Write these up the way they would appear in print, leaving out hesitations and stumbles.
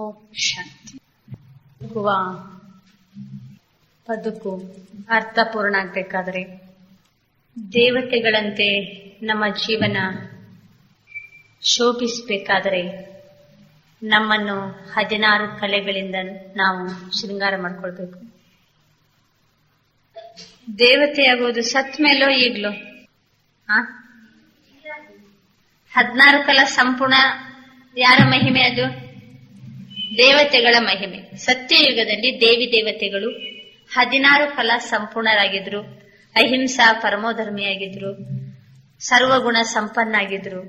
ಓಂ ಶಾಂತಿ. ಬದುಕು ಅರ್ಥಪೂರ್ಣ ಆಗ್ಬೇಕಾದ್ರೆ ದೇವತೆಗಳಂತೆ ನಮ್ಮ ಜೀವನ ಶೋಭಿಸಬೇಕಾದರೆ ನಮ್ಮನ್ನು 16 ಕಲೆಗಳಿಂದ ನಾವು ಶೃಂಗಾರ ಮಾಡ್ಕೊಳ್ಬೇಕು. ದೇವತೆಯಾಗುವುದು ಸತ್ ಮೇಲೋ ಈಗ್ಲೋ? 16 ಕಲಾ ಸಂಪೂರ್ಣ ಯಾರ ಮಹಿಮೆ? ಅದು ದೇವತೆಗಳ ಮಹಿಮೆ. ಸತ್ಯಯುಗದಲ್ಲಿ ದೇವಿ ದೇವತೆಗಳು 16 ಕಲಾ ಸಂಪೂರ್ಣರಾಗಿದ್ರು, ಅಹಿಂಸಾ ಪರಮೋಧರ್ಮಿಯಾಗಿದ್ರು, ಸರ್ವಗುಣ ಸಂಪನ್ನಾಗಿದ್ರು.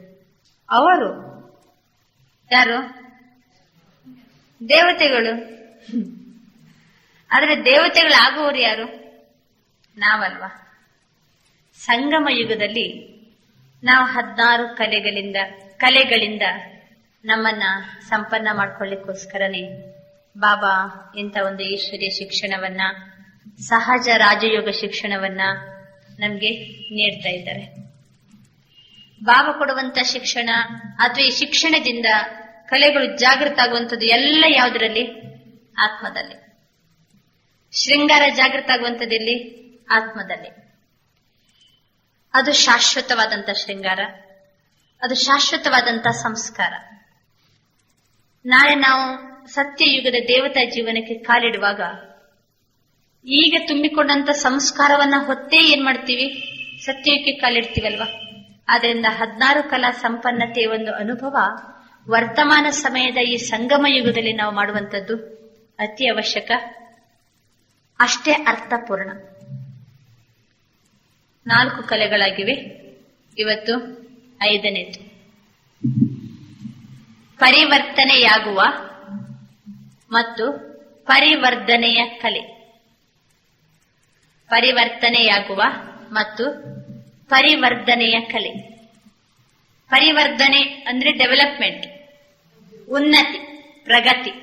ಅವರು ಯಾರು? ದೇವತೆಗಳು. ಆದ್ರೆ ದೇವತೆಗಳಾಗುವವರು ಯಾರು? ನಾವಲ್ವಾ? ಸಂಗಮ ಯುಗದಲ್ಲಿ ನಾವು 16 ಕಲೆಗಳಿಂದ ನಮ್ಮನ್ನ ಸಂಪನ್ನ ಮಾಡ್ಕೊಳ್ಳಿಕ್ಕೋಸ್ಕರನೇ ಬಾಬಾ ಇಂಥ ಒಂದು ಈಶ್ವರ್ಯ ಶಿಕ್ಷಣವನ್ನ, ಸಹಜ ರಾಜಯೋಗ ಶಿಕ್ಷಣವನ್ನ ನಮ್ಗೆ ನೀಡ್ತಾ ಇದ್ದಾರೆ. ಬಾಬಾ ಕೊಡುವಂತ ಶಿಕ್ಷಣ ಅಥವಾ ಈ ಶಿಕ್ಷಣದಿಂದ ಕಲೆಗಳು ಜಾಗೃತ ಆಗುವಂಥದ್ದು ಎಲ್ಲ ಯಾವುದರಲ್ಲಿ? ಆತ್ಮದಲ್ಲಿ. ಶೃಂಗಾರ ಜಾಗೃತ ಆಗುವಂಥದ್ದಲ್ಲಿ? ಆತ್ಮದಲ್ಲಿ. ಅದು ಶಾಶ್ವತವಾದಂತ ಶೃಂಗಾರ, ಅದು ಶಾಶ್ವತವಾದಂತ ಸಂಸ್ಕಾರ. ನಾಳೆ ನಾವು ಸತ್ಯಯುಗದ ದೇವತಾ ಜೀವನಕ್ಕೆ ಕಾಲಿಡುವಾಗ ಈಗ ತುಂಬಿಕೊಂಡಂತ ಸಂಸ್ಕಾರವನ್ನ ಹೊತ್ತೇ ಏನ್ ಮಾಡ್ತೀವಿ? ಸತ್ಯಯುಗಕ್ಕೆ ಕಾಲಿಡ್ತೀವಲ್ವಾ? ಆದ್ರಿಂದ 16 ಕಲಾ ಸಂಪನ್ನತೆಯ ಒಂದು ಅನುಭವ ವರ್ತಮಾನ ಸಮಯದ ಈ ಸಂಗಮ ಯುಗದಲ್ಲಿ ನಾವು ಮಾಡುವಂತದ್ದು ಅತಿ ಅವಶ್ಯಕ, ಅಷ್ಟೇ ಅರ್ಥಪೂರ್ಣ. 4 ಕಲೆಗಳಾಗಿವೆ. ಇವತ್ತು 5ನೇದು ಪರಿವರ್ತನೆಯಾಗುವ ಮತ್ತು ಪರಿವರ್ಧನೆಯ ಕಲೆ. ಪರಿವರ್ತನೆಯಾಗುವ ಮತ್ತು ಪರಿವರ್ಧನೆಯ ಕಲೆ. ಪರಿವರ್ಧನೆ ಅಂದ್ರೆ ಡೆವಲಪ್ಮೆಂಟ್, ಉನ್ನತಿ, ಪ್ರಗತಿ.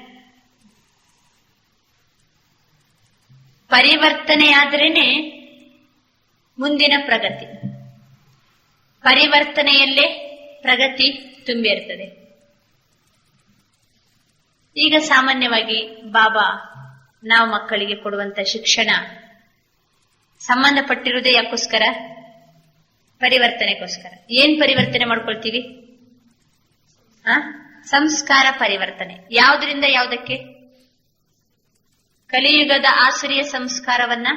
ಪರಿವರ್ತನೆಯಾದ್ರೇನೆ ಮುಂದಿನ ಪ್ರಗತಿ. ಪರಿವರ್ತನೆಯಲ್ಲೇ ಪ್ರಗತಿ ತುಂಬಿರ್ತದೆ. ಈಗ ಸಾಮಾನ್ಯವಾಗಿ ಬಾಬಾ ನಾವು ಮಕ್ಕಳಿಗೆ ಕೊಡುವಂತ ಶಿಕ್ಷಣ ಸಂಬಂಧಪಟ್ಟಿರುವುದೇ ಯಾಕೋಸ್ಕರ? ಪರಿವರ್ತನೆಗೋಸ್ಕರ. ಏನ್ ಪರಿವರ್ತನೆ ಮಾಡ್ಕೊಳ್ತೀವಿ? ಸಂಸ್ಕಾರ ಪರಿವರ್ತನೆ. ಯಾವುದರಿಂದ ಯಾವುದಕ್ಕೆ? ಕಲಿಯುಗದ ಆಸುರಿಯ ಸಂಸ್ಕಾರವನ್ನ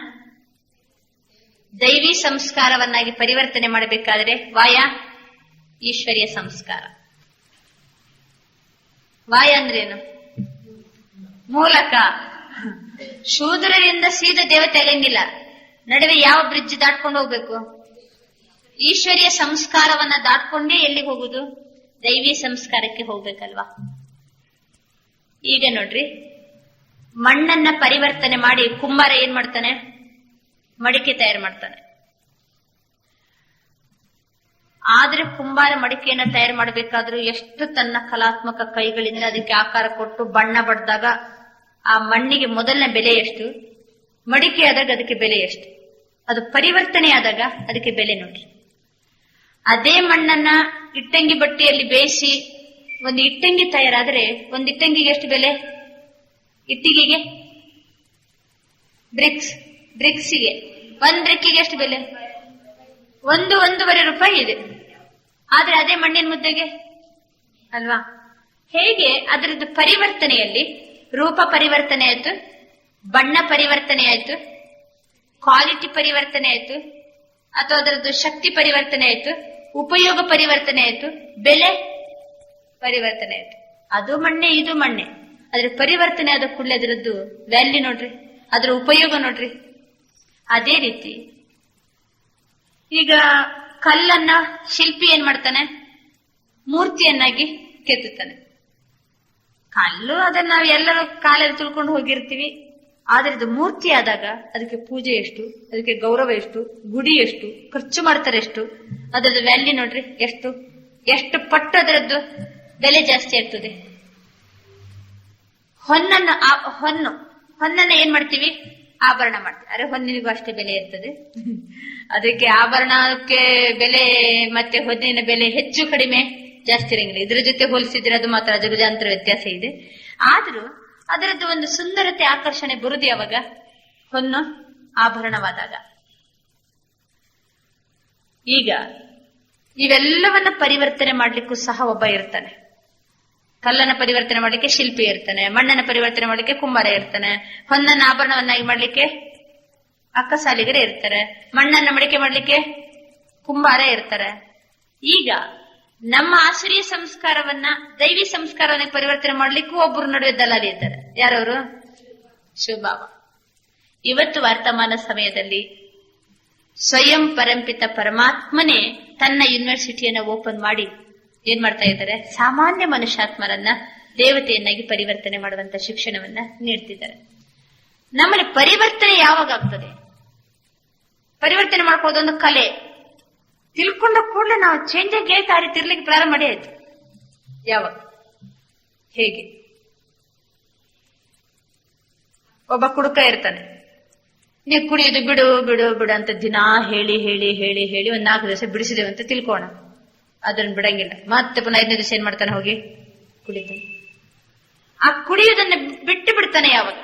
ದೈವಿ ಸಂಸ್ಕಾರವನ್ನಾಗಿ ಪರಿವರ್ತನೆ ಮಾಡಬೇಕಾದ್ರೆ ವಾಯ ಈಶ್ವರ್ಯ ಸಂಸ್ಕಾರ. ವಾಯ ಅಂದ್ರೇನು? ಮೂಲಕ. ಶೂದ್ರರಿಂದ ಸೀದಾ ದೇವತೆ ಆಗಂಗಿಲ್ಲ. ನಡುವೆ ಯಾವ ಬ್ರಿಡ್ಜ್ ದಾಟ್ಕೊಂಡು ಹೋಗ್ಬೇಕು? ಈಶ್ವರ್ಯ ಸಂಸ್ಕಾರವನ್ನ ದಾಟ್ಕೊಂಡೇ ಎಲ್ಲಿಗೆ ಹೋಗುದು? ದೈವಿ ಸಂಸ್ಕಾರಕ್ಕೆ ಹೋಗ್ಬೇಕಲ್ವಾ? ಈಗ ನೋಡ್ರಿ, ಮಣ್ಣನ್ನ ಪರಿವರ್ತನೆ ಮಾಡಿ ಕುಂಬಾರ ಏನ್ ಮಾಡ್ತಾನೆ? ಮಡಿಕೆ ತಯಾರು ಮಾಡ್ತಾನೆ. ಆದ್ರೆ ಕುಂಬಾರ ಮಡಿಕೆಯನ್ನ ತಯಾರು ಮಾಡಬೇಕಾದ್ರೂ ಎಷ್ಟು ತನ್ನ ಕಲಾತ್ಮಕ ಕೈಗಳಿಂದ ಅದಕ್ಕೆ ಆಕಾರ ಕೊಟ್ಟು ಬಣ್ಣ ಬಡ್ದಾಗ ಆ ಮಣ್ಣಿಗೆ ಮೊದಲನೇ ಬೆಲೆ ಎಷ್ಟು? ಮಡಿಕೆ ಆದಾಗ ಅದಕ್ಕೆ ಬೆಲೆ ಎಷ್ಟು? ಅದು ಪರಿವರ್ತನೆ ಆದಾಗ ಅದಕ್ಕೆ ಬೆಲೆ ನೋಡ್ರಿ. ಅದೇ ಮಣ್ಣನ್ನ ಇಟ್ಟಂಗಿ ಬಟ್ಟೆಯಲ್ಲಿ ಬೇಯಿಸಿ ಒಂದು ಇಟ್ಟಂಗಿ ತಯಾರಾದ್ರೆ ಒಂದು ಇಟ್ಟಂಗಿಗೆ ಎಷ್ಟು ಬೆಲೆ? ಇಟ್ಟಿಗೆಗೆ, ಬ್ರಿಕ್ಸಿಗೆ, ಒಂದ್ ಬ್ರಿಕ್ಕಿಗೆ ಎಷ್ಟು ಬೆಲೆ? 1-1.5 ರೂಪಾಯಿ ಇದೆ. ಆದ್ರೆ ಅದೇ ಮಣ್ಣಿನ ಮುದ್ದೆಗೆ ಅಲ್ವಾ? ಹೇಗೆ ಅದರದ್ದು ಪರಿವರ್ತನೆಯಲ್ಲಿ ರೂಪ ಪರಿವರ್ತನೆ ಆಯ್ತು, ಬಣ್ಣ ಪರಿವರ್ತನೆ ಆಯ್ತು, ಕ್ವಾಲಿಟಿ ಪರಿವರ್ತನೆ ಆಯ್ತು, ಅಥವಾ ಅದರದ್ದು ಶಕ್ತಿ ಪರಿವರ್ತನೆ ಆಯ್ತು, ಉಪಯೋಗ ಪರಿವರ್ತನೆ ಆಯ್ತು, ಬೆಲೆ ಪರಿವರ್ತನೆ ಆಯ್ತು. ಅದು ಮಣ್ಣೆ, ಇದು ಮಣ್ಣೆ. ಅದ್ರ ಪರಿವರ್ತನೆ ಆದ ಕೂಡಲೇ ಅದರದ್ದು ವ್ಯಾಲ್ಯೂ ನೋಡ್ರಿ, ಅದರ ಉಪಯೋಗ ನೋಡ್ರಿ. ಅದೇ ರೀತಿ ಈಗ ಕಲ್ಲನ್ನ ಶಿಲ್ಪಿ ಏನ್ ಮಾಡ್ತಾನೆ? ಮೂರ್ತಿಯನ್ನಾಗಿ ಕೆತ್ತುತ್ತಾನೆ. ಕಲ್ಲು ಅದನ್ನ ನಾವು ಎಲ್ಲರೂ ಕಾಲಲ್ಲಿ ತುಳ್ಕೊಂಡು ಹೋಗಿರ್ತೀವಿ. ಆದ್ರೆ ಇದು ಮೂರ್ತಿ ಆದಾಗ ಅದಕ್ಕೆ ಪೂಜೆ ಎಷ್ಟು, ಅದಕ್ಕೆ ಗೌರವ ಎಷ್ಟು, ಗುಡಿ ಎಷ್ಟು, ಖರ್ಚು ಮಾಡ್ತಾರೆ ಎಷ್ಟು, ಅದರದ್ದು ವ್ಯಾಲ್ಯೂ ನೋಡ್ರಿ. ಎಷ್ಟು ಪಟ್ಟು ಅದರದ್ದು ಬೆಲೆ ಜಾಸ್ತಿ ಆಗ್ತದೆ. ಹೊನ್ನನ್ನ ಏನ್ ಮಾಡ್ತೀವಿ? ಆಭರಣ ಮಾಡ್ತೀವಿ. ಅರೆ ಹೊನ್ನಿನಿಗೂ ಅಷ್ಟೇ ಬೆಲೆ ಇರ್ತದೆ. ಅದಕ್ಕೆ ಆಭರಣಕ್ಕೆ ಬೆಲೆ ಮತ್ತೆ ಹೊನ್ನಿನ ಬೆಲೆ ಹೆಚ್ಚು ಕಡಿಮೆ ಜಾಸ್ತಿ ಇರಂಗಿಲ್ಲ. ಇದ್ರ ಜೊತೆ ಹೋಲಿಸಿದ್ರೆ ಅದು ಮಾತ್ರ ಅಜಗಜಾಂತರ ವ್ಯತ್ಯಾಸ ಇದೆ. ಆದ್ರೂ ಅದರದ್ದು ಒಂದು ಸುಂದರತೆ ಆಕರ್ಷಣೆ ಬರುದು ಯಾವಾಗ? ಹೊನ್ನು ಆಭರಣವಾದಾಗ. ಈಗ ಇವೆಲ್ಲವನ್ನ ಪರಿವರ್ತನೆ ಮಾಡ್ಲಿಕ್ಕೂ ಸಹ ಒಬ್ಬ ಇರ್ತಾನೆ. ಕಲ್ಲನ್ನ ಪರಿವರ್ತನೆ ಮಾಡ್ಲಿಕ್ಕೆ ಶಿಲ್ಪಿ ಇರ್ತಾನೆ, ಮಣ್ಣನ್ನ ಪರಿವರ್ತನೆ ಮಾಡ್ಲಿಕ್ಕೆ ಕುಂಬಾರ ಇರ್ತಾನೆ, ಹೊನ್ನನ್ನ ಆಭರಣವನ್ನಾಗಿ ಮಾಡ್ಲಿಕ್ಕೆ ಅಕ್ಕಸಾಲಿಗರೇ ಇರ್ತಾರೆ, ಮಣ್ಣನ್ನ ಮಡಿಕೆ ಮಾಡ್ಲಿಕ್ಕೆ ಕುಂಬಾರ ಇರ್ತಾರೆ. ಈಗ ನಮ್ಮ ಆಸುರಿಯ ಸಂಸ್ಕಾರವನ್ನ ದೈವಿ ಸಂಸ್ಕಾರವನ್ನ ಪರಿವರ್ತನೆ ಮಾಡ್ಲಿಕ್ಕೂ ಒಬ್ಬರು ನಡುವೆ ದಲಾಲಿ ಇದ್ದಾರೆ. ಯಾರವರು? ಶಿವಬಾಬಾ. ಇವತ್ತು ವರ್ತಮಾನ ಸಮಯದಲ್ಲಿ ಸ್ವಯಂ ಪರಂಪಿತ ಪರಮಾತ್ಮನೇ ತನ್ನ ಯೂನಿವರ್ಸಿಟಿಯನ್ನ ಓಪನ್ ಮಾಡಿ ಏನ್ ಮಾಡ್ತಾ ಇದ್ದಾರೆ? ಸಾಮಾನ್ಯ ಮನುಷ್ಯಾತ್ಮರನ್ನ ದೇವತೆಯನ್ನಾಗಿ ಪರಿವರ್ತನೆ ಮಾಡುವಂತ ಶಿಕ್ಷಣವನ್ನ ನೀಡ್ತಿದ್ದಾರೆ. ನಮ್ಮಲ್ಲಿ ಪರಿವರ್ತನೆ ಯಾವಾಗ ಆಗ್ತದೆ? ಪರಿವರ್ತನೆ ಮಾಡ್ಕೊಳ್ಳೋದೊಂದು ಕಲೆ. ತಿಳ್ಕೊಂಡ ಕೂಡಲೇ ನಾವು ಚೇಂಜ್ ಆಗಿ ಆ ರೀತಿ ಇರ್ಲಿಕ್ಕೆ ಪ್ರಾರಂಭ ಮಾಡಿ ಆಯ್ತು. ಯಾವಾಗ? ಹೇಗೆ? ಒಬ್ಬ ಕುಡುಕ ಇರ್ತಾನೆ, ನೀವು ಕುಡಿಯೋದು ಬಿಡು ಬಿಡು ಬಿಡು ಅಂತ ದಿನಾ ಹೇಳಿ ಹೇಳಿ ಹೇಳಿ ಹೇಳಿ ಒಂದ್ 4 ದಿವಸ ಬಿಡಿಸಿದೇವೆ ಅಂತ ತಿಳ್ಕೋಣ. ಅದನ್ನ ಬಿಡಂಗಿಲ್ಲ. ಮತ್ತೆ ಪುನಃ 5ನೇ ದಿವಸ ಏನ್ ಮಾಡ್ತಾನೆ? ಹೋಗಿ ಕುಡಿತಾನೆ. ಆ ಕುಡಿಯೋದನ್ನ ಬಿಟ್ಟು ಬಿಡ್ತಾನೆ ಯಾವಾಗ?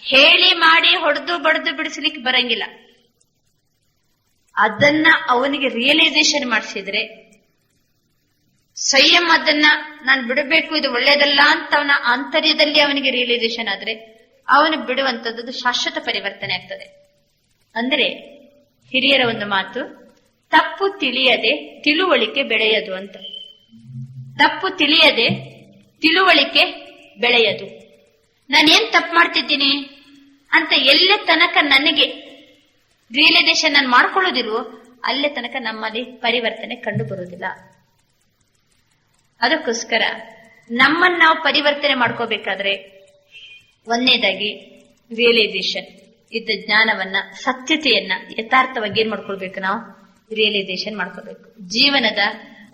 ಹೇಳಿ ಮಾಡಿ ಹೊಡೆದು ಬಡ್ದು ಬಿಡಿಸ್ಲಿಕ್ಕೆ ಬರಂಗಿಲ್ಲ. ಅದನ್ನ ಅವನಿಗೆ ರಿಯಲೈಸೇಷನ್ ಮಾಡಿಸಿದ್ರೆ, ಸ್ವಯಂ ಅದನ್ನ ನಾನು ಬಿಡಬೇಕು, ಇದು ಒಳ್ಳೇದಲ್ಲ ಅಂತ ಅವನ ಆಂತರ್ಯದಲ್ಲಿ ಅವನಿಗೆ ರಿಯಲೈಸೇಷನ್ ಆದ್ರೆ ಅವನು ಬಿಡುವಂತದ್ದು ಶಾಶ್ವತ ಪರಿವರ್ತನೆ ಆಗ್ತದೆ. ಅಂದ್ರೆ ಹಿರಿಯರ ಒಂದು ಮಾತು, ತಪ್ಪು ತಿಳಿಯದೆ ತಿಳುವಳಿಕೆ ಬೆಳೆಯದು ಅಂತ. ತಪ್ಪು ತಿಳಿಯದೆ ತಿಳುವಳಿಕೆ ಬೆಳೆಯದು. ನಾನೇನ್ ತಪ್ಪು ಮಾಡ್ತಿದ್ದೀನಿ ಅಂತ ಎಲ್ಲೇ ತನಕ ನನಗೆ ರಿಯಲೈಸೇಷನ್ ನಾನು ಮಾಡ್ಕೊಳ್ಳೋದಿಲ್ವೋ ಅಲ್ಲೇ ತನಕ ನಮ್ಮಲ್ಲಿ ಪರಿವರ್ತನೆ ಕಂಡು ಬರುವುದಿಲ್ಲ. ಅದಕ್ಕೋಸ್ಕರ ನಮ್ಮನ್ನ ನಾವು ಪರಿವರ್ತನೆ ಮಾಡ್ಕೋಬೇಕಾದ್ರೆ ಒಂದನೇದಾಗಿ ರಿಯಲೈಸೇಷನ್ ಇದ್ದ ಜ್ಞಾನವನ್ನ, ಸತ್ಯತೆಯನ್ನ ಯಥಾರ್ಥವಾಗಿ ಏನ್ ಮಾಡ್ಕೊಳ್ಬೇಕು? ನಾವು ರಿಯಲೈಸೇಷನ್ ಮಾಡ್ಕೋಬೇಕು. ಜೀವನದ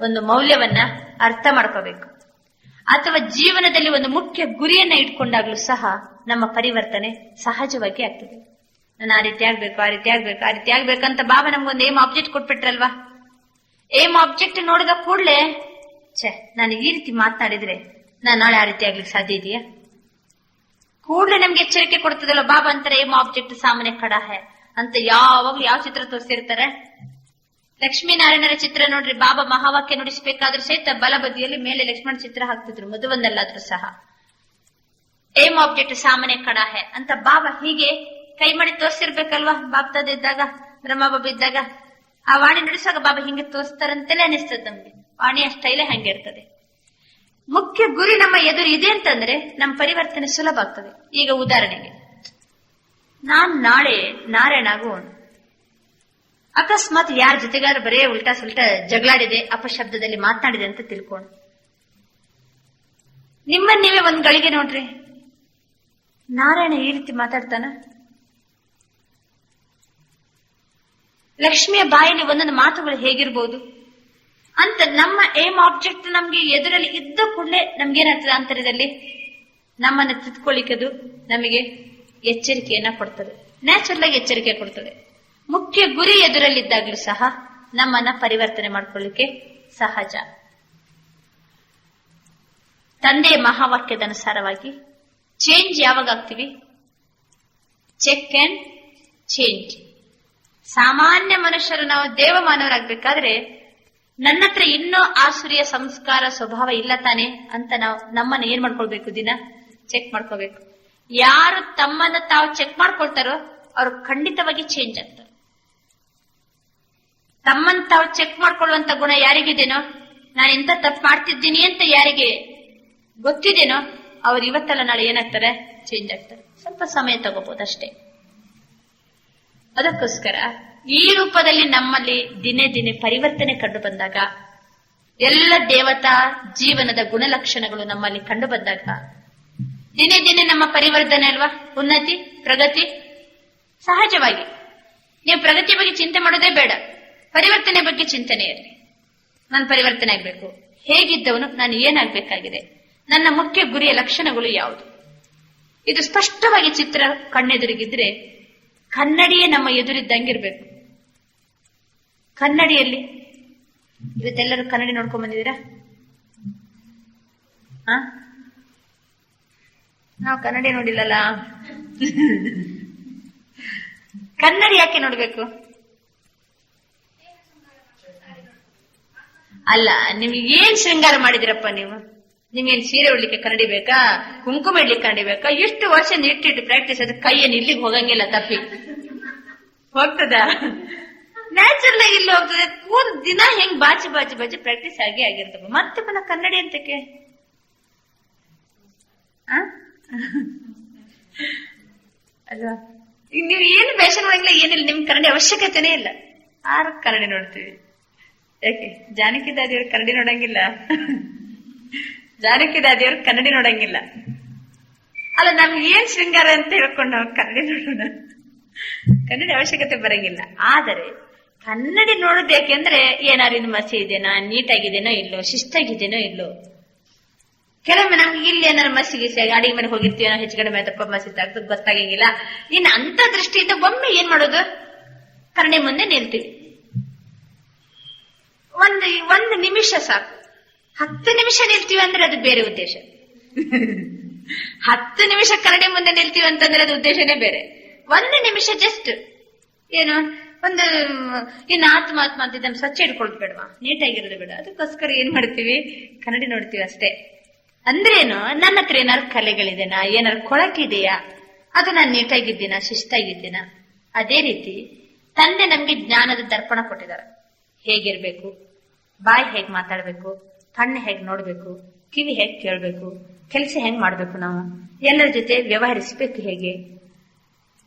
ಒಂದು ಮೌಲ್ಯವನ್ನ ಅರ್ಥ ಮಾಡ್ಕೋಬೇಕು. ಅಥವಾ ಜೀವನದಲ್ಲಿ ಒಂದು ಮುಖ್ಯ ಗುರಿಯನ್ನ ಇಟ್ಕೊಂಡಾಗ್ಲೂ ಸಹ ನಮ್ಮ ಪರಿವರ್ತನೆ ಸಹಜವಾಗಿ ಆಗ್ತದೆ. ನಾನು ಆ ರೀತಿ ಆಗ್ಬೇಕು, ಆ ರೀತಿ ಆಗ್ಬೇಕು, ಆ ರೀತಿ ಆಗ್ಬೇಕಂತ ಬಾಬಾ ನಮ್ಗೊಂದು ಏಮ್ ಆಬ್ಜೆಕ್ಟ್ ಕೊಟ್ಬಿಟ್ರಲ್ವಾ? ಏಮ್ ಆಬ್ಜೆಕ್ಟ್ ನೋಡಿದ ಕೂಡಲೇ ನಾನು ಈ ರೀತಿ ಮಾತನಾಡಿದ್ರೆ ನಾನು ನಾಳೆ ಆ ರೀತಿ ಆಗ್ಲಿಕ್ಕೆ ಸಾಧ್ಯ ಇದೆಯಾ? ಕೂಡಲೇ ನಮ್ಗೆ ಎಚ್ಚರಿಕೆ ಕೊಡ್ತದಲ್ಲ ಬಾಬಾ ಅಂತಾರೆ, ಏಮ್ ಆಬ್ಜೆಕ್ಟ್ ಸಾಮಾನ್ಯ ಕಡ ಹೇ ಅಂತ. ಯಾವಾಗ್ಲೂ ಯಾವ ಚಿತ್ರ ತೋರಿಸಿರ್ತಾರೆ? ಲಕ್ಷ್ಮೀನಾರಾಯಣರ ಚಿತ್ರ ನೋಡ್ರಿ. ಬಾಬಾ ಮಹಾವಾಕ್ಯ ನುಡಿಸಬೇಕಾದ್ರೂ ಸಹಿತ ಬಲಬದಿಯಲ್ಲಿ ಮೇಲೆ ಲಕ್ಷ್ಮಣ ಚಿತ್ರ ಹಾಕ್ತಿದ್ರು, ಮಧುವನ್ನಲ್ಲಾದ್ರೂ ಸಹ. ಏಮ್ ಆಬ್ಜೆಕ್ಟ್ ಸಾಮಾನ್ಯ ಕಡ ಹೇ ಅಂತ ಬಾಬಾ ಹೀಗೆ ಕೈ ಮಾಡಿ ತೋರಿಸಿರ್ಬೇಕಲ್ವಾ? ಬಾಬ್ತಾದ ಇದ್ದಾಗ, ಬ್ರಹ್ಮಬಾಬಾ ಇದ್ದಾಗ ಆ ವಾಣಿ ನುಡಿಸುವಾಗ ಬಾಬಾ ಹಿಂಗೆ ತೋರಿಸ್ತಾರಂತೆಲ್ಲ ಅನಿಸ್ತದೆ ನಮ್ಗೆ. ವಾಣಿಯ ಸ್ಟೈಲೇ ಹಂಗೆ ಇರ್ತದೆ. ಮುಖ್ಯ ಗುರಿ ನಮ್ಮ ಎದುರು ಇದೆ ಅಂತಂದ್ರೆ ನಮ್ಮ ಪರಿವರ್ತನೆ ಸುಲಭ ಆಗ್ತದೆ. ಈಗ ಉದಾಹರಣೆಗೆ, ನಾನ್ ನಾಳೆ ನಾರಾಯಣ ಆಗುವನು, ಅಕಸ್ಮಾತ್ ಯಾರ ಜೊತೆಗಾರ ಬರೇ ಉಲ್ಟಾ ಸುಲ್ಟಾ ಜಗಳಾಡಿದೆ, ಅಪಶಬ್ದದಲ್ಲಿ ಮಾತನಾಡಿದೆ ಅಂತ ತಿಳ್ಕೊಂಡು ನಿಮ್ಮನ್ನ ನೀವೇ ಒಂದ್ ಗಳಿಗೆ ನೋಡ್ರಿ, ನಾರಾಯಣ ಈ ರೀತಿ ಮಾತಾಡ್ತಾನ? ಲಕ್ಷ್ಮಿಯ ಬಾಯಲ್ಲಿ ಒಂದೊಂದು ಮಾತುಗಳು ಹೇಗಿರ್ಬೋದು ಅಂತ ನಮ್ಮ ಏಮ್ ಆಬ್ಜೆಕ್ಟ್ ನಮ್ಗೆ ಎದುರಲ್ಲಿ ಇದ್ದ ಕೂಡಲೇ ನಮ್ಗೇನಾಗ್ತದೆ? ಅಂತರದಲ್ಲಿ ನಮ್ಮನ್ನ ತಿದ್ಕೊಳ್ಳಿಕ್ಕದು ನಮಗೆ ಎಚ್ಚರಿಕೆಯನ್ನ ಕೊಡ್ತದೆ. ನ್ಯಾಚುರಲ್ ಆಗಿ ಎಚ್ಚರಿಕೆ ಕೊಡ್ತದೆ. ಮುಖ್ಯ ಗುರಿ ಎದುರಲ್ಲಿದ್ದಾಗ್ಲೂ ಸಹ ನಮ್ಮನ್ನ ಪರಿವರ್ತನೆ ಮಾಡ್ಕೊಳ್ಳಿಕ್ಕೆ ಸಹಜ. ತಂದೆಯ ಮಹಾವಾಕ್ಯದ ಅನುಸಾರವಾಗಿ ಚೇಂಜ್ ಯಾವಾಗ ಆಗ್ತೀವಿ? Check and change. ಸಾಮಾನ್ಯ ಮನುಷ್ಯರು ನಾವು ದೇವಮಾನವರಾಗಬೇಕಾದ್ರೆ ನನ್ನ ಹತ್ರ ಇನ್ನೂ ಆಸುರಿಯ ಸಂಸ್ಕಾರ ಸ್ವಭಾವ ಇಲ್ಲ ತಾನೆ ಅಂತ ನಾವು ನಮ್ಮನ್ನ ಏನ್ ಮಾಡ್ಕೊಳ್ಬೇಕು? ದಿನ ಚೆಕ್ ಮಾಡ್ಕೋಬೇಕು. ಯಾರು ತಮ್ಮನ್ನ ತಾವು ಚೆಕ್ ಮಾಡ್ಕೊಳ್ತಾರೋ ಅವರು ಖಂಡಿತವಾಗಿ ಚೇಂಜ್ ಆಗ್ತಾರೆ. ತಮ್ಮನ್ನ ತಾವು ಚೆಕ್ ಮಾಡ್ಕೊಳ್ಳುವಂತ ಗುಣ ಯಾರಿಗಿದೇನೋ, ನಾನು ಇಂಥ ತಪ್ಪು ಮಾಡ್ತಿದ್ದೀನಿ ಅಂತ ಯಾರಿಗೆ ಗೊತ್ತಿದೇನೋ ಅವ್ರು ಇವತ್ತಲ್ಲ ನಾಳೆ ಏನಾಗ್ತಾರೆ? ಚೇಂಜ್ ಆಗ್ತಾರೆ. ಸ್ವಲ್ಪ ಸಮಯ ತಗೋಬಹುದು ಅಷ್ಟೇ. ಅದಕ್ಕೋಸ್ಕರ ಈ ರೂಪದಲ್ಲಿ ನಮ್ಮಲ್ಲಿ ದಿನೇ ದಿನೇ ಪರಿವರ್ತನೆ ಕಂಡು ಬಂದಾಗ, ಎಲ್ಲ ದೇವತಾ ಜೀವನದ ಗುಣಲಕ್ಷಣಗಳು ನಮ್ಮಲ್ಲಿ ಕಂಡು ಬಂದಾಗ ದಿನೇ ದಿನೇ ನಮ್ಮ ಪರಿವರ್ತನೆ ಅಲ್ವಾ ಉನ್ನತಿ, ಪ್ರಗತಿ ಸಹಜವಾಗಿ. ನೀವು ಪ್ರಗತಿ ಬಗ್ಗೆ ಚಿಂತೆ ಮಾಡೋದೇ ಬೇಡ, ಪರಿವರ್ತನೆ ಬಗ್ಗೆ ಚಿಂತನೆ ಇರಲಿ. ನಾನು ಪರಿವರ್ತನೆ ಆಗ್ಬೇಕು, ಹೇಗಿದ್ದವನು ನಾನು ಏನಾಗ್ಬೇಕಾಗಿದೆ, ನನ್ನ ಮುಖ್ಯ ಗುರಿಯ ಲಕ್ಷಣಗಳು ಯಾವುದು, ಇದು ಸ್ಪಷ್ಟವಾಗಿ ಚಿತ್ರ ಕಣ್ಣೆದುರಿಗಿದ್ರೆ ಕನ್ನಡಿಯೇ ನಮ್ಮ ಎದುರಿದ್ದಂಗಿರ್ಬೇಕು. ಕನ್ನಡಿಯಲ್ಲಿ ಇವತ್ತೆಲ್ಲರೂ ಕನ್ನಡಿ ನೋಡ್ಕೊಂಡ್ ಬಂದಿದ್ದೀರಾ? ನಾವು ಕನ್ನಡಿ ನೋಡಿಲ್ಲಲ್ಲ. ಕನ್ನಡಿ ಯಾಕೆ ನೋಡ್ಬೇಕು? ಅಲ್ಲ, ನಿಮ್ಗೆ ಏನ್ ಶೃಂಗಾರ ಮಾಡಿದಿರಪ್ಪ ನೀವು? ನಿಮ್ಗೇನ್ ಸೀರೆ ಉಡ್ಲಿಕ್ಕೆ ಕನ್ನಡಿ ಬೇಕಾ? ಕುಂಕುಮ ಇಡ್ಲಿಕ್ಕೆ ಕನ್ನಡಿ ಬೇಕಾ? ಎಷ್ಟು ವರ್ಷ ಇಟ್ಟಿಟ್ಟು ಪ್ರಾಕ್ಟೀಸ್ ಆದ್ರೆ ಕೈಯನ್ನು ಇಲ್ಲಿಗೆ ಹೋಗಂಗಿಲ್ಲ, ತಪ್ಪಿ ಹೋಗ್ತದ? ನ್ಯಾಚುರಲ್ ಆಗಿ ಇಲ್ಲಿ ಹೋಗ್ತದೆ. ದಿನ ಹೆಂಗ್ ಬಾಚಿ ಬಾಚಿ ಬಾಚಿ ಪ್ರಾಕ್ಟೀಸ್ ಆಗಿರ್ತಪ್ಪ. ಮತ್ತೆ ಪುನಃ ಕನ್ನಡಿ ಅಂತಕ್ಕೆ ಅಲ್ವಾ? ಈಗ ನೀವು ಏನು ಬೇಷನ್ ಮಾಡಂಗಿಲ್ಲ, ಏನಿಲ್ಲ. ನಿಮ್ ಕನ್ನಡಿ ಅವಶ್ಯಕತೆನೇ ಇಲ್ಲ. ಆರು ಕನ್ನಡಿ ನೋಡ್ತೀವಿ. ಯಾಕೆ? ಜಾನಕಿ ದಾದಿಯವ್ರು ಕನ್ನಡಿ ನೋಡಂಗಿಲ್ಲ. ಜಾನಕಿ ದಾದಿಯವ್ರು ಕನ್ನಡಿ ನೋಡಂಗಿಲ್ಲ. ಅಲ್ಲ, ನಮ್ಗೆ ಏನ್ ಶೃಂಗಾರ ಅಂತ ಹೇಳ್ಕೊಂಡು ನಾವು ಕನ್ನಡಿ ನೋಡೋಣ. ಕನ್ನಡಿ ಅವಶ್ಯಕತೆ ಬರಂಗಿಲ್ಲ. ಆದರೆ ಕನ್ನಡಿ ನೋಡೋದು ಯಾಕೆಂದ್ರೆ ಏನಾರು ಇನ್ನು ಮಸಿ ಇದೆನಾ, ನೀಟಾಗಿದೇನೋ ಇಲ್ಲೋ, ಶಿಸ್ತಾಗಿದೇನೋ ಇಲ್ಲೋ. ಕೆಲವೊಮ್ಮೆ ನಮ್ಗೆ ಇಲ್ಲಿ ಏನಾರು ಮಸಿಗಿಸಿ ಅಡಿಗೆ ಮನೆಗೆ ಹೋಗಿರ್ತೀವಿ, ಹೆಚ್ಚು ಕಡಿಮೆ ತಪ್ಪ ಮಸಿ ತೆಗ್ದು ಗೊತ್ತಾಗಂಗಿಲ್ಲ. ಇನ್ನು ಅಂತ ದೃಷ್ಟಿಯಿಂದ ಒಮ್ಮೆ ಏನ್ ಮಾಡೋದು, ಕನ್ನಡಿ ಮುಂದೆ ನಿಲ್ತೀವಿ. ಒಂದು ನಿಮಿಷ ಸಾಕು. 10 ನಿಮಿಷ ನಿಲ್ತೀವಿ ಅಂದ್ರೆ ಅದು ಬೇರೆ ಉದ್ದೇಶ. 10 ನಿಮಿಷ ಕನ್ನಡಿ ಮುಂದೆ ನಿಲ್ತೀವಿ ಅಂತಂದ್ರೆ ಅದು ಉದ್ದೇಶನೇ ಬೇರೆ. 1 ನಿಮಿಷ ಜಸ್ಟ್ ಏನು ಒಂದು ಇನ್ನು ಆತ್ಮ ಅಂತಿದ್ದ ಸ್ವಚ್ಛ ಇಟ್ಕೊಳ್ದು ಬೇಡವಾ, ನೀಟಾಗಿರೋದು ಬೇಡ. ಅದಕ್ಕೋಸ್ಕರ ಏನ್ ಮಾಡ್ತೀವಿ, ಕನ್ನಡಿ ನೋಡ್ತೀವಿ ಅಷ್ಟೇ. ಅಂದ್ರೇನು, ನನ್ನ ಹತ್ರ ಏನಾರು ಕಲೆಗಳಿದೆನಾ, ಏನಾರು ಕೊಳಕಿದೆಯಾ, ಅದು ನಾನು ನೀಟಾಗಿದ್ದೀನಾ, ಶಿಸ್ತಾಗಿದ್ದೀನಾ. ಅದೇ ರೀತಿ ತಂದೆ ನಮ್ಗೆ ಜ್ಞಾನದ ದರ್ಪಣ ಕೊಟ್ಟಿದ್ದಾರೆ. ಹೇಗಿರ್ಬೇಕು, ಬಾಯಿ ಹೇಗ್ ಮಾತಾಡ್ಬೇಕು, ಕಣ್ಣು ಹೇಗ್ ನೋಡ್ಬೇಕು, ಕಿವಿ ಹೇಗ್ ಕೇಳ್ಬೇಕು, ಕೆಲಸ ಹೆಂಗ್ ಮಾಡ್ಬೇಕು, ನಾವು ಎಲ್ಲರ ಜೊತೆ ವ್ಯವಹರಿಸಬೇಕು ಹೇಗೆ,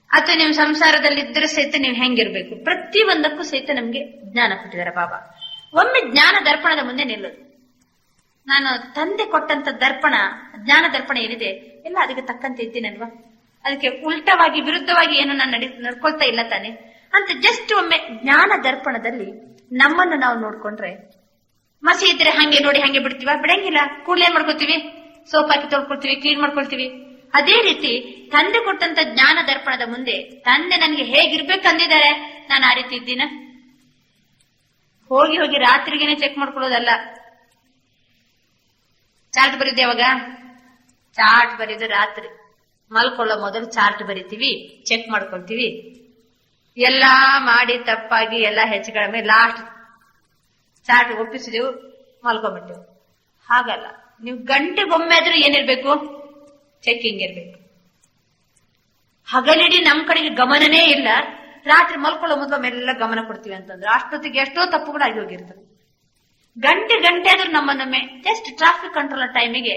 ಅಥವಾ ನೀವು ಸಂಸಾರದಲ್ಲಿ ಇದ್ರೆ ಸಹಿತ ನೀವು ಹೆಂಗಿರ್ಬೇಕು, ಪ್ರತಿ ಒಂದಕ್ಕೂ ಸಹಿತ ನಮ್ಗೆ ಜ್ಞಾನ ಕೊಟ್ಟಿದ್ದಾರೆ ಬಾಬಾ. ಒಮ್ಮೆ ಜ್ಞಾನ ದರ್ಪಣದ ಮುಂದೆ ನಿಲ್ಲೋದು. ನಾನು ತಂದೆ ಕೊಟ್ಟಂತ ದರ್ಪಣ, ಜ್ಞಾನ ದರ್ಪಣ ಏನಿದೆ ಎಲ್ಲ ಅದಕ್ಕೆ ತಕ್ಕಂತೆ ಇದ್ದೀನಲ್ವಾ, ಅದಕ್ಕೆ ಉಲ್ಟವಾಗಿ ವಿರುದ್ಧವಾಗಿ ಏನು ನಾನು ನಡ್ಕೊಳ್ತಾ ಇಲ್ಲ ತಾನೆ ಅಂತ ಜಸ್ಟ್ ಒಮ್ಮೆ ಜ್ಞಾನ ದರ್ಪಣದಲ್ಲಿ ನಮ್ಮನ್ನು ನಾವು ನೋಡ್ಕೊಂಡ್ರೆ, ಮಸಿ ಇದ್ರೆ ಹಂಗೆ ನೋಡಿ ಹಂಗೆ ಬಿಡ್ತೀವ? ಬಿಡಂಗಿಲ್ಲ. ಕೂಡ್ಲೇನ್ ಮಾಡ್ಕೊತೀವಿ, ಸೋಪ್ ಹಾಕಿ ತೊಳ್ಕೊಳ್ತೀವಿ, ಕ್ಲೀನ್ ಮಾಡ್ಕೊಳ್ತೀವಿ. ಅದೇ ರೀತಿ ತಂದೆ ಕೊಟ್ಟಂತ ಜ್ಞಾನ ದರ್ಪಣದ ಮುಂದೆ ತಂದೆ ನನಗೆ ಹೇಗಿರ್ಬೇಕಂದಿದ್ದಾರೆ, ನಾನು ಆ ರೀತಿ ಇದ್ದೀನ? ಹೋಗಿ ಹೋಗಿ ರಾತ್ರಿಗೇನೆ ಚೆಕ್ ಮಾಡ್ಕೊಳ್ಳೋದಲ್ಲ. ಚಾರ್ಟ್ ಬರೀದೆ ಯಾವಾಗ? ಚಾರ್ಟ್ ಬರೀದು ರಾತ್ರಿ ಮಲ್ಕೊಳ್ಳೋ ಮೊದಲು ಚಾರ್ಟ್ ಬರಿತೀವಿ, ಚೆಕ್ ಮಾಡ್ಕೊಳ್ತೀವಿ. ಎಲ್ಲಾ ಮಾಡಿ ತಪ್ಪಾಗಿ ಎಲ್ಲಾ ಹೆಚ್ಚು ಕಡಿಮೆ ಲಾಸ್ಟ್ ಚಾರ್ಟ್ ಒಪ್ಪಿಸಿದೆವು, ಮಲ್ಕೊಂಡ್ಬಿಟ್ಟೆವು. ಹಾಗಲ್ಲ, ನೀವು ಗಂಟೆಗೊಮ್ಮೆ ಆದ್ರೂ ಏನಿರ್ಬೇಕು, ಚೆಕಿಂಗ್ ಇರ್ಬೇಕು. ಹಗಲಿಡಿ ನಮ್ ಕಡೆಗೆ ಗಮನನೇ ಇಲ್ಲ, ರಾತ್ರಿ ಮಲ್ಕೊಳ್ಳೋ ಮೊದಲು ಎಲ್ಲ ಗಮನ ಕೊಡ್ತೀವಿ ಅಂತಂದ್ರೆ ಅಷ್ಟೊತ್ತಿಗೆ ಎಷ್ಟೋ ತಪ್ಪುಗಳು ಆಗಿ ಹೋಗಿರ್ತವೆ. ಗಂಟೆ ಆದ್ರೂ ನಮ್ಮನ್ನೊಮ್ಮೆ ಜಸ್ಟ್ ಟ್ರಾಫಿಕ್ ಕಂಟ್ರೋಲ್ ಟೈಮಿಗೆ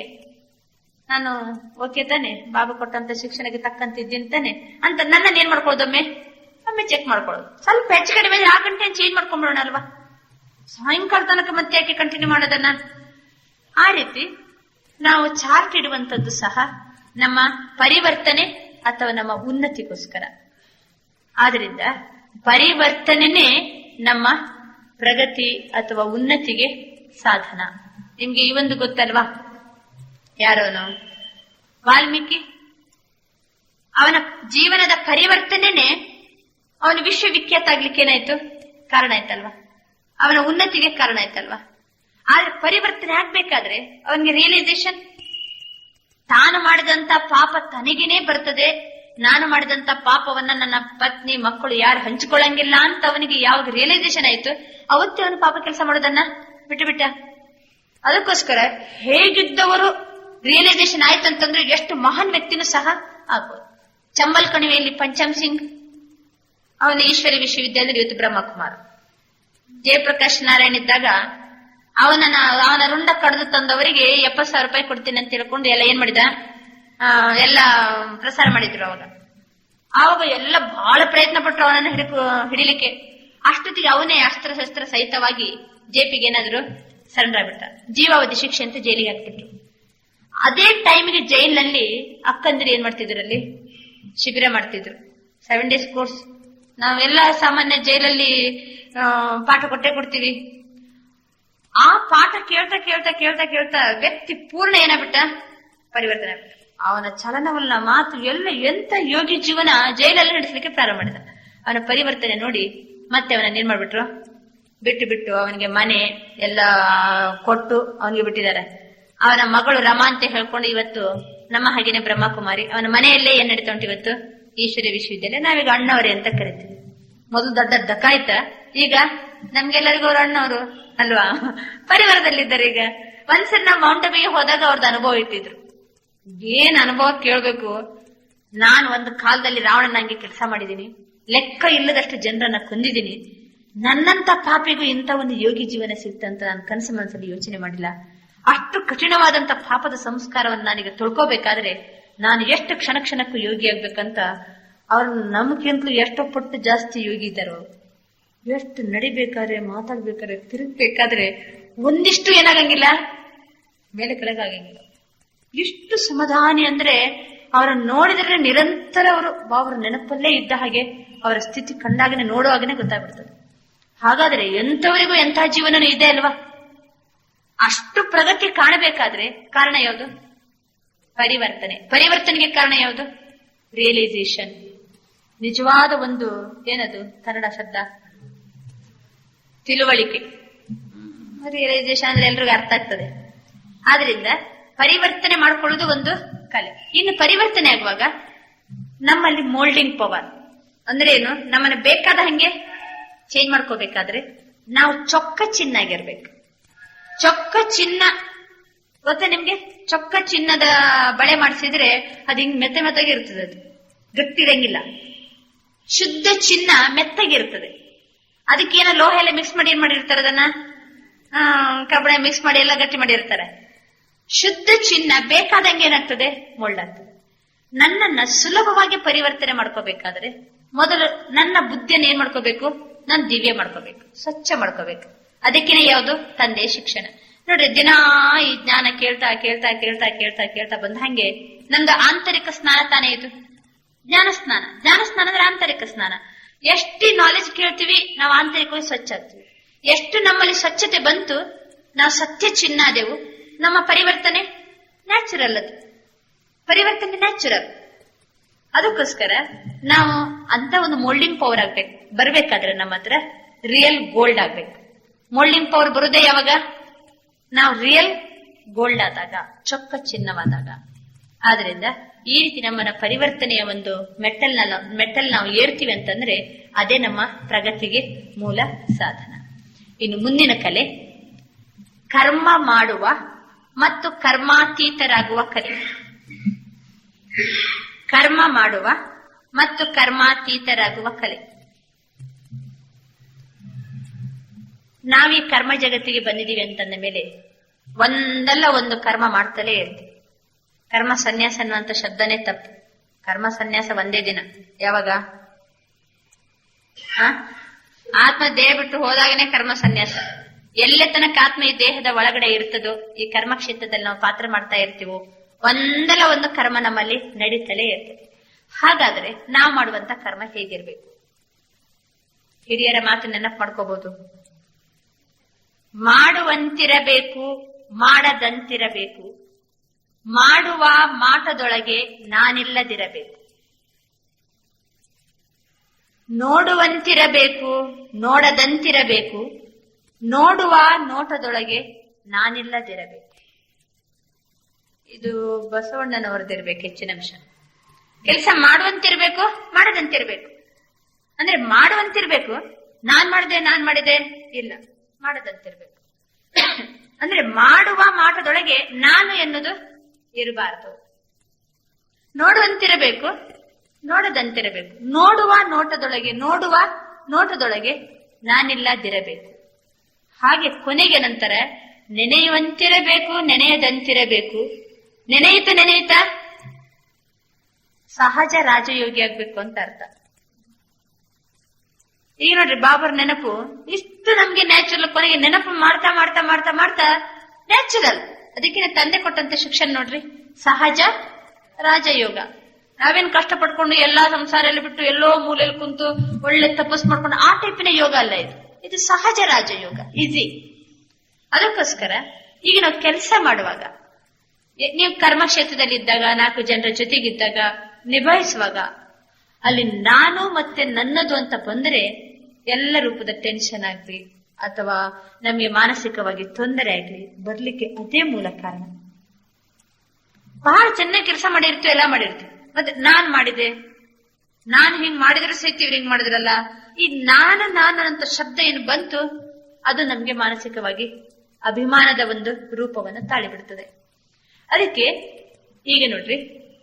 ನಾನು ಓಕೆ ತಾನೆ, ಬಾಬಾ ಕೊಟ್ಟಂತ ಶಿಕ್ಷಣಕ್ಕೆ ತಕ್ಕಂತಿದ್ದೀನಿ ತಾನೆ ಅಂತ ನನ್ನನ್ನು ಏನ್ ಮಾಡ್ಕೊಳ್ಳೋದೊಮ್ಮೆ ಒಮ್ಮೆ ಚೆಕ್ ಮಾಡ್ಕೊಳ್ಳೋದು. ಸ್ವಲ್ಪ ಹೆಚ್ಚು ಕಡಿಮೆ ಆ ಗಂಟೆ ಚೇಂಜ್ ಮಾಡ್ಕೊಂಡ್ಬಿಡೋಣ ಅಲ್ವಾ, ಸಾಯಂಕಾಲ ತನಕ ಮತ್ತೆ ಯಾಕೆ ಕಂಟಿನ್ಯೂ ಮಾಡೋದನ್ನ. ಆ ರೀತಿ ನಾವು ಚಾರ್ಟ್ ಇಡುವಂತದ್ದು ಸಹ ನಮ್ಮ ಪರಿವರ್ತನೆ ಅಥವಾ ನಮ್ಮ ಉನ್ನತಿಗೋಸ್ಕರ. ಆದ್ರಿಂದ ಪರಿವರ್ತನೆನೇ ನಮ್ಮ ಪ್ರಗತಿ ಅಥವಾ ಉನ್ನತಿಗೆ ಸಾಧನ. ನಿಮ್ಗೆ ಈ ಒಂದು ಗೊತ್ತಲ್ವಾ, ಯಾರೋನು ವಾಲ್ಮೀಕಿ, ಅವನ ಜೀವನದ ಪರಿವರ್ತನೆನೇ ಅವನು ವಿಶ್ವವಿಖ್ಯಾತ ಆಗ್ಲಿಕ್ಕೆ ಏನಾಯ್ತು, ಕಾರಣ ಆಯ್ತಲ್ವಾ, ಅವನ ಉನ್ನತಿಗೆ ಕಾರಣ ಆಯ್ತಲ್ವಾ. ಆದ್ರೆ ಪರಿವರ್ತನೆ ಆಗ್ಬೇಕಾದ್ರೆ ಅವನಿಗೆ ರಿಯಲೈಸೇಷನ್, ತಾನು ಮಾಡಿದಂತ ಪಾಪ ತನಗೇನೆ ಬರ್ತದೆ, ನಾನು ಮಾಡಿದಂತ ಪಾಪವನ್ನ ನನ್ನ ಪತ್ನಿ ಮಕ್ಕಳು ಯಾರು ಹಂಚಿಕೊಳ್ಳಂಗಿಲ್ಲ ಅಂತ ಅವನಿಗೆ ಯಾವಾಗ ರಿಯಲೈಸೇಷನ್ ಆಯ್ತು, ಅವತ್ತೇ ಅವನು ಪಾಪ ಕೆಲಸ ಮಾಡೋದನ್ನ ಬಿಟ್ಟು. ಅದಕ್ಕೋಸ್ಕರ ಹೇಗಿದ್ದವರು ರಿಯಲೈಸೇಷನ್ ಆಯ್ತು ಅಂತಂದ್ರೆ ಎಷ್ಟು ಮಹಾನ್ ವ್ಯಕ್ತಿನೂ ಸಹ ಆಗ್ಬೋದು. ಚಂಬಲ್ ಕಣಿವೆಯಲ್ಲಿ ಪಂಚಮ್ ಸಿಂಗ್, ಅವನ ಈಶ್ವರಿ ವಿಶ್ವವಿದ್ಯಾಲಯದಲ್ಲಿ ಇವತ್ತು ಬ್ರಹ್ಮಕುಮಾರ್. ಜಯಪ್ರಕಾಶ್ ನಾರಾಯಣ್ ಇದ್ದಾಗ ಅವನ ರುಂಡ ಕಡ್ದು ತಂದವರಿಗೆ 70,000 ರೂಪಾಯಿ ಕೊಡ್ತೀನಿ ಅಂತ ಹೇಳ್ಕೊಂಡು ಎಲ್ಲ ಏನ್ ಮಾಡಿದ, ಎಲ್ಲ ಪ್ರಸಾರ ಮಾಡಿದ್ರು. ಆವಾಗ ಎಲ್ಲ ಬಹಳ ಪ್ರಯತ್ನ ಪಟ್ರು ಅವನನ್ನು ಹಿಡಿಲಿಕ್ಕೆ. ಅಷ್ಟೊತ್ತಿಗೆ ಅವನೇ ಅಸ್ತ್ರ ಸಹಿತವಾಗಿ ಜೆಪಿಗೆ ಏನಾದ್ರು ಸರೆಂಡರ್ ಆಗ್ಬಿಟ್ಟ. ಜೀವಾವಧಿ ಶಿಕ್ಷೆ ಅಂತ ಜೈಲಿಗೆ ಹಾಕ್ಬಿಟ್ರು. ಅದೇ ಟೈಮಿಗೆ ಜೈಲಿನಲ್ಲಿ ಅಕ್ಕಂದಿರು ಏನ್ ಮಾಡ್ತಿದ್ರು, ಅಲ್ಲಿ ಶಿಬಿರ ಮಾಡ್ತಿದ್ರು, 7 days ಕೋರ್ಸ್. ನಾವೆಲ್ಲ ಸಾಮಾನ್ಯ ಜೈಲಲ್ಲಿ ಪಾಠ ಕೊಡ್ತೀವಿ. ಆ ಪಾಠ ಕೇಳ್ತಾ ಕೇಳ್ತಾ ಕೇಳ್ತಾ ಕೇಳ್ತಾ ವ್ಯಕ್ತಿ ಪೂರ್ಣ ಏನಾಗ್ಬಿಟ್ಟ, ಪರಿವರ್ತನೆ ಆಗ್ಬಿಟ್ಟ. ಅವನ ಚಲನವಲನ ಮಾತು ಎಲ್ಲ ಎಂತ ಯೋಗಿ ಜೀವನ ಜೈಲಲ್ಲಿ ನಡೆಸಲಿಕ್ಕೆ ಪ್ರಾರಂಭ ಮಾಡಿದ. ಅವನ ಪರಿವರ್ತನೆ ನೋಡಿ ಮತ್ತೆ ಅವನನ್ನ ಏನ್ ಮಾಡ್ಬಿಟ್ರು, ಬಿಟ್ಟು ಅವನಿಗೆ ಮನೆ ಎಲ್ಲ ಕೊಟ್ಟು ಅವನಿಗೆ ಬಿಟ್ಟಿದ್ದಾರೆ. ಅವನ ಮಗಳು ರಮಾ ಅಂತ ಹೇಳ್ಕೊಂಡು ಇವತ್ತು ನಮ್ಮ ಹಾಗೇನೆ ಬ್ರಹ್ಮಕುಮಾರಿ ಅವನ ಮನೆಯಲ್ಲೇ ಏನ್ ನಡೀತಾ ಉಂಟು ಇವತ್ತು ಈಶ್ವರಿ ವಿಶ್ವವಿದ್ಯಾಲಯ. ನಾವೀಗ ಅಣ್ಣವರೇ ಅಂತ ಕರಿತೀವಿ. ಮೊದಲು ದೊಡ್ಡ ದಕ್ಕಾಯ್ತ, ಈಗ ನಮ್ಗೆಲ್ಲರಿಗೂ ಅವ್ರ ಅಣ್ಣವರು ಅಲ್ವಾ, ಪರಿವಾರದಲ್ಲಿದ್ದಾರೆ. ಈಗ ಒಂದ್ಸರಿ ನಾವು ಮೌಂಟ್ ಅಬಿಗೆ ಹೋದಾಗ ಅವ್ರದ್ದು ಅನುಭವ ಇಟ್ಟಿದ್ರು. ಏನ್ ಅನುಭವ ಕೇಳ್ಬೇಕು. ನಾನು ಒಂದು ಕಾಲದಲ್ಲಿ ರಾವಣನಂಗೆ ಕೆಲಸ ಮಾಡಿದೀನಿ, ಲೆಕ್ಕ ಇಲ್ಲದಷ್ಟು ಜನರನ್ನ ಕೊಂದಿದ್ದೀನಿ. ನನ್ನಂತ ಪಾಪಿಗೂ ಇಂಥ ಒಂದು ಯೋಗಿ ಜೀವನ ಸಿಗ್ತಂತ ನಾನು ಕನಸು ಮನಸ್ಸಲ್ಲಿ ಯೋಚನೆ ಮಾಡಿಲ್ಲ. ಅಷ್ಟು ಕಠಿಣವಾದಂತ ಪಾಪದ ಸಂಸ್ಕಾರವನ್ನು ನಾನೀಗ ತೊಳ್ಕೋಬೇಕಾದ್ರೆ ನಾನು ಎಷ್ಟು ಕ್ಷಣ ಕ್ಷಣಕ್ಕೂ ಯೋಗಿ ಆಗ್ಬೇಕಂತ ಅವ್ರು ನಮ್ಗಿಂತಲೂ ಎಷ್ಟೋ ಪಟ್ಟು ಜಾಸ್ತಿ ಯೋಗಿ ಇದ್ದಾರೆ. ಅವರು ಎಷ್ಟು ನಡಿಬೇಕಾದ್ರೆ, ಮಾತಾಡ್ಬೇಕಾದ್ರೆ, ತಿರುಗ್ಬೇಕಾದ್ರೆ ಒಂದಿಷ್ಟು ಏನಾಗಂಗಿಲ್ಲ, ಮೇಲೆ ಕೆಳಗಾಗಂಗಿಲ್ಲ. ಎಷ್ಟು ಸಮಾಧಾನಿ ಅಂದ್ರೆ ಅವರನ್ನು ನೋಡಿದ್ರೆ ನಿರಂತರ ಅವ್ರ ನೆನಪಲ್ಲೇ ಇದ್ದ ಹಾಗೆ, ಅವರ ಸ್ಥಿತಿ ಕಂಡಾಗನೆ ನೋಡುವಾಗನೆ ಗೊತ್ತಾಗ್ಬಿಡ್ತದೆ. ಹಾಗಾದ್ರೆ ಎಂಥವರಿಗೂ ಎಂಥ ಜೀವನನೂ ಇದೆ ಅಲ್ವಾ. ಅಷ್ಟು ಪ್ರಗತಿ ಕಾಣಬೇಕಾದ್ರೆ ಕಾರಣ ಯಾವುದು? ಪರಿವರ್ತನೆಗೆ ಕಾರಣ ಯಾವುದು? ರಿಯಲೈಸೇಷನ್. ನಿಜವಾದ ಒಂದು ಏನದು ಕನ್ನಡ ಶಬ್ದ? ತಿಳುವಳಿಕೆ. ರಿಯಲೈಸೇಷನ್ ಅಂದ್ರೆ ಎಲ್ರಿಗೂ ಅರ್ಥ ಆಗ್ತದೆ. ಆದ್ರಿಂದ ಪರಿವರ್ತನೆ ಮಾಡ್ಕೊಳ್ಳೋದು ಒಂದು ಕಲೆ. ಇನ್ನು ಪರಿವರ್ತನೆ ಆಗುವಾಗ ನಮ್ಮಲ್ಲಿ ಮೋಲ್ಡಿಂಗ್ ಪವರ್ ಅಂದ್ರೆ ಏನು? ನಮ್ಮನ್ನ ಬೇಕಾದ ಹಂಗೆ ಚೇಂಜ್ ಮಾಡ್ಕೋಬೇಕಾದ್ರೆ ನಾವು ಚೊಕ್ಕ ಚಿನ್ನಾಗಿರ್ಬೇಕು. ಚೊಕ್ಕ ಚಿನ್ನ ಗೊತ್ತಾ ನಿಮ್ಗೆ? ಚೊಕ್ಕ ಚಿನ್ನದ ಬಳೆ ಮಾಡಿಸಿದ್ರೆ ಅದು ಹಿಂಗ್ ಮೆತ್ತಗೆ ಇರ್ತದೆ, ಅದು ಗಟ್ಟಿರಂಗಿಲ್ಲ. ಶುದ್ಧ ಚಿನ್ನ ಮೆತ್ತಗಿರ್ತದೆ. ಅದಕ್ಕೇನೋ ಲೋಹ ಎಲ್ಲ ಮಿಕ್ಸ್ ಮಾಡಿ ಏನ್ ಮಾಡಿರ್ತಾರೆ, ಅದನ್ನ ಕಬ್ಬಣ ಮಿಕ್ಸ್ ಮಾಡಿ ಎಲ್ಲ ಗಟ್ಟಿ ಮಾಡಿರ್ತಾರೆ. ಶುದ್ಧ ಚಿನ್ನ ಬೇಕಾದಂಗೆ ಏನಾಗ್ತದೆ? ಮೋಲ್ಡ್ ಆಗ್ತದೆ. ನನ್ನನ್ನ ಸುಲಭವಾಗಿ ಪರಿವರ್ತನೆ ಮಾಡ್ಕೋಬೇಕಾದ್ರೆ ಮೊದಲು ನನ್ನ ಬುದ್ಧಿಯನ್ನು ಏನ್ ಮಾಡ್ಕೋಬೇಕು? ನಾನು ದಿವ್ಯ ಮಾಡ್ಕೋಬೇಕು, ಸ್ವಚ್ಛ ಮಾಡ್ಕೋಬೇಕು. ಅದಕ್ಕೇನೆ ಯಾವುದು? ತಂದೆ ಶಿಕ್ಷಣ. ನೋಡ್ರಿ, ದಿನಾ ಈ ಜ್ಞಾನ ಕೇಳ್ತಾ ಕೇಳ್ತಾ ಕೇಳ್ತಾ ಕೇಳ್ತಾ ಕೇಳ್ತಾ ಬಂದ ಹಂಗೆ ನಮ್ದು ಆಂತರಿಕ ಸ್ನಾನ ತಾನೇ ಇದು ಜ್ಞಾನ ಸ್ನಾನ. ಜ್ಞಾನ ಸ್ನಾನ ಅಂದ್ರೆ ಆಂತರಿಕ ಸ್ನಾನ. ಎಷ್ಟು ನಾಲೆಜ್ ಕೇಳ್ತೀವಿ ನಾವು ಆಂತರಿಕವಾಗಿ ಸ್ವಚ್ಛ ಆಗ್ತೀವಿ. ಎಷ್ಟು ನಮ್ಮಲ್ಲಿ ಸ್ವಚ್ಛತೆ ಬಂತು, ನಾವು ಸತ್ಯ ಚಿನ್ನಾದೆವು. ನಮ್ಮ ಪರಿವರ್ತನೆ ನ್ಯಾಚುರಲ್. ಅದು ಪರಿವರ್ತನೆ ನ್ಯಾಚುರಲ್. ಅದಕ್ಕೋಸ್ಕರ ನಾವು ಅಂತ ಒಂದು ಮೋಲ್ಡಿಂಗ್ ಪವರ್ ಆಗ್ಬೇಕು. ಬರ್ಬೇಕಾದ್ರೆ ನಮ್ಮ ಹತ್ರ ರಿಯಲ್ ಗೋಲ್ಡ್ ಆಗ್ಬೇಕು. ಮೋಲ್ಡಿಂಗ್ ಪವರ್ ಬರುದೇ ಯಾವಾಗ? ನಾವು ರಿಯಲ್ ಗೋಲ್ಡ್ ಆದಾಗ, ಚೊಕ್ಕ ಚಿನ್ನವಾದಾಗ. ಆದ್ರಿಂದ ಈ ರೀತಿ ನಮ್ಮನ್ನ ಪರಿವರ್ತನೆಯ ಒಂದು ಮೆಟ್ಟಲ್ ನಾವು ಏರ್ತೀವಿ ಅಂತಂದ್ರೆ ಅದೇ ನಮ್ಮ ಪ್ರಗತಿಗೆ ಮೂಲ ಸಾಧನ. ಇನ್ನು ಮುಂದಿನ ಕಲೆ ಕರ್ಮ ಮಾಡುವ ಮತ್ತು ಕರ್ಮಾತೀತರಾಗುವ ಕಲೆ. ಕರ್ಮ ಮಾಡುವ ಮತ್ತು ಕರ್ಮಾತೀತರಾಗುವ ಕಲೆ. ನಾವೀ ಕರ್ಮ ಜಗತ್ತಿಗೆ ಬಂದಿದೀವಿ ಅಂತಂದ ಮೇಲೆ ಒಂದಲ್ಲ ಒಂದು ಕರ್ಮ ಮಾಡ್ತಲೇ ಇರ್ತೀವಿ. ಕರ್ಮ ಸನ್ಯಾಸ ಅನ್ನುವಂತ ಶಬ್ದನೇ ತಪ್ಪು. ಕರ್ಮ ಸನ್ಯಾಸ ಒಂದೇ ದಿನ. ಯಾವಾಗ? ಆತ್ಮ ದೇಹ ಬಿಟ್ಟು ಹೋದಾಗನೇ ಕರ್ಮ ಸನ್ಯಾಸ. ಎಲ್ಲೇ ತನಕ ಆತ್ಮ ಈ ದೇಹದ ಒಳಗಡೆ ಇರ್ತದೋ, ಈ ಕರ್ಮ ಕ್ಷೇತ್ರದಲ್ಲಿ ನಾವು ಪಾತ್ರ ಮಾಡ್ತಾ ಇರ್ತೀವೋ, ಒಂದಲ್ಲ ಒಂದು ಕರ್ಮ ನಮ್ಮಲ್ಲಿ ನಡೀತಲೇ ಇರ್ತದೆ. ಹಾಗಾದ್ರೆ ನಾವು ಮಾಡುವಂತ ಕರ್ಮ ಹೇಗಿರ್ಬೇಕು? ಹಿರಿಯರ ಮಾತು ನೆನಪು ಮಾಡ್ಕೋಬಹುದು. ಮಾಡುವಂತಿರಬೇಕು, ಮಾಡದಂತಿರಬೇಕು, ಮಾಡುವ ಮಾಟದೊಳಗೆ ನಾನಿಲ್ಲದಿರಬೇಕು. ನೋಡುವಂತಿರಬೇಕು, ನೋಡದಂತಿರಬೇಕು, ನೋಡುವ ನೋಟದೊಳಗೆ ನಾನಿಲ್ಲದಿರಬೇಕು. ಇದು ಬಸವಣ್ಣನವರದಿರ್ಬೇಕು ಹೆಚ್ಚಿನ ಅಂಶ. ಕೆಲಸ ಮಾಡುವಂತಿರ್ಬೇಕು, ಮಾಡದಂತಿರ್ಬೇಕು. ಅಂದ್ರೆ ಮಾಡುವಂತಿರ್ಬೇಕು, ನಾನ್ ಮಾಡಿದೆ ಇಲ್ಲ, ಮಾಡದಂತಿರ್ಬೇಕು. ಅಂದ್ರೆ ಮಾಡುವ ಮಾಟದೊಳಗೆ ನಾನು ಎನ್ನುವುದು ಇರಬಾರದು. ನೋಡುವಂತಿರಬೇಕು, ನೋಡದಂತಿರಬೇಕು. ನೋಡುವ ನೋಟದೊಳಗೆ ನಾನಿಲ್ಲದಿರಬೇಕು. ಹಾಗೆ ಕೊನೆಗೆ ನಂತರ ನೆನೆಯುವಂತಿರಬೇಕು, ನೆನೆಯದಂತಿರಬೇಕು. ನೆನೆಯುತ್ತ ಸಹಜ ರಾಜಯೋಗಿ ಆಗ್ಬೇಕು ಅಂತ ಅರ್ಥ. ಈಗ ನೋಡ್ರಿ, ಬಾಬರ್ ನೆನಪು ಇಷ್ಟು ನಮ್ಗೆ ನ್ಯಾಚುರಲ್. ಕೊನೆಗೆ ನೆನಪು ಮಾಡ್ತಾ ಮಾಡ್ತಾ ಮಾಡ್ತಾ ಮಾಡ್ತಾ ನ್ಯಾಚುರಲ್. ಅದಕ್ಕೆ ತಂದೆ ಕೊಟ್ಟಂತ ಶಿಕ್ಷಣ ನೋಡ್ರಿ, ಸಹಜ ರಾಜಯೋಗ. ನಾವೇನ್ ಕಷ್ಟ ಪಡ್ಕೊಂಡು ಎಲ್ಲಾ ಸಂಸಾರ ಎಲ್ಲ ಬಿಟ್ಟು ಎಲ್ಲೋ ಮೂಲೆಯಲ್ಲಿ ಕುಂತು ಒಳ್ಳೆ ತಪಸ್ ಮಾಡ್ಕೊಂಡು ಆ ಟೈಪಿನ ಯೋಗ ಅಲ್ಲ ಇದು. ಇದು ಸಹಜ ರಾಜಯೋಗ, ಈಸಿ. ಅದಕ್ಕೋಸ್ಕರ ಈಗ ನಾವು ಕೆಲಸ ಮಾಡುವಾಗ, ನೀವು ಕರ್ಮಕ್ಷೇತ್ರದಲ್ಲಿ ಇದ್ದಾಗ, 4 ಜನರ ಜೊತೆಗಿದ್ದಾಗ, ನಿಭಾಯಿಸುವಾಗ ಅಲ್ಲಿ ನಾನು ಮತ್ತೆ ನನ್ನದು ಅಂತ ಬಂದ್ರೆ ಎಲ್ಲ ರೂಪದ ಟೆನ್ಷನ್ ಆಗ್ಲಿ, ಅಥವಾ ನಮಗೆ ಮಾನಸಿಕವಾಗಿ ತೊಂದರೆ ಆಗ್ಲಿ ಬರ್ಲಿಕ್ಕೆ ಅದೇ ಮೂಲ ಕಾರಣ. ಬಹಳ ಚೆನ್ನಾಗಿ ಕೆಲಸ ಮಾಡಿರ್ತೀವಿ, ಎಲ್ಲ ಮಾಡಿರ್ತೀವಿ, ಮತ್ತೆ ನಾನ್ ಮಾಡಿದೆ, ನಾನ್ ಹಿಂಗ್ ಮಾಡಿದ್ರೆ ಸಹಿತ ಇವ್ರು ಹಿಂಗ್ ಮಾಡಿದ್ರಲ್ಲ, ಈ ನಾನು ಅಂತ ಶಬ್ದ ಏನು ಬಂತು ಅದು ನಮ್ಗೆ ಮಾನಸಿಕವಾಗಿ ಅಭಿಮಾನದ ಒಂದು ರೂಪವನ್ನು ತಾಳಿಬಿಡ್ತದೆ. ಅದಕ್ಕೆ ಈಗ ನೋಡ್ರಿ,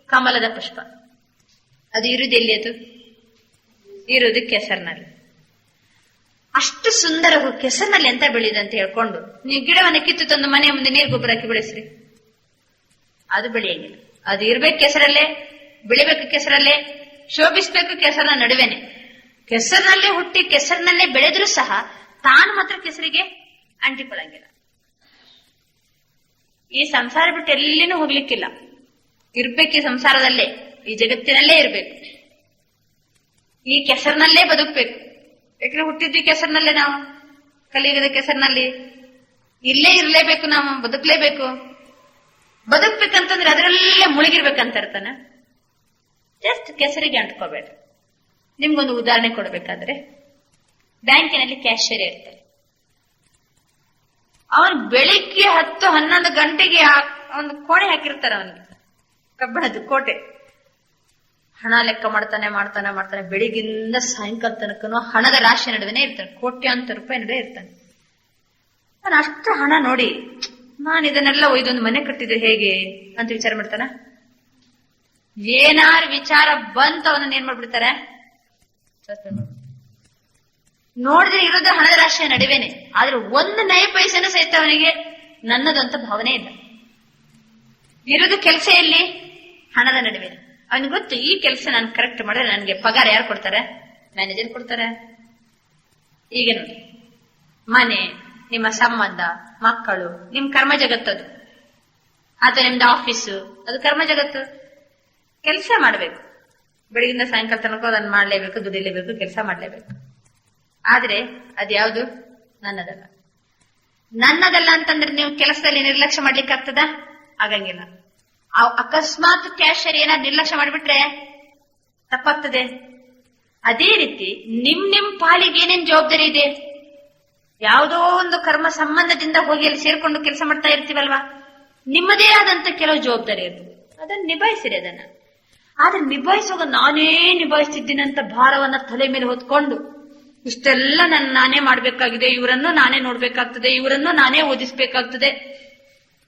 ಕಮಲದ ಪುಷ್ಪ ಅದು ಇರುವುದು ಎಲ್ಲಿ? ಅದು ಇರುವುದು ಕೆಸರಿನಲ್ಲಿ. ಅಷ್ಟು ಸುಂದರ ಕೆಸರಿನಲ್ಲಿ ಎಂತ ಬೆಳೆಯುದು ಅಂತ ಹೇಳ್ಕೊಂಡು ನೀವು ಗಿಡವನ್ನು ಕಿತ್ತು ತಂದು ಮನೆ ಮುಂದೆ ನೀರು ಗೊಬ್ಬರ ಹಾಕಿ ಬೆಳೆಸ್ರಿ, ಅದು ಬೆಳೆಯಂಗಿಲ್ಲ. ಅದು ಇರ್ಬೇಕು ಕೆಸರಲ್ಲೇ, ಬೆಳಿಬೇಕು ಕೆಸರಲ್ಲೇ, ಶೋಭಿಸ್ಬೇಕು ಕೆಸರಿನ ನಡುವೆನೆ. ಕೆಸರಿನಲ್ಲೇ ಹುಟ್ಟಿ ಕೆಸರಿನಲ್ಲೇ ಬೆಳೆದ್ರೂ ಸಹ ತಾನು ಮಾತ್ರ ಕೆಸರಿಗೆ ಅಂಟಿಕೊಳ್ಳಂಗಿಲ್ಲ. ಈ ಸಂಸಾರ ಬಿಟ್ಟು ಎಲ್ಲಿನೂ ಹೋಗ್ಲಿಕ್ಕಿಲ್ಲ, ಇರ್ಬೇಕು ಈ ಸಂಸಾರದಲ್ಲೇ, ಈ ಜಗತ್ತಿನಲ್ಲೇ ಇರ್ಬೇಕು, ಈ ಕೆಸರಿನಲ್ಲೇ ಬದುಕ್ಬೇಕು. ಯಾಕಂದ್ರೆ ಹುಟ್ಟಿದ್ವಿ ಕೆಸರಿನಲ್ಲೇ, ನಾವು ಕಲಿಯುಗದ ಕೆಸರಿನಲ್ಲಿ ಇಲ್ಲೇ ಇರ್ಲೇಬೇಕು, ನಾವು ಬದುಕ್ಲೇಬೇಕು. ಬದುಕ್ಬೇಕಂತಂದ್ರೆ ಅದರಲ್ಲೇ ಮುಳುಗಿರ್ಬೇಕಂತ ಇರ್ತಾನ. ಜಸ್ಟ್ ಕೆಸರಿಗೆ ಅಂಟ್ಕೋಬೇಡ. ನಿಮ್ಗೊಂದು ಉದಾಹರಣೆ ಕೊಡ್ಬೇಕಾದ್ರೆ, ಬ್ಯಾಂಕಿನಲ್ಲಿ ಕ್ಯಾಶಿಯರ್ ಇರ್ತಾರೆ. ಅವನು ಬೆಳಿಗ್ಗೆ 10-11 ಗಂಟೆಗೆ ಒಂದು ಕೋಣೆ ಹಾಕಿರ್ತಾರ, ಅವನಿಗೆ ಕಬ್ಬಣದ ಕೋಟೆ. ಹಣ ಲೆಕ್ಕ ಮಾಡ್ತಾನೆ ಬೆಳಿಗ್ಗಿಂದ ಸಾಯಂಕಾಲ ತನಕನೂ ಹಣದ ರಾಶಿ ನಡುವೆನೆ ಇರ್ತಾನೆ, ಕೋಟ್ಯಾಂತರ ರೂಪಾಯಿ ನಡುವೆ ಇರ್ತಾನೆ. ನಾನು ಅಷ್ಟು ಹಣ ನೋಡಿ ನಾನು ಇದನ್ನೆಲ್ಲ ಒಯ್ದೊಂದು ಮನೆ ಕಟ್ಟಿದ್ರೆ ಹೇಗೆ ಅಂತ ವಿಚಾರ ಮಾಡ್ತಾನ. ಏನಾರು ವಿಚಾರ ಬಂತ ಅವನನ್ನ ಏನ್ ಮಾಡ್ಬಿಡ್ತಾರೆ, ನೋಡಿದ್ರೆ ಇರೋದು ಹಣದ ರಾಶಿಯ ನಡುವೆನೆ, ಆದ್ರೆ ಒಂದು ನಯ ಪೈಸೆನೂ ಸಹಿತ ಅವನಿಗೆ ನನ್ನದಂತ ಭಾವನೆ ಇಲ್ಲ. ಇರೋದು ಕೆಲಸ ಎಲ್ಲಿ? ಹಣದ ನಡುವೆನೆ. ಅವನಿಗೆ ಗೊತ್ತು, ಈ ಕೆಲಸ ನಾನು ಕರೆಕ್ಟ್ ಮಾಡಿದ್ರೆ ನನಗೆ ಪಗಾರ ಯಾರು ಕೊಡ್ತಾರೆ? ಮ್ಯಾನೇಜರ್ ಕೊಡ್ತಾರೆ. ಈಗ ನೋಡಿ, ಮನೆ, ನಿಮ್ಮ ಸಂಬಂಧ, ಮಕ್ಕಳು, ನಿಮ್ ಕರ್ಮ ಜಗತ್ತದು, ಅಥವಾ ನಿಮ್ದು ಆಫೀಸು, ಅದು ಕರ್ಮ ಜಗತ್ತು. ಕೆಲಸ ಮಾಡ್ಬೇಕು, ಬೆಳಗಿಂದ ಸಾಯಂಕಾಲ ತನಕ ಅದನ್ನ ಮಾಡ್ಲೇಬೇಕು, ದುಡಿಲೇಬೇಕು, ಕೆಲಸ ಮಾಡ್ಲೇಬೇಕು. ಆದ್ರೆ ಅದ್ಯಾವುದು ನನ್ನದಲ್ಲ. ನನ್ನದಲ್ಲ ಅಂತಂದ್ರೆ ನೀವು ಕೆಲಸದಲ್ಲಿ ನಿರ್ಲಕ್ಷ್ಯ ಮಾಡ್ಲಿಕ್ಕೆ ಆಗ್ತದ? ಆಗಂಗಿಲ್ಲ. ಅಕಸ್ಮಾತ್ ಕ್ಯಾಶಿಯರ್ ಏನಾದ್ರು ನಿರ್ಲಕ್ಷ್ಯ ಮಾಡಿಬಿಟ್ರೆ ತಪ್ಪಾಗ್ತದೆ. ಅದೇ ರೀತಿ ನಿಮ್ ಪಾಲಿಗೆ ಏನೇನ್ ಜವಾಬ್ದಾರಿ ಇದೆ? ಯಾವುದೋ ಒಂದು ಕರ್ಮ ಸಂಬಂಧದಿಂದ ಹೋಗಿ ಅಲ್ಲಿ ಸೇರ್ಕೊಂಡು ಕೆಲಸ ಮಾಡ್ತಾ ಇರ್ತೀವಲ್ವಾ, ನಿಮ್ಮದೇ ಆದಂತ ಕೆಲವು ಜವಾಬ್ದಾರಿ ಇರ್ತದೆ, ಅದನ್ನ ನಿಭಾಯಿಸಿರಿ ಅದನ್ನ. ಆದ್ರೆ ನಿಭಾಯಿಸುವಾಗ ನಾನೇ ನಿಭಾಯಿಸ್ತಿದ್ದೀನಂತ ಭಾರವನ್ನ ತಲೆ ಮೇಲೆ ಹೊತ್ಕೊಂಡು ಇಷ್ಟೆಲ್ಲ ನಾನೇ ಮಾಡ್ಬೇಕಾಗಿದೆ, ಇವರನ್ನು ನಾನೇ ನೋಡ್ಬೇಕಾಗ್ತದೆ, ಇವರನ್ನು ನಾನೇ ಓದಿಸ್ಬೇಕಾಗ್ತದೆ,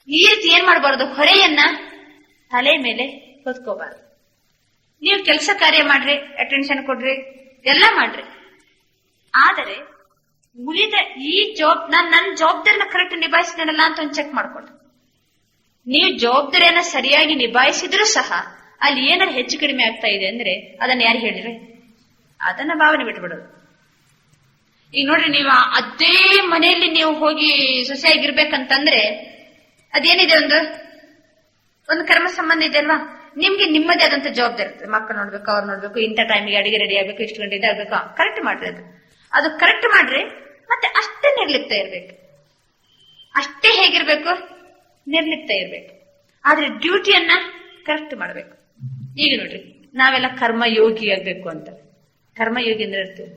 ಈ ರೀತಿ ಏನ್ ಮಾಡಬಾರದು, ಹೊರೆಯನ್ನ ತಲೆ ಮೇಲೆ ಹೊತ್ಕೋಬಾರದು. ನೀವು ಕೆಲಸ ಕಾರ್ಯ ಮಾಡ್ರಿ, ಅಟೆನ್ಷನ್ ಕೊಡ್ರಿ, ಎಲ್ಲ ಮಾಡ್ರಿ, ಆದರೆ ಉಳಿದ ಈ ನನ್ನ ಜವಾಬ್ದಾರಿನ ಕರೆಕ್ಟ್ ನಿಭಾಯಿಸಿದೇನಲ್ಲ ಅಂತ ಒಂದು ಚೆಕ್ ಮಾಡ್ಕೊಡ್ರಿ. ನೀವು ಜವಾಬ್ದಾರಿಯನ್ನ ಸರಿಯಾಗಿ ನಿಭಾಯಿಸಿದ್ರು ಸಹ ಅಲ್ಲಿ ಏನಾರು ಹೆಚ್ಚು ಕಡಿಮೆ ಆಗ್ತಾ ಇದೆ ಅಂದ್ರೆ ಅದನ್ನ ಯಾರು ಹೇಳಿರಿ? ಅದನ್ನ ಭಾವನೆ ಬಿಟ್ಬಿಡೋದು. ಈಗ ನೋಡ್ರಿ, ನೀವು ಅದೇ ಮನೆಯಲ್ಲಿ ನೀವು ಹೋಗಿ ಸೊಸೆಯಾಗಿರ್ಬೇಕಂತಂದ್ರೆ ಅದೇನಿದೆ, ಒಂದು ಕರ್ಮ ಸಂಬಂಧ ಇದೆ ಅಲ್ವಾ, ನಿಮ್ಗೆ ನಿಮ್ಮದೇ ಆದಂತ ಜವಾಬ್ದಾರಿ ಇರ್ತದೆ. ಮಕ್ಕಳು ನೋಡ್ಬೇಕು, ಅವ್ರು ನೋಡ್ಬೇಕು, ಇಂಥ ಟೈಮಿಗೆ ಅಡಿಗೆ ರೆಡಿ ಆಗ್ಬೇಕು, ಇಷ್ಟು ಗಂಟೆ ಆಗ್ಬೇಕು, ಕರೆಕ್ಟ್ ಮಾಡ್ರಿ. ಅದು ಕರೆಕ್ಟ್ ಮಾಡ್ರಿ. ಮತ್ತೆ ಅಷ್ಟೇ ನಿರ್ಲಿಪ್ತ ಇರ್ಬೇಕು, ಅಷ್ಟೇ ಹೇಗಿರ್ಬೇಕು, ನಿರ್ಲಿಪ್ತ ಇರ್ಬೇಕು. ಆದ್ರೆ ಡ್ಯೂಟಿಯನ್ನ ಕರೆಕ್ಟ್ ಮಾಡ್ಬೇಕು. ಈಗ ನೋಡ್ರಿ, ನಾವೆಲ್ಲ ಕರ್ಮಯೋಗಿ ಆಗ್ಬೇಕು ಅಂತ. ಕರ್ಮಯೋಗಿ ಅಂದ್ರೆ ಇರ್ತೀವಿ.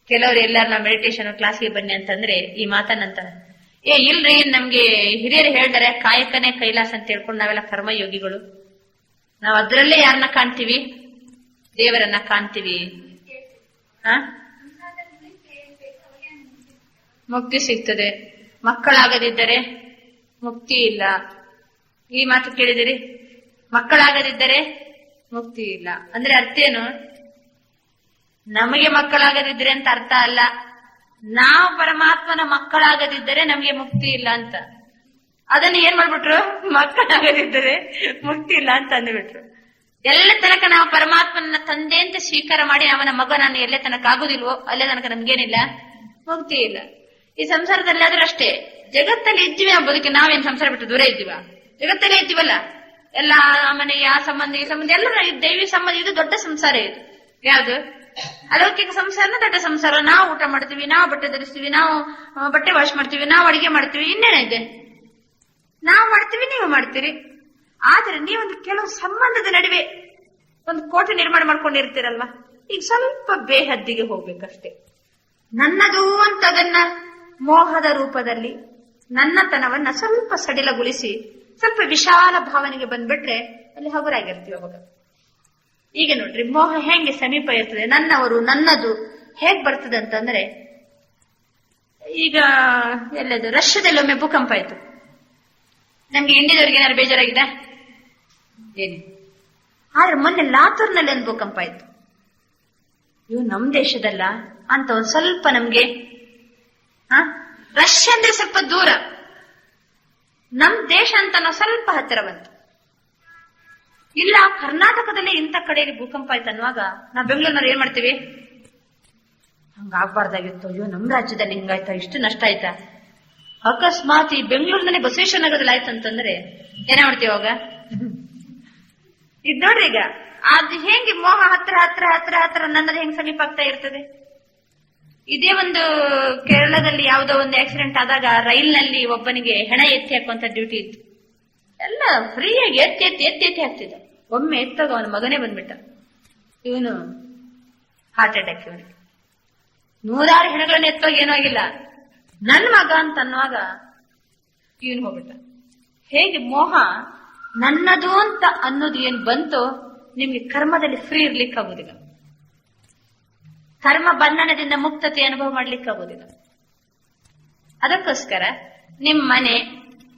ಕೆಲವರು ಎಲ್ಲಾರು ನಾವು ಮೆಡಿಟೇಷನ್ ಕ್ಲಾಸ್ಗೆ ಬನ್ನಿ ಅಂತಂದ್ರೆ ಈ ಮಾತನ್ನಂತ, ಇಲ್ರಿ ನಮ್ಗೆ ಹಿರಿಯರು ಹೇಳ್ತಾರೆ ಕಾಯಕನೇ ಕೈಲಾಸ ಅಂತ ಹೇಳ್ಕೊಂಡು ನಾವೆಲ್ಲ ಕರ್ಮಯೋಗಿಗಳು, ನಾವ್ ಅದ್ರಲ್ಲೇ ಯಾರನ್ನ ಕಾಣ್ತೀವಿ? ದೇವರನ್ನ ಕಾಣ್ತೀವಿ. ಮುಕ್ತಿ ಸಿಗ್ತದೆ, ಮಕ್ಕಳಾಗದಿದ್ದರೆ ಮುಕ್ತಿ ಇಲ್ಲ. ಈ ಮಾತು ಕೇಳಿದಿರಿ? ಮಕ್ಕಳಾಗದಿದ್ದರೆ ಮುಕ್ತಿ ಇಲ್ಲ ಅಂದ್ರೆ ಅರ್ಥ ಏನು? ನಮಗೆ ಮಕ್ಕಳಾಗದಿದ್ರೆ ಅಂತ ಅರ್ಥ ಅಲ್ಲ, ನಾವು ಪರಮಾತ್ಮನ ಮಕ್ಕಳಾಗದಿದ್ದರೆ ನಮಗೆ ಮುಕ್ತಿ ಇಲ್ಲ ಅಂತ. ಅದನ್ನ ಏನ್ ಮಾಡ್ಬಿಟ್ರು? ಮಕ್ಕಳಾಗದಿದ್ದರೆ ಮುಕ್ತಿ ಇಲ್ಲ ಅಂತ ಅಂದ್ಬಿಟ್ರು. ಎಲ್ಲ ತನಕ ನಾವು ಪರಮಾತ್ಮನ ತಂದೆ ಅಂತ ಸ್ವೀಕಾರ ಮಾಡಿ ಅವನ ಮಗ ನಾನು ಎಲ್ಲೇ ತನಕ ಆಗುದಿಲ್ವೋ ಅಲ್ಲೇ ತನಕ ನಮ್ಗೇನಿಲ್ಲ, ಮುಕ್ತಿ ಇಲ್ಲ. ಈ ಸಂಸಾರದಲ್ಲಿ ಆದ್ರೂ ಅಷ್ಟೇ. ಜಗತ್ತಲ್ಲಿ ಇದ್ದೀವಿ ನಾವು ಬದುಕಿ, ನಾವೇನ್ ಸಂಸಾರ ಬಿಟ್ಟು ದೂರ ಇದ್ದೀವ? ಜಗತ್ತಲ್ಲೇ ಇದ್ದೀವಲ್ಲ. ಎಲ್ಲ ಮನೆಗೆ ಆ ಸಂಬಂಧ ಈ ಸಂಬಂಧ ಎಲ್ಲ ದೈವಿ ಸಂಬಂಧ. ಇದು ದೊಡ್ಡ ಸಂಸಾರ. ಇದು ಯಾವ್ದು? ಅಲೌಕಿಕ ಸಂಸಾರನ ದೊಡ್ಡ ಸಂಸಾರ. ನಾವು ಊಟ ಮಾಡ್ತೀವಿ, ನಾವು ಬಟ್ಟೆ ಧರಿಸ್ತೀವಿ, ನಾವು ಬಟ್ಟೆ ವಾಶ್ ಮಾಡ್ತೀವಿ, ನಾವು ಅಡಿಗೆ ಮಾಡ್ತೀವಿ, ಇನ್ನೇನಿದೆ? ನಾವು ಮಾಡ್ತೀವಿ, ನೀವು ಮಾಡ್ತೀರಿ. ಆದ್ರೆ ನೀವೊಂದು ಕೆಲವು ಸಂಬಂಧದ ನಡುವೆ ಒಂದು ಕೋಟೆ ನಿರ್ಮಾಣ ಮಾಡ್ಕೊಂಡಿರ್ತೀರಲ್ವಾ, ಈಗ ಸ್ವಲ್ಪ ಬೇಹದ್ದಿಗೆ ಹೋಗ್ಬೇಕಷ್ಟೇ. ನನ್ನದು ಅಂತ ಅದನ್ನ ಮೋಹದ ರೂಪದಲ್ಲಿ ನನ್ನತನವನ್ನ ಸ್ವಲ್ಪ ಸಡಿಲಗೊಳಿಸಿ ಸ್ವಲ್ಪ ವಿಶಾಲ ಭಾವನೆಗೆ ಬಂದ್ಬಿಟ್ರೆ ಅಲ್ಲಿ ಹಗುರಾಗಿರ್ತೀವಿ ಅವಾಗ. ಈಗ ನೋಡ್ರಿ, ಮೋಹ ಹೆಂಗೆ ಸಮೀಪ ಇರ್ತದೆ, ನನ್ನವರು ನನ್ನದು ಹೇಗ್ ಬರ್ತದೆ ಅಂತಂದ್ರೆ, ಈಗ ಎಲ್ಲದು ರಷ್ಯಾದಲ್ಲಿ ಒಮ್ಮೆ ಭೂಕಂಪ ಆಯ್ತು. ನಮ್ಗೆ ಇಂಡಿಯಾದವ್ರಿಗೆ ಏನಾದ್ರು ಬೇಜಾರಾಗಿದೆ ಏನು? ಆದ್ರೆ ಮೊನ್ನೆ ಲಾತೂರ್ನಲ್ಲಿ ಒಂದು ಭೂಕಂಪ ಆಯ್ತು. ಇವು ನಮ್ ದೇಶದಲ್ಲ ಅಂತ ಒಂದ್ ಸ್ವಲ್ಪ ನಮ್ಗೆ ರಷ್ಯಾ ಅಂದ್ರೆ ಸ್ವಲ್ಪ ದೂರ, ನಮ್ ದೇಶ ಅಂತ ನಾವು ಸ್ವಲ್ಪ ಹತ್ತಿರ ಬಂತು. ಇಲ್ಲ ಕರ್ನಾಟಕದಲ್ಲಿ ಇಂಥ ಕಡೆಯಲ್ಲಿ ಭೂಕಂಪ ಆಯ್ತು ಅನ್ನುವಾಗ ನಾವು ಬೆಂಗಳೂರಿನವ್ರು ಏನ್ ಮಾಡ್ತೀವಿ, ಹಂಗಾಗ್ಬಾರ್ದಾಗಿತ್ತು, ಅಯ್ಯೋ ನಮ್ ರಾಜ್ಯದಲ್ಲಿ ಹಿಂಗಾಯ್ತಾ, ಇಷ್ಟು ನಷ್ಟ ಆಯ್ತಾ. ಅಕಸ್ಮಾತ್ ಈ ಬೆಂಗಳೂರಿನಲ್ಲಿ ಬಸವೇಶ್ವರ ನಗರದಲ್ಲಿ ಆಯ್ತು ಅಂತಂದ್ರೆ ಏನ ಮಾಡ್ತೀವಿ ಅವಾಗ? ಇದ್ ನೋಡ್ರಿ, ಈಗ ಅದು ಹೆಂಗೆ ಮೋಹ ಹತ್ರ ಹತ್ರ ಹತ್ರ ಹತ್ರ ನನ್ನದು ಹೆಂಗ್ ಸಮೀಪ ಆಗ್ತಾ ಇರ್ತದೆ. ಇದೇ ಒಂದು ಕೇರಳದಲ್ಲಿ ಯಾವುದೋ ಒಂದು ಆಕ್ಸಿಡೆಂಟ್ ಆದಾಗ ರೈಲ್ನಲ್ಲಿ ಒಬ್ಬನಿಗೆ ಹೆಣ ಎತ್ತಿ ಹಾಕುವಂತ ಡ್ಯೂಟಿ ಇತ್ತು. ಎಲ್ಲ ಫ್ರೀಯಾಗಿ ಎತ್ತಿ ಎತ್ತಿ ಎತ್ತಿ ಎತ್ತಿ ಹಾಕ್ತಿದ್ದ. ಒಮ್ಮೆ ಎತ್ತಾಗ ಅವನ ಮಗನೇ ಬಂದ್ಬಿಟ್ಟ, ಇವನು ಹಾರ್ಟ್ ಅಟ್ಯಾಕ್. ಇವನಿಗೆ 100 ಹೆಣಗಳನ್ನ ಎತ್ತೋಗ ಏನೂ ಆಗಿಲ್ಲ, ನನ್ ಮಗ ಅಂತ ಅನ್ನುವಾಗ ಇವನು ಹೋಗ್ಬಿಟ್ಟ. ಹೇಗೆ ಮೋಹ ನನ್ನದು ಅಂತ ಅನ್ನೋದು ಏನ್ ಬಂತು, ನಿಮ್ಗೆ ಕರ್ಮದಲ್ಲಿ ಫ್ರೀ ಇರ್ಲಿಕ್ಕಾಗುದಿಲ್ಲ, ಕರ್ಮ ಬಂಧನದಿಂದ ಮುಕ್ತತೆ ಅನುಭವ ಮಾಡ್ಲಿಕ್ಕಾಗುದಿಲ್ಲ. ಅದಕ್ಕೋಸ್ಕರ ನಿಮ್ ಮನೆ,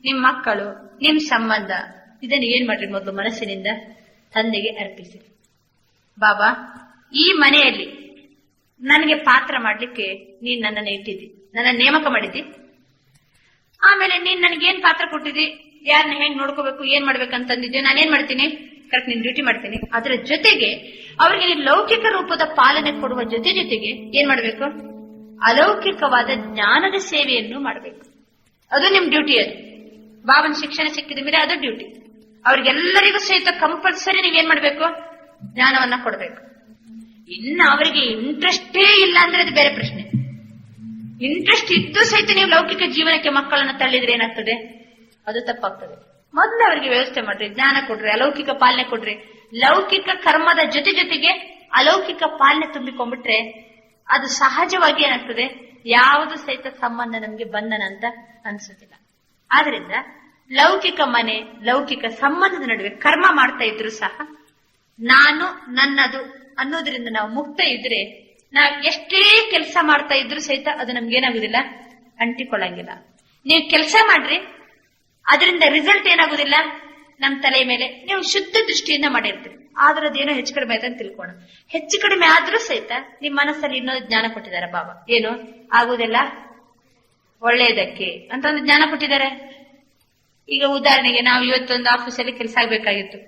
ನಿಮ್ ಮಕ್ಕಳು, ನಿಮ್ ಸಂಬಂಧ ಇದನ್ನು ಏನ್ ಮಾಡ್ರಿ, ಮೊದಲು ಮನಸ್ಸಿನಿಂದ ತಂದೆಗೆ ಅರ್ಪಿಸಿರಿ. ಬಾಬಾ, ಈ ಮನೆಯಲ್ಲಿ ನನಗೆ ಪಾತ್ರ ಮಾಡ್ಲಿಕ್ಕೆ ನೀನ್ ನನ್ನನ್ನು ಇಟ್ಟಿದ್ದಿ, ನನ್ನ ನೇಮಕ ಮಾಡಿದ್ದಿ. ಆಮೇಲೆ ನೀನ್ ನನಗೇನ್ ಪಾತ್ರ ಕೊಟ್ಟಿದ್ದಿ, ಯಾರನ್ನ ಹೆಂಗ್ ನೋಡ್ಕೋಬೇಕು, ಏನ್ ಮಾಡ್ಬೇಕಂತಂದಿದ್ದೆ, ನಾನೇನ್ ಮಾಡ್ತೀನಿ, ಕರೆಕ್ಟ್ ನಿನ್ ಡ್ಯೂಟಿ ಮಾಡ್ತೀನಿ. ಅದರ ಜೊತೆಗೆ ಅವರಿಗೆ ನೀನ್ ಲೌಕಿಕ ರೂಪದ ಪಾಲನೆ ಕೊಡುವ ಜೊತೆಗೆ ಏನ್ ಮಾಡ್ಬೇಕು, ಅಲೌಕಿಕವಾದ ಜ್ಞಾನದ ಸೇವೆಯನ್ನು ಮಾಡಬೇಕು. ಅದು ನಿಮ್ ಡ್ಯೂಟಿ. ಅದು ಬಾಬನ ಶಿಕ್ಷಣ ಸಿಕ್ಕಿದ ಮೇಲೆ ಅದು ಡ್ಯೂಟಿ. ಅವ್ರಿಗೆಲ್ಲರಿಗೂ ಸಹಿತ ಕಂಪಲ್ಸರಿ ನೀವೇನ್ ಮಾಡ್ಬೇಕು, ಜ್ಞಾನವನ್ನ ಕೊಡ್ಬೇಕು. ಇನ್ನು ಅವರಿಗೆ ಇಂಟ್ರೆಸ್ಟೇ ಇಲ್ಲ ಅಂದ್ರೆ ಅದು ಬೇರೆ ಪ್ರಶ್ನೆ. ಇಂಟ್ರೆಸ್ಟ್ ಇದ್ದು ಸಹಿತ ನೀವು ಲೌಕಿಕ ಜೀವನಕ್ಕೆ ಮಕ್ಕಳನ್ನ ತಳ್ಳಿದ್ರೆ ಏನಾಗ್ತದೆ, ಅದು ತಪ್ಪಾಗ್ತದೆ. ಮೊದಲು ಅವರಿಗೆ ವ್ಯವಸ್ಥೆ ಮಾಡ್ರಿ, ಜ್ಞಾನ ಕೊಡ್ರಿ, ಅಲೌಕಿಕ ಪಾಲನೆ ಕೊಡ್ರಿ. ಲೌಕಿಕ ಕರ್ಮದ ಜೊತೆಗೆ ಅಲೌಕಿಕ ಪಾಲನೆ ತುಂಬಿಕೊಂಡ್ಬಿಟ್ರೆ ಅದು ಸಹಜವಾಗಿ ಏನಾಗ್ತದೆ, ಯಾವುದು ಸಹಿತ ಸಂಬಂಧ ನಮ್ಗೆ ಬಂಧನ ಅಂತ ಅನ್ಸುತ್ತಿಲ್ಲ. ಆದ್ರಿಂದ ಲೌಕಿಕ ಮನೆ, ಲೌಕಿಕ ಸಂಬಂಧದ ನಡುವೆ ಕರ್ಮ ಮಾಡ್ತಾ ಇದ್ರು ಸಹ ನಾನು ನನ್ನದು ಅನ್ನೋದ್ರಿಂದ ನಾವು ಮುಕ್ತ ಇದ್ರೆ, ನಾವ್ ಎಷ್ಟೇ ಕೆಲಸ ಮಾಡ್ತಾ ಇದ್ರು ಸಹಿತ ಅದು ನಮ್ಗೇನಾಗುದಿಲ್ಲ, ಅಂಟಿಕೊಳ್ಳಂಗಿಲ್ಲ. ನೀವು ಕೆಲಸ ಮಾಡ್ರಿ, ಅದರಿಂದ ರಿಸಲ್ಟ್ ಏನಾಗುದಿಲ್ಲ ನಮ್ ತಲೆ ಮೇಲೆ. ನೀವು ಶುದ್ಧ ದೃಷ್ಟಿಯಿಂದ ಮಾಡಿರ್ತೀರಿ, ಆದ್ರೆ ಅದೇನೋ ಹೆಚ್ಚು ಕಡಿಮೆ ಆಯ್ತು ಅಂತ ತಿಳ್ಕೋಣ. ಹೆಚ್ಚು ಕಡಿಮೆ ಆದ್ರೂ ಸಹಿತ ನಿಮ್ ಮನಸ್ಸಲ್ಲಿ ಇನ್ನೊಂದು ಜ್ಞಾನ ಕೊಟ್ಟಿದ್ದಾರೆ ಬಾಬಾ. ಏನು ಆಗುದಿಲ್ಲ ಒಳ್ಳೆಯದಕ್ಕೆ ಅಂತ ಒಂದು ಜ್ಞಾನ ಕೊಟ್ಟಿದ್ದಾರೆ. ಈಗ ಉದಾಹರಣೆಗೆ ನಾವು ಇವತ್ತೊಂದು ಆಫೀಸಲ್ಲಿ ಕೆಲಸ ಆಗ್ಬೇಕಾಗಿತ್ತು.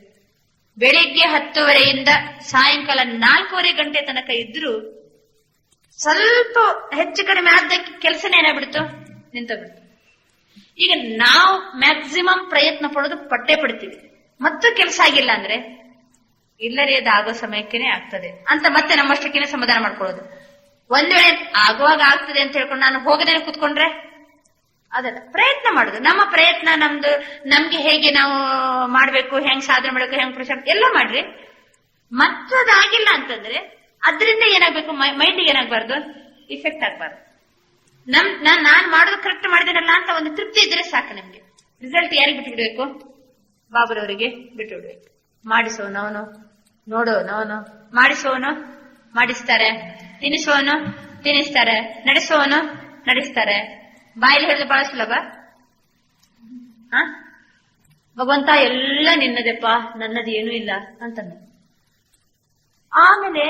ಬೆಳಿಗ್ಗೆ 10:30ಯಿಂದ ಸಾಯಂಕಾಲ 4:15 ಗಂಟೆ ತನಕ ಇದ್ರು ಸ್ವಲ್ಪ ಹೆಚ್ಚು ಕಡಿಮೆ ಆದ್ದಕ್ಕೆ ಕೆಲಸನೇ ಏನಾಗ್ಬಿಡ್ತು, ನಿಂತೋಗ್ಬಿಡ್ತು. ಈಗ ನಾವು ಮ್ಯಾಕ್ಸಿಮಮ್ ಪ್ರಯತ್ನ ಪಡೋದು ಪಟ್ಟೆ ಪಡ್ತೀವಿ, ಮತ್ತು ಕೆಲಸ ಆಗಿಲ್ಲ ಅಂದ್ರೆ ಇಲ್ಲರೇ ಅದು ಆಗೋ ಸಮಯಕ್ಕೇನೆ ಆಗ್ತದೆ ಅಂತ ಮತ್ತೆ ನಮ್ಮಷ್ಟಕ್ಕೇನೆ ಸಮಾಧಾನ ಮಾಡ್ಕೊಳ್ಳೋದು. ಒಂದ್ ವೇಳೆ ಆಗುವಾಗ ಆಗ್ತದೆ ಅಂತ ಹೇಳ್ಕೊಂಡು ನಾನು ಹೋಗದೇನೆ ಕೂತ್ಕೊಂಡ್ರೆ ಅದಲ್ಲ. ಪ್ರಯತ್ನ ಮಾಡುದು, ನಮ್ಮ ಪ್ರಯತ್ನ ನಮ್ಗೆ ಹೇಗೆ ನಾವು ಮಾಡ್ಬೇಕು, ಹೆಂಗ್ ಸಾಧನೆ ಮಾಡ್ಬೇಕು, ಹೆಂಗ್ ಪ್ರಚಾರ ಎಲ್ಲ ಮಾಡ್ರಿ. ಮತ್ತದಾಗಿಲ್ಲ ಅಂತಂದ್ರೆ ಅದರಿಂದ ಏನಾಗ್ಬೇಕು, ಮೈಂಡಿಗೆ ಏನಾಗ್ಬಾರ್ದು, ಇಫೆಕ್ಟ್ ಆಗ್ಬಾರ್ದು. ನಾನ್ ಮಾಡೋದು ಕರೆಕ್ಟ್ ಮಾಡಿದೇನಲ್ಲ ಅಂತ ಒಂದು ತೃಪ್ತಿ ಇದ್ರೆ ಸಾಕು ನಮ್ಗೆ. ರಿಸಲ್ಟ್ ಯಾರಿಗೆ ಬಿಟ್ಟು ಬಿಡ್ಬೇಕು, ಬಾಬರವರಿಗೆ ಬಿಟ್ಟು ಬಿಡ್ಬೇಕು. ಮಾಡಿಸೋನು ಅವನು, ನೋಡೋನು ಅವನು, ಮಾಡಿಸೋನು ಮಾಡಿಸ್ತಾರೆ, ತಿನ್ನಿಸೋನು ತಿನ್ನಿಸ್ತಾರೆ, ನಡೆಸೋನು ನಡೆಸ್ತಾರೆ. ಬಾಯಲ್ಲಿ ಹೇಳಿದ್ರೆ ಬಹಳ ಸುಲಭ. ಭಗವಂತ ಎಲ್ಲ ನಿನ್ನದೆಪ್ಪ, ನನ್ನದು ಏನೂ ಇಲ್ಲ ಅಂತ. ಆಮೇಲೆ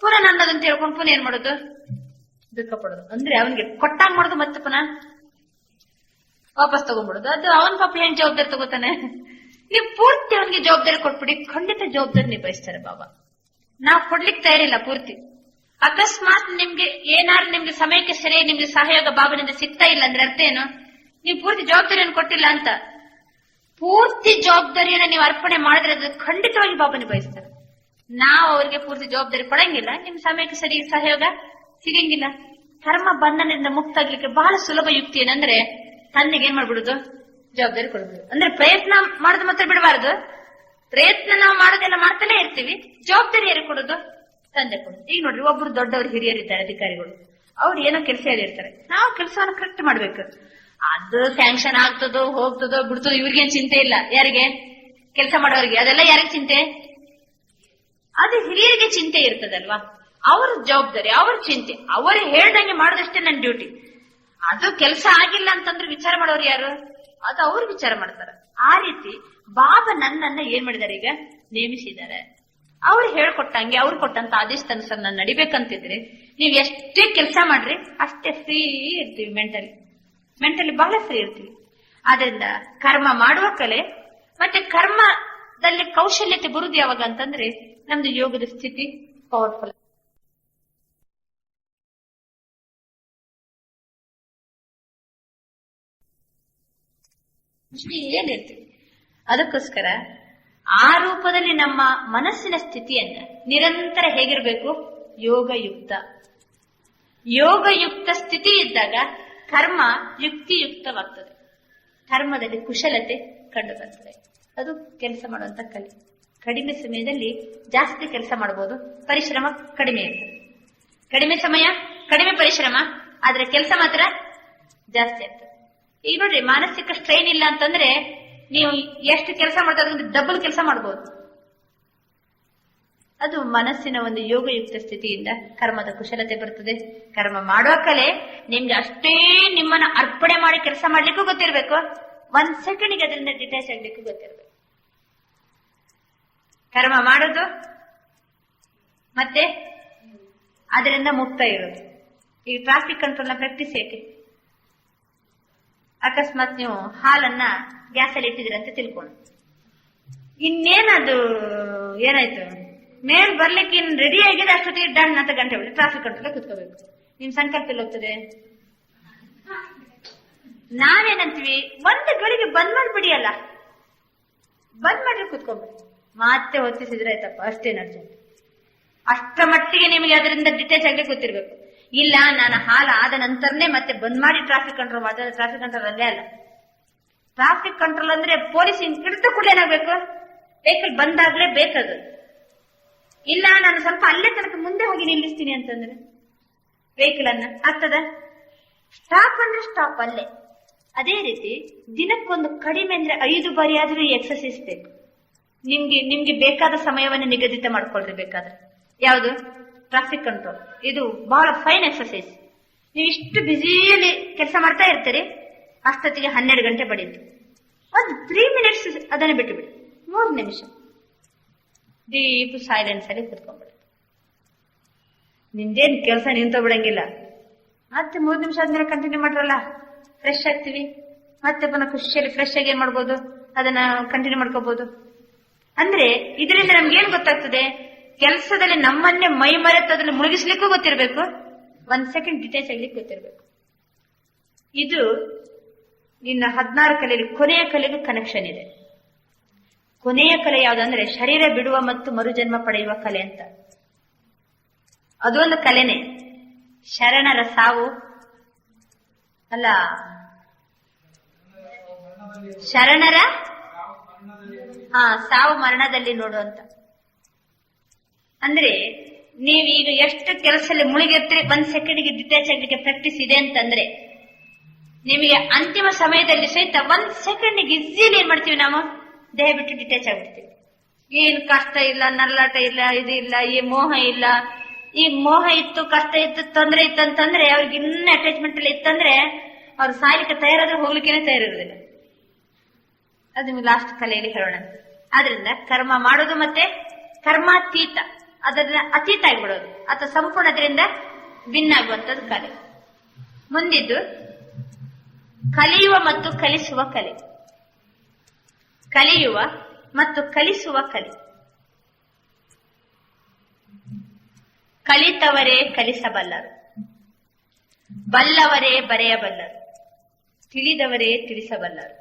ಪುನಃ ನನ್ನದಂತ ಹೇಳ್ಕೊಂಡು ಪುನಃ ಏನ್ ಮಾಡೋದು, ದುಃಖ ಪಡೋದು. ಅಂದ್ರೆ ಅವನಿಗೆ ಕೊಟ್ಟಾಗ ಮಾಡೋದು, ಮತ್ತೆ ಪುನಃ ವಾಪಸ್ ತಗೊಂಡ್ಬಿಡೋದು. ಅದು ಅವನ ಪಾಪ ಏನ್ ಜವಾಬ್ದಾರಿ ತಗೋತಾನೆ. ನೀವು ಪೂರ್ತಿ ಅವನಿಗೆ ಜವಾಬ್ದಾರಿ ಕೊಟ್ಬಿಡಿ, ಖಂಡಿತ ಜವಾಬ್ದಾರಿ ನಿಭಾಯಿಸ್ತಾರೆ ಬಾಬಾ. ನಾವು ಕೊಡ್ಲಿಕ್ಕೆ ತಯಾರಿಲ್ಲ ಪೂರ್ತಿ. ಅಕಸ್ಮಾತ್ ನಿಮ್ಗೆ ಏನಾದ್ರು ನಿಮ್ಗೆ ಸಮಯಕ್ಕೆ ಸರಿಯಾಗಿ ನಿಮ್ಗೆ ಸಹಯೋಗ ಬಾಬನಿಂದ ಸಿಗ್ತಾ ಇಲ್ಲ ಅಂದ್ರೆ ಅರ್ಥ ಏನು, ನೀವು ಪೂರ್ತಿ ಜವಾಬ್ದಾರಿಯನ್ನು ಕೊಟ್ಟಿಲ್ಲ ಅಂತ. ಪೂರ್ತಿ ಜವಾಬ್ದಾರಿಯನ್ನ ನೀವು ಅರ್ಪಣೆ ಮಾಡಿದ್ರೆ ಅದು ಖಂಡಿತವಾಗಿ ಬಾಬಾ ನಿಭಾಯಿಸ್ತಾರೆ. ನಾವು ಅವ್ರಿಗೆ ಪೂರ್ತಿ ಜವಾಬ್ದಾರಿ ಕೊಡಂಗಿಲ್ಲ, ನಿಮ್ ಸಮಯಕ್ಕೆ ಸರಿ ಸಹಯೋಗ ಸಿಗಂಗಿಲ್ಲ. ಕರ್ಮ ಬಂಧನದಿಂದ ಮುಕ್ತ ಆಗ್ಲಿಕ್ಕೆ ಬಹಳ ಸುಲಭ ಯುಕ್ತಿ ಏನಂದ್ರೆ ತಂದೆಗೆ ಏನ್ ಮಾಡ್ಬಿಡುದು, ಜವಾಬ್ದಾರಿ ಕೊಡ್ಬಿಡುದು. ಅಂದ್ರೆ ಪ್ರಯತ್ನ ಮಾಡೋದು ಮಾತ್ರ ಬಿಡಬಾರದು. ಪ್ರಯತ್ನ ನಾವು ಮಾಡೋದೆಲ್ಲ ಮಾಡ್ತಾನೆ ಇರ್ತೀವಿ, ಜವಾಬ್ದಾರಿ ಯಾರು ಕೊಡೋದು, ತಂದೆ ಕೊಡೋದು. ಈಗ ನೋಡ್ರಿ, ಒಬ್ರು ದೊಡ್ಡವರು ಹಿರಿಯರಿದ್ದಾರೆ ಅಧಿಕಾರಿಗಳು, ಅವ್ರು ಏನೋ ಕೆಲಸ ಹೇಳಿರ್ತಾರೆ, ನಾವು ಕೆಲಸವನ್ನು ಕರೆಕ್ಟ್ ಮಾಡ್ಬೇಕು. ಅದು ಸ್ಯಾಂಕ್ಷನ್ ಆಗ್ತದೋ ಹೋಗ್ತದೋ ಬಿಡ್ತದೋ ಇವ್ರಿಗೇನ್ ಚಿಂತೆ ಇಲ್ಲ. ಯಾರಿಗೆ? ಕೆಲಸ ಮಾಡೋರಿಗೆ. ಅದೆಲ್ಲ ಯಾರಿಗೆ ಚಿಂತೆ? ಅದು ಹಿರಿಯರಿಗೆ ಚಿಂತೆ ಇರ್ತದಲ್ವಾ, ಅವ್ರ ಜವಾಬ್ದಾರಿ, ಅವ್ರ ಚಿಂತೆ, ಅವರು ಹೇಳ್ದಂಗೆ ಮಾಡೋದಷ್ಟೇ ನನ್ನ ಡ್ಯೂಟಿ. ಅದು ಕೆಲಸ ಆಗಿಲ್ಲ ಅಂತಂದ್ರೆ ವಿಚಾರ ಮಾಡೋರು ಯಾರು? ಅದು ಅವ್ರು ವಿಚಾರ ಮಾಡ್ತಾರ. ಆ ರೀತಿ ಬಾಬಾ ನನ್ನನ್ನ ಏನ್ ಮಾಡಿದಾರೆ, ಈಗ ನೇಮಿಸಿದ್ದಾರೆ. ಅವ್ರು ಹೇಳ್ಕೊಟ್ಟಂಗೆ, ಅವ್ರು ಕೊಟ್ಟಂತ ಆದೇಶದನುಸಾರ ನಾನು ನಡಿಬೇಕಂತಿದ್ರೆ ನೀವ್ ಎಷ್ಟೇ ಕೆಲಸ ಮಾಡ್ರಿ ಅಷ್ಟೇ ಫ್ರೀ ಇರ್ತೀವಿ. ಮೆಂಟಲಿ ಬಹಳ ಫ್ರೀ ಇರ್ತೀವಿ. ಆದ್ರಿಂದ ಕರ್ಮ ಮಾಡುವ ಕಲೆ ಮತ್ತೆ ಕರ್ಮದಲ್ಲಿ ಕೌಶಲ್ಯತೆ ಬರುದು ಯಾವಾಗ ಅಂತಂದ್ರೆ ನಮ್ದು ಯೋಗದ ಸ್ಥಿತಿ ಪವರ್ಫುಲ್. ಏನಿರ್ತೀವಿ. ಅದಕ್ಕೋಸ್ಕರ ಆ ರೂಪದಲ್ಲಿ ನಮ್ಮ ಮನಸ್ಸಿನ ಸ್ಥಿತಿಯನ್ನ ನಿರಂತರ ಹೇಗಿರ್ಬೇಕು? ಯೋಗಯುಕ್ತ ಸ್ಥಿತಿ ಇದ್ದಾಗ ಕರ್ಮ ಯುಕ್ತಿಯುಕ್ತವಾಗ್ತದೆ. ಕರ್ಮದಲ್ಲಿ ಕುಶಲತೆ ಕಂಡು ಬರ್ತದೆ. ಅದು ಕೆಲಸ ಮಾಡುವಂತ ಕಲೆ. ಕಡಿಮೆ ಸಮಯದಲ್ಲಿ ಜಾಸ್ತಿ ಕೆಲಸ ಮಾಡಬಹುದು, ಪರಿಶ್ರಮ ಕಡಿಮೆ ಇರ್ತದೆ. ಕಡಿಮೆ ಸಮಯ ಕಡಿಮೆ ಪರಿಶ್ರಮ, ಆದ್ರೆ ಕೆಲಸ ಮಾತ್ರ ಜಾಸ್ತಿ ಆಗ್ತದೆ. ಈಗ ನೋಡ್ರಿ, ಮಾನಸಿಕ ಸ್ಟ್ರೈನ್ ಇಲ್ಲ ಅಂತಂದ್ರೆ ನೀವು ಎಷ್ಟು ಕೆಲಸ ಮಾಡ್ತಾ ಡಬಲ್ ಕೆಲಸ ಮಾಡಬಹುದು. ಅದು ಮನಸ್ಸಿನ ಒಂದು ಯೋಗಯುಕ್ತ ಸ್ಥಿತಿಯಿಂದ ಕರ್ಮದ ಕುಶಲತೆ ಬರ್ತದೆ. ಕರ್ಮ ಮಾಡುವ ಕಲೆ ನಿಮ್ಗೆ ಅಷ್ಟೇ ನಿಮ್ಮನ್ನ ಅರ್ಪಣೆ ಮಾಡಿ ಕೆಲಸ ಮಾಡ್ಲಿಕ್ಕೂ ಗೊತ್ತಿರ್ಬೇಕು, 1 ಸೆಕೆಂಡ್ಗೆ ಅದರಿಂದ ಡಿಟ್ಯಾಚ್ ಆಗ್ಲಿಕ್ಕೂ ಗೊತ್ತಿರ್ಬೇಕು. ಕರ್ಮ ಮಾಡೋದು ಮತ್ತೆ ಅದರಿಂದ ಮುಕ್ತ ಇರೋದು. ಈ ಟ್ರಾಫಿಕ್ ಕಂಟ್ರೋಲ್ ನ ಪ್ರಾಕ್ಟೀಸ್ ಏಕೆ? ಅಕಸ್ಮಾತ್ ನೀವು ಹಾಲನ್ನ ಗ್ಯಾಸ್ ಅಲ್ಲಿ ಇಟ್ಟಿದ್ರಂತ ತಿಳ್ಕೊಂಡು, ಇನ್ನೇನದು ಏನಾಯ್ತು, ಮೇಲ್ ಬರ್ಲಿಕ್ಕೆ ಇನ್ ರೆಡಿ ಆಗಿದೆ, ಅಷ್ಟೊತ್ತಿಗೆ ಡನ್ ಅಂತ ಗಂಟೆ ಬಿಡಿ ಟ್ರಾಫಿಕ್ ಕಂಟ್ರೋಲ್ ಕುತ್ಕೋಬೇಕು. ನಿಮ್ ಸಂಕಲ್ಪ ಎಲ್ಲ ಹೋಗ್ತದೆ. ನಾವೇನಂತೀವಿ, ಒಂದು ಗಳಿಗೆ ಬಂದ್ ಮಾಡ್ಬಿಡಿ, ಅಲ್ಲ ಬಂದ್ ಮಾಡ್ರಿ ಕುತ್ಕೊಂಡ್ಬಿಡಿ, ಮತ್ತೆ ಹೊತ್ತಿಸಿದ್ರೆ ಆಯ್ತಪ್ಪ, ಅಷ್ಟೇನು ಅರ್ಜೆಂಟ್. ಅಷ್ಟರ ಮಟ್ಟಿಗೆ ನಿಮಗೆ ಅದರಿಂದ ಡಿಟ್ಯಾಚ್ ಆಗ್ಲಿಕ್ಕೆ ಗೊತ್ತಿರ್ಬೇಕು. ಇಲ್ಲ ನಾನು ಹಾಲು ಆದ ನಂತರನೇ ಮತ್ತೆ ಬಂದ್ ಮಾಡಿ ಟ್ರಾಫಿಕ್ ಕಂಟ್ರೋಲ್ ಮಾಡಿದ್ರೆ ಟ್ರಾಫಿಕ್ ಕಂಟ್ರೋಲ್ ಅಲ್ಲೇ ಅಲ್ಲ. ಟ್ರಾಫಿಕ್ ಕಂಟ್ರೋಲ್ ಅಂದ್ರೆ ಪೊಲೀಸ್ ಹಿಡಿದ ಕೂಡ ಏನಾಗಬೇಕು, ವೆಹಿಕಲ್ ಬಂದಾಗ್ಲೇ ಬೇಕದು. ಇಲ್ಲ ನಾನು ಸ್ವಲ್ಪ ಅಲ್ಲೇ ತನಕ ಮುಂದೆ ಹೋಗಿ ನಿಲ್ಲಿಸ್ತೀನಿ ಅಂತಂದ್ರೆ ವೆಹಿಕಲ್ ಅನ್ನ ಆಗ್ತದ? ಸ್ಟಾಪ್ ಅಂದ್ರೆ ಸ್ಟಾಪ್ ಅಲ್ಲೇ. ಅದೇ ರೀತಿ ದಿನಕ್ಕೊಂದು ಕಡಿಮೆ ಅಂದ್ರೆ 5 ಬಾರಿ ಆದ್ರೂ ಈ ಎಕ್ಸರ್ಸೈಸ್ ಬೇಕು. ನಿಮ್ಗೆ ಬೇಕಾದ ಸಮಯವನ್ನು ನಿಗದಿತ ಮಾಡ್ಕೊಳ್ರಿ. ಬೇಕಾದ್ರೆ ಯಾವುದು? Traffic control. ಇದು ಬಹಳ ಫೈನ್ ಎಕ್ಸರ್ಸೈಸ್. ನೀವು ಇಷ್ಟು ಬ್ಯುಸಿಯಲ್ಲಿ ಕೆಲಸ ಮಾಡ್ತಾ ಇರ್ತೀರಿ, ಅಷ್ಟೊತ್ತಿಗೆ 12 ಗಂಟೆ ಬಡಿತು. ಒಂದು 3 ಮಿನಿಟ್ಸ್ ಅದನ್ನ ಬಿಟ್ಟು ಬಿಡಿ, 3 ನಿಮಿಷ ಡೀಪ್ ಸೈಲೆನ್ಸ್ ಅಲ್ಲಿ ಕುತ್ಕೊಂಡ್ಬಿಡಿ. ನಿಮ್ದೇನ್ ಕೆಲಸ ನಿಂತೋ ಬಿಡಂಗಿಲ್ಲ. ಮತ್ತೆ 3 ನಿಮಿಷ ಆದ್ಮೇಲೆ ಕಂಟಿನ್ಯೂ ಮಾಡ್ರಲ್ಲ, ಫ್ರೆಶ್ ಆಗ್ತೀವಿ. ಮತ್ತೆ ಪುನಃ ಖುಷಿಯಲ್ಲಿ ಫ್ರೆಶ್ ಆಗಿ ಏನ್ ಮಾಡ್ಬೋದು, ಅದನ್ನ ಕಂಟಿನ್ಯೂ ಮಾಡ್ಕೋಬಹುದು. ಅಂದ್ರೆ ಇದರಿಂದ ನಮ್ಗೆ ಏನ್ ಗೊತ್ತಾಗ್ತದೆ, ಕೆಲಸದಲ್ಲಿ ನಮ್ಮನ್ನೇ ಮೈ ಮರೆತು ಅದನ್ನು ಮುಳುಗಿಸ್ಲಿಕ್ಕೂ ಗೊತ್ತಿರಬೇಕು, 1 ಸೆಕೆಂಡ್ ಡಿಟೇಚ್ ಆಗ್ಲಿಕ್ಕೆ ಗೊತ್ತಿರಬೇಕು. ಇದು ನಿನ್ನ 16 ಕಲೆಯಲ್ಲಿ ಕೊನೆಯ ಕಲೆಗೂ ಕನೆಕ್ಷನ್ ಇದೆ. ಕೊನೆಯ ಕಲೆ ಯಾವ್ದಂದ್ರೆ ಶರೀರ ಬಿಡುವ ಮತ್ತು ಮರುಜನ್ಮ ಪಡೆಯುವ ಕಲೆ ಅಂತ. ಅದೊಂದು ಕಲೆನೆ. ಶರಣರ ಸಾವು ಅಲ್ಲ, ಶರಣರ ಸಾವು ಮರಣದಲ್ಲಿ ನೋಡುವಂತ. ಅಂದ್ರೆ ನೀವೀಗ ಎಷ್ಟು ಕೆಲಸದಲ್ಲಿ ಮುಳುಗಿರ್ತೀರಿ, 1 ಸೆಕೆಂಡ್ಗೆ ಡಿಟ್ಯಾಚ್ ಆಗ್ಲಿಕ್ಕೆ ಪ್ರಾಕ್ಟೀಸ್ ಇದೆ ಅಂತಂದ್ರೆ ನಿಮಗೆ ಅಂತಿಮ ಸಮಯದಲ್ಲಿ ಸಹಿತ 1 ಸೆಕೆಂಡ್ಗೆ ಈಸಿಲಿ ಏನ್ ಮಾಡ್ತೀವಿ, ನಾವು ದೇಹ ಬಿಟ್ಟು ಡಿಟ್ಯಾಚ್ ಆಗ್ಬಿಡ್ತೀವಿ. ಏನ್ ಕಷ್ಟ ಇಲ್ಲ, ನಲ್ಲಾಟ ಇಲ್ಲ, ಇದು ಇಲ್ಲ, ಈ ಮೋಹ ಇಲ್ಲ. ಈ ಮೋಹ ಇತ್ತು, ಕಷ್ಟ ಇತ್ತು, ತೊಂದರೆ ಇತ್ತು ಅಂತಂದ್ರೆ ಅವ್ರಿಗೆ ಇನ್ನ ಅಟ್ಯಾಚ್ಮೆಂಟ್ ಎಲ್ಲ ಇತ್ತಂದ್ರೆ ಅವ್ರು ಸಾಯ್ಲಿಕ್ಕೆ ತಯಾರಾದ್ರೆ ಹೋಗ್ಲಿಕ್ಕೇನೆ ತಯಾರಿರುವುದಿಲ್ಲ. ಅದು ನಿಮ್ಗೆ ಲಾಸ್ಟ್ ಕಲೆಯಲ್ಲಿ ಹೇಳೋಣ. ಆದ್ರಿಂದ ಕರ್ಮ ಮಾಡೋದು ಮತ್ತೆ ಕರ್ಮಾತೀತ, ಅದನ್ನ ಅತೀತ ಆಗಿಬಿಡೋದು ಅಥವಾ ಸಂಪೂರ್ಣ ಅದರಿಂದ ಭಿನ್ನ ಆಗುವಂತದ್ದು ಕಲೆ. ಮುಂದಿದ್ದು ಕಲಿಯುವ ಮತ್ತು ಕಲಿಸುವ ಕಲೆ. ಕಲಿಯುವ ಮತ್ತು ಕಲಿಸುವ ಕಲೆ. ಕಲಿತವರೇ ಕಲಿಸಬಲ್ಲರು, ಬಲ್ಲವರೇ ಬರೆಯಬಲ್ಲರು, ತಿಳಿದವರೇ ತಿಳಿಸಬಲ್ಲರು.